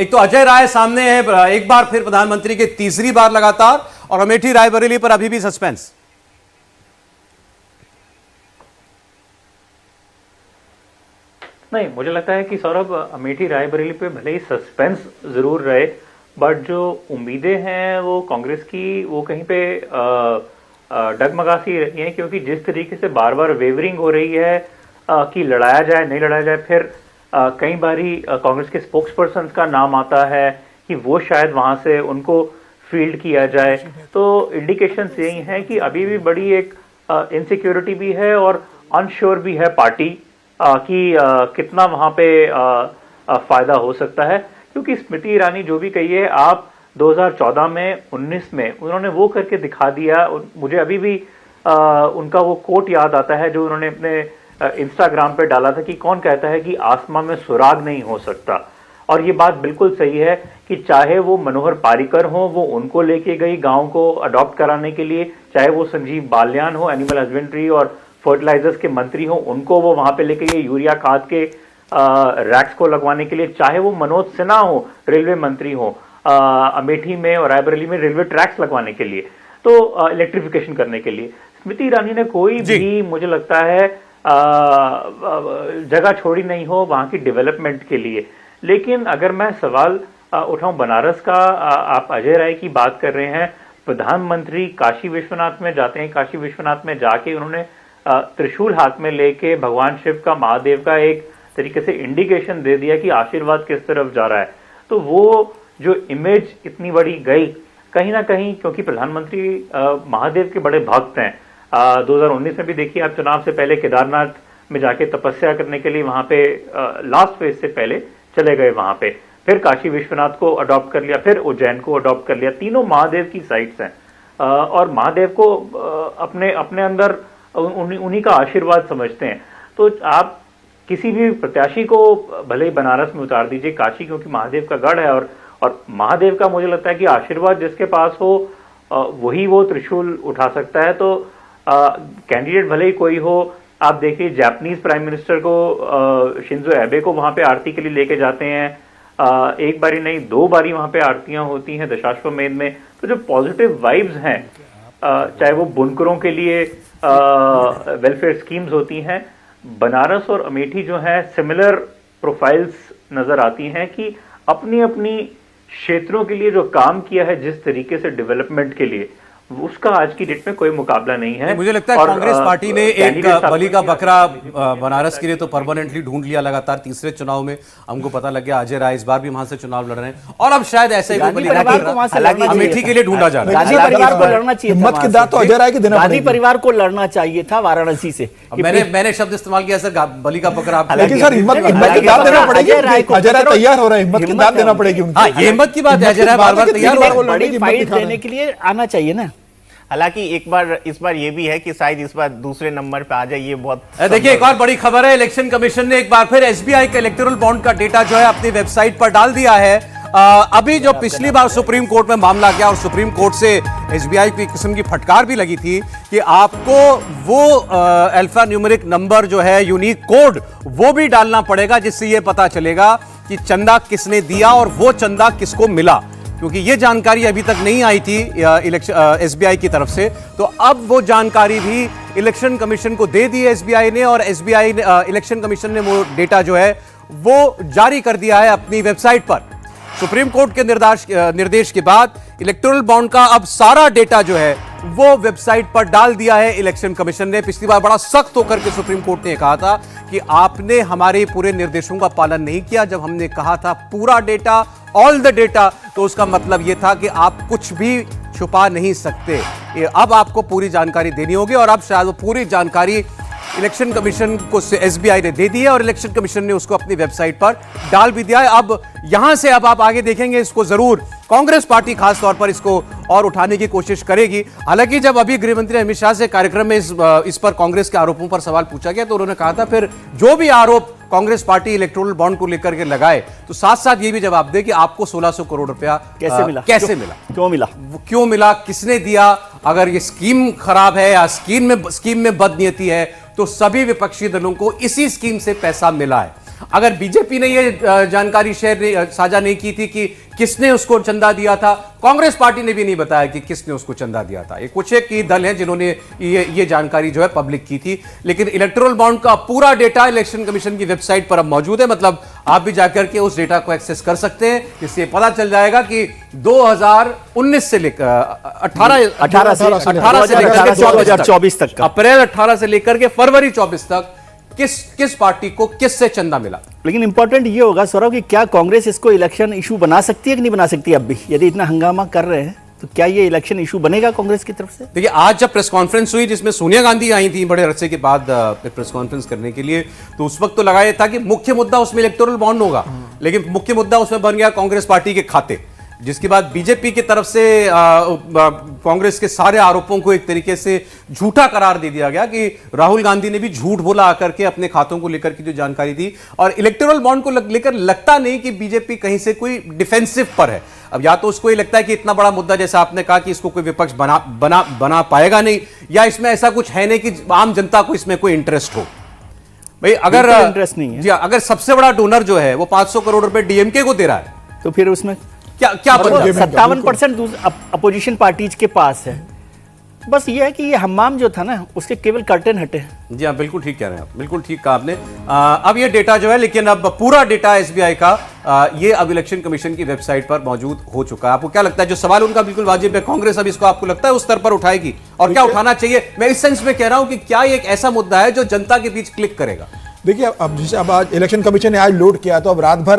एक तो अजय राय सामने है, एक बार फिर प्रधानमंत्री के तीसरी बार लगातार, और अमेठी रायबरेली पर अभी भी सस्पेंस। नहीं, मुझे लगता है कि सौरभ, अमेठी रायबरेली पे भले ही सस्पेंस जरूर रहे, बट जो उम्मीदें हैं वो कांग्रेस की वो कहीं पे डगमगा सी रही हैं, क्योंकि जिस तरीके से बार बार वेवरिंग हो रही है कि लड़ाया जाए नहीं लड़ाया जाए, फिर कई बारी कांग्रेस के स्पोक्स पर्सन का नाम आता है कि वो शायद वहां से उनको फील्ड किया जाए। तो इंडिकेशंस यही हैं कि अभी भी बड़ी एक इनसिक्योरिटी भी है और अनश्योर भी है पार्टी कि कितना वहां पे फायदा हो सकता है। क्योंकि स्मृति ईरानी जो भी कही है, आप 2014 में 19 में उन्होंने वो करके दिखा दिया। मुझे अभी भी उनका वो कोट याद आता है जो उन्होंने अपने इंस्टाग्राम पे डाला था कि कौन कहता है कि आसमां में सुराग नहीं हो सकता। और ये बात बिल्कुल सही है कि चाहे वो मनोहर पारीकर हो, वो उनको लेके गई गांव को अडॉप्ट कराने के लिए, चाहे वो संजीव बालियान हो एनिमल हस्बेंड्री और फर्टिलाइजर्स के मंत्री हो, उनको वो वहां पे लेके गए यूरिया खाद के रैक्स को लगवाने के लिए, चाहे वो मनोज सिन्हा हो, रेलवे मंत्री हो, अमेठी में और रायबरेली में रेलवे ट्रैक्स लगवाने के लिए, तो इलेक्ट्रिफिकेशन करने के लिए स्मृति ईरानी ने कोई भी, मुझे लगता है, जगह छोड़ी नहीं हो वहां की डेवलपमेंट के लिए। लेकिन अगर मैं सवाल उठाऊं बनारस का, आप अजय राय की बात कर रहे हैं, प्रधानमंत्री काशी विश्वनाथ में जाते हैं, काशी विश्वनाथ में जाके उन्होंने त्रिशूल हाथ में लेके भगवान शिव का, महादेव का एक तरीके से इंडिकेशन दे दिया कि आशीर्वाद किस तरफ जा रहा है। तो वो जो इमेज इतनी बड़ी गई, कहीं ना कहीं क्योंकि प्रधानमंत्री महादेव के बड़े भक्त हैं। 2019 में भी देखिए आप, चुनाव से पहले केदारनाथ में जाके तपस्या करने के लिए वहां पे लास्ट फेज से पहले चले गए वहां पे, फिर काशी विश्वनाथ को अडॉप्ट कर लिया, फिर उज्जैन को अडॉप्ट कर लिया। तीनों महादेव की साइट्स हैं और महादेव को अपने अपने अंदर उन्हीं का आशीर्वाद समझते हैं। तो आप किसी भी प्रत्याशी को भले ही बनारस में उतार दीजिए, काशी क्योंकि महादेव का गढ़ है और महादेव का मुझे लगता है कि आशीर्वाद जिसके पास हो वही वो त्रिशूल उठा सकता है। तो कैंडिडेट भले ही कोई हो, आप देखिए जापानीज प्राइम मिनिस्टर को, शिंजो एबे को वहां पे आरती के लिए लेके जाते हैं, एक बारी नहीं 2 बारी वहां पे आरतियां होती हैं दशाश्वमेध में। तो जो पॉजिटिव वाइब्स हैं, चाहे वो बुनकरों के लिए वेलफेयर स्कीम्स होती हैं, बनारस और अमेठी जो है सिमिलर प्रोफाइल्स नजर आती हैं कि अपनी अपनी क्षेत्रों के लिए जो काम किया है, जिस तरीके से डेवलपमेंट के लिए, उसका आज की डेट में कोई मुकाबला नहीं है। मुझे लगता है कांग्रेस पार्टी ने एक बलि का बकरा बनारस के लिए तो परमानेंटली ढूंढ लिया। लगातार तीसरे चुनाव में हमको पता लग गया अजय राय इस बार भी वहां से चुनाव लड़ रहे हैं, और अब शायद ऐसा ही कोई बलि का बकरा अमेठी के लिए ढूंढा जा रहा है। गांधी परिवार को लड़ना चाहिए, हिम्मत की दात तो अजय राय की देना गांधी परिवार को लड़ना चाहिए था वाराणसी से। मैंने शब्द इस्तेमाल किया सर, बलि का बकरा। लेकिन सर हिम्मत की दात देना पड़ेगी। अजय राय तैयार हो रहे हैं, हिम्मत की दात देना पड़ेगी उनको। ये हिम्मत की बात है, अजय राय बार-बार तैयार हो रहे हैं, बड़ी फाइट देने के लिए आना चाहिए ना। हालांकि इस बार ये भी है कि शायद इस बार दूसरे नंबर पे आ जाए, ये बहुत। देखिए एक और बड़ी खबर है, इलेक्शन कमीशन ने एक बार फिर एसबीआई के इलेक्टोरल बॉन्ड का डेटा जो है अपनी वेबसाइट पर डाल दिया है। अभी जो पिछली बार सुप्रीम कोर्ट में मामला गया और सुप्रीम कोर्ट से एसबीआई को एक किस्म की फटकार भी लगी थी कि आपको वो अल्फा न्यूमेरिक नंबर जो है, यूनिक कोड, वो भी डालना पड़ेगा जिससे ये पता चलेगा कि चंदा किसने दिया और वो चंदा किसको मिला, क्योंकि ये जानकारी अभी तक नहीं आई थी एसबीआई की तरफ से। तो अब वो जानकारी भी इलेक्शन कमीशन को दे दी है एसबीआई ने, और एसबीआई इलेक्शन कमीशन ने वो डेटा जो है वो जारी कर दिया है अपनी वेबसाइट पर। सुप्रीम कोर्ट के निर्देश के बाद इलेक्टोरल बॉन्ड का अब सारा डेटा जो है वो वेबसाइट पर डाल दिया है इलेक्शन कमीशन ने। पिछली बार बड़ा सख्त होकर के सुप्रीम कोर्ट ने कहा था कि आपने हमारे पूरे निर्देशों का पालन नहीं किया। जब हमने कहा था पूरा डेटा, ऑल द डेटा, तो उसका मतलब यह था कि आप कुछ भी छुपा नहीं सकते। अब आपको पूरी जानकारी देनी होगी और अब शायद वो पूरी जानकारी इलेक्शन कमीशन को एसबीआई ने दे दी है और इलेक्शन कमीशन ने उसको अपनी वेबसाइट पर डाल भी दिया है। अब यहां से अब आप आगे देखेंगे, इसको जरूर कांग्रेस पार्टी खास तौर पर इसको और उठाने की कोशिश करेगी। हालांकि जब अभी गृह मंत्री अमित शाह से कार्यक्रम में इस पर कांग्रेस के आरोपों पर सवाल पूछा गया तो उन्होंने कहा था फिर जो भी आरोप कांग्रेस पार्टी इलेक्टोरल बॉन्ड को लेकर के लगाए तो साथ साथ ये भी जवाब दे कि आपको 1600 करोड़ रुपया कैसे मिला, क्यों मिला, किसने दिया। अगर ये स्कीम खराब है या स्कीम में बदनीयती है तो सभी विपक्षी दलों को इसी स्कीम से पैसा मिला है। अगर बीजेपी ने ये जानकारी साझा नहीं की थी कि किसने उसको चंदा दिया था, कांग्रेस पार्टी ने भी नहीं बताया कि किसने उसको चंदा दिया था। ये कुछ एक ही दल हैं जिन्होंने ये जानकारी जो है पब्लिक की थी। लेकिन इलेक्टोरल बॉन्ड का पूरा डेटा इलेक्शन कमीशन की वेबसाइट पर अब मौजूद है। मतलब आप भी जाकर के उस डेटा को एक्सेस कर सकते हैं। इससे पता चल जाएगा कि 2019 से लेकर 18 से लेकर 2024 तक का, अप्रैल 18 से लेकर के फरवरी 24 तक किस पार्टी को किससे चंदा मिला। लेकिन इंपॉर्टेंट ये होगा सौरभ कि क्या कांग्रेस इसको इलेक्शन इशू बना सकती है कि नहीं बना सकती। अब भी यदि इतना हंगामा कर रहे हैं तो क्या ये इलेक्शन इशू बनेगा कांग्रेस की तरफ से। देखिए, आज जब प्रेस कॉन्फ्रेंस हुई जिसमें सोनिया गांधी आई थी बड़े अरसे के बाद प्रेस कॉन्फ्रेंस करने के लिए, तो उस वक्त तो लगाया था कि मुख्य मुद्दा उसमें इलेक्टोरल बॉन्ड होगा। लेकिन मुख्य मुद्दा उसमें बन गया कांग्रेस पार्टी के खाते, जिसके बाद बीजेपी की तरफ से कांग्रेस के सारे आरोपों को एक तरीके से झूठा करार दे दिया गया कि राहुल गांधी ने भी झूठ बोला आकर के अपने खातों को लेकर की जो जानकारी दी। और इलेक्टोरल बॉन्ड को लेकर लगता नहीं कि बीजेपी कहीं से कोई डिफेंसिव पर है। अब या तो उसको ये लगता है कि इतना बड़ा मुद्दा जैसा आपने कहा कि इसको कोई विपक्ष बना पाएगा नहीं, या इसमें ऐसा कुछ है नहीं कि आम जनता को इसमें कोई इंटरेस्ट हो। भाई अगर इंटरेस्ट नहीं है, जी अगर सबसे बड़ा डोनर जो है वो 500 करोड़ रुपए डीएमके को दे रहा है तो फिर उसमें क्या 57% अपोजिशन पार्टीज के पास है। बस ये है कि ये हम्माम जो था ना उसके केवल कर्टेन हटे। जी हाँ, बिल्कुल ठीक कह रहे हैं आप, बिल्कुल ठीक कहा आपने। अब ये डेटा जो है, लेकिन अब पूरा डेटा एसबीआई का ये अब इलेक्शन कमीशन की वेबसाइट पर मौजूद हो चुका है। आपको क्या लगता है, जो सवाल उनका बिल्कुल वाजिब है, कांग्रेस अब इसको आपको लगता है उस स्तर पर उठाएगी और क्या उठाना चाहिए? मैं इस सेंस में कह रहा हूं कि क्या ये एक ऐसा मुद्दा है जो जनता के बीच क्लिक करेगा? देखिए, अब जैसे अब आज इलेक्शन कमीशन ने आज लोड किया तो अब रात भर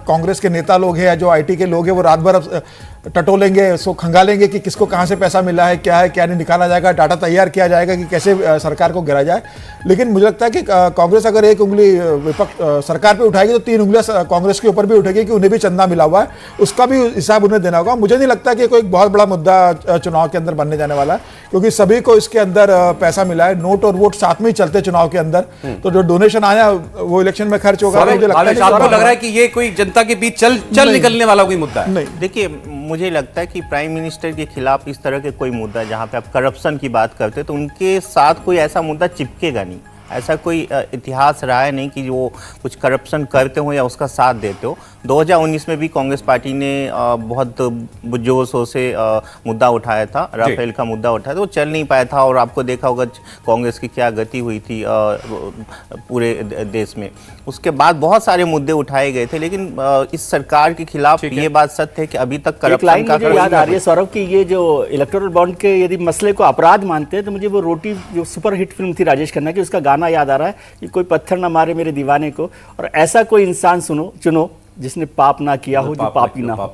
कांग्रेस के नेता लोग हैं, जो आईटी के लोग हैं, वो रात भर अब टटोलेंगे, सो खंगालेंगे कि किसको कहाँ से पैसा मिला है क्या नहीं, निकाला जाएगा, डाटा तैयार किया जाएगा कि कैसे सरकार को गिरा जाए। लेकिन मुझे लगता है कि कांग्रेस अगर एक उंगली विपक्ष सरकार पे उठाएगी तो 3 उंगलियां कांग्रेस के ऊपर भी उठेगी कि उन्हें भी चंदा मिला हुआ है, उसका भी हिसाब उन्हें देना होगा। मुझे नहीं लगता कि कोई बहुत बड़ा मुद्दा चुनाव के अंदर बनने जाने वाला है, क्योंकि सभी को इसके अंदर पैसा मिला है। नोट और वोट साथ में ही चलते चुनाव के अंदर, तो जो डोनेशन आया वो इलेक्शन में खर्च होगा। मुझे लगता है आपको लग रहा है कि ये कोई जनता के बीच चल निकलने वाला कोई मुद्दा है? नहीं, देखिए, मुझे लगता है कि प्राइम मिनिस्टर के खिलाफ इस तरह के कोई मुद्दा जहां पे आप करप्शन की बात करते हो तो उनके साथ कोई ऐसा मुद्दा चिपकेगा नहीं। ऐसा कोई इतिहास रहा है नहीं कि वो कुछ करप्शन करते हो या उसका साथ देते हो। 2019 में भी कांग्रेस पार्टी ने बहुत जोशों से मुद्दा उठाया था, राफेल का मुद्दा उठाया था, वो चल नहीं पाया था और आपको देखा होगा कांग्रेस की क्या गति हुई थी पूरे देश में। उसके बाद बहुत सारे मुद्दे उठाए गए थे, लेकिन इस सरकार के खिलाफ ये बात सत्य है कि अभी तक करप्शन का मुझे याद आ रही है सौरभ की, ये जो इलेक्टोरल बॉन्ड के यदि मसले को अपराध मानते हैं तो मुझे वो रोटी जो सुपर हिट फिल्म थी राजेश खन्ना की, उसका गाना याद आ रहा है कि कोई पत्थर ना मारे मेरे दीवाने को, और ऐसा कोई इंसान चुनो जिसने पाप ना किया हो, जो पापी ना हो।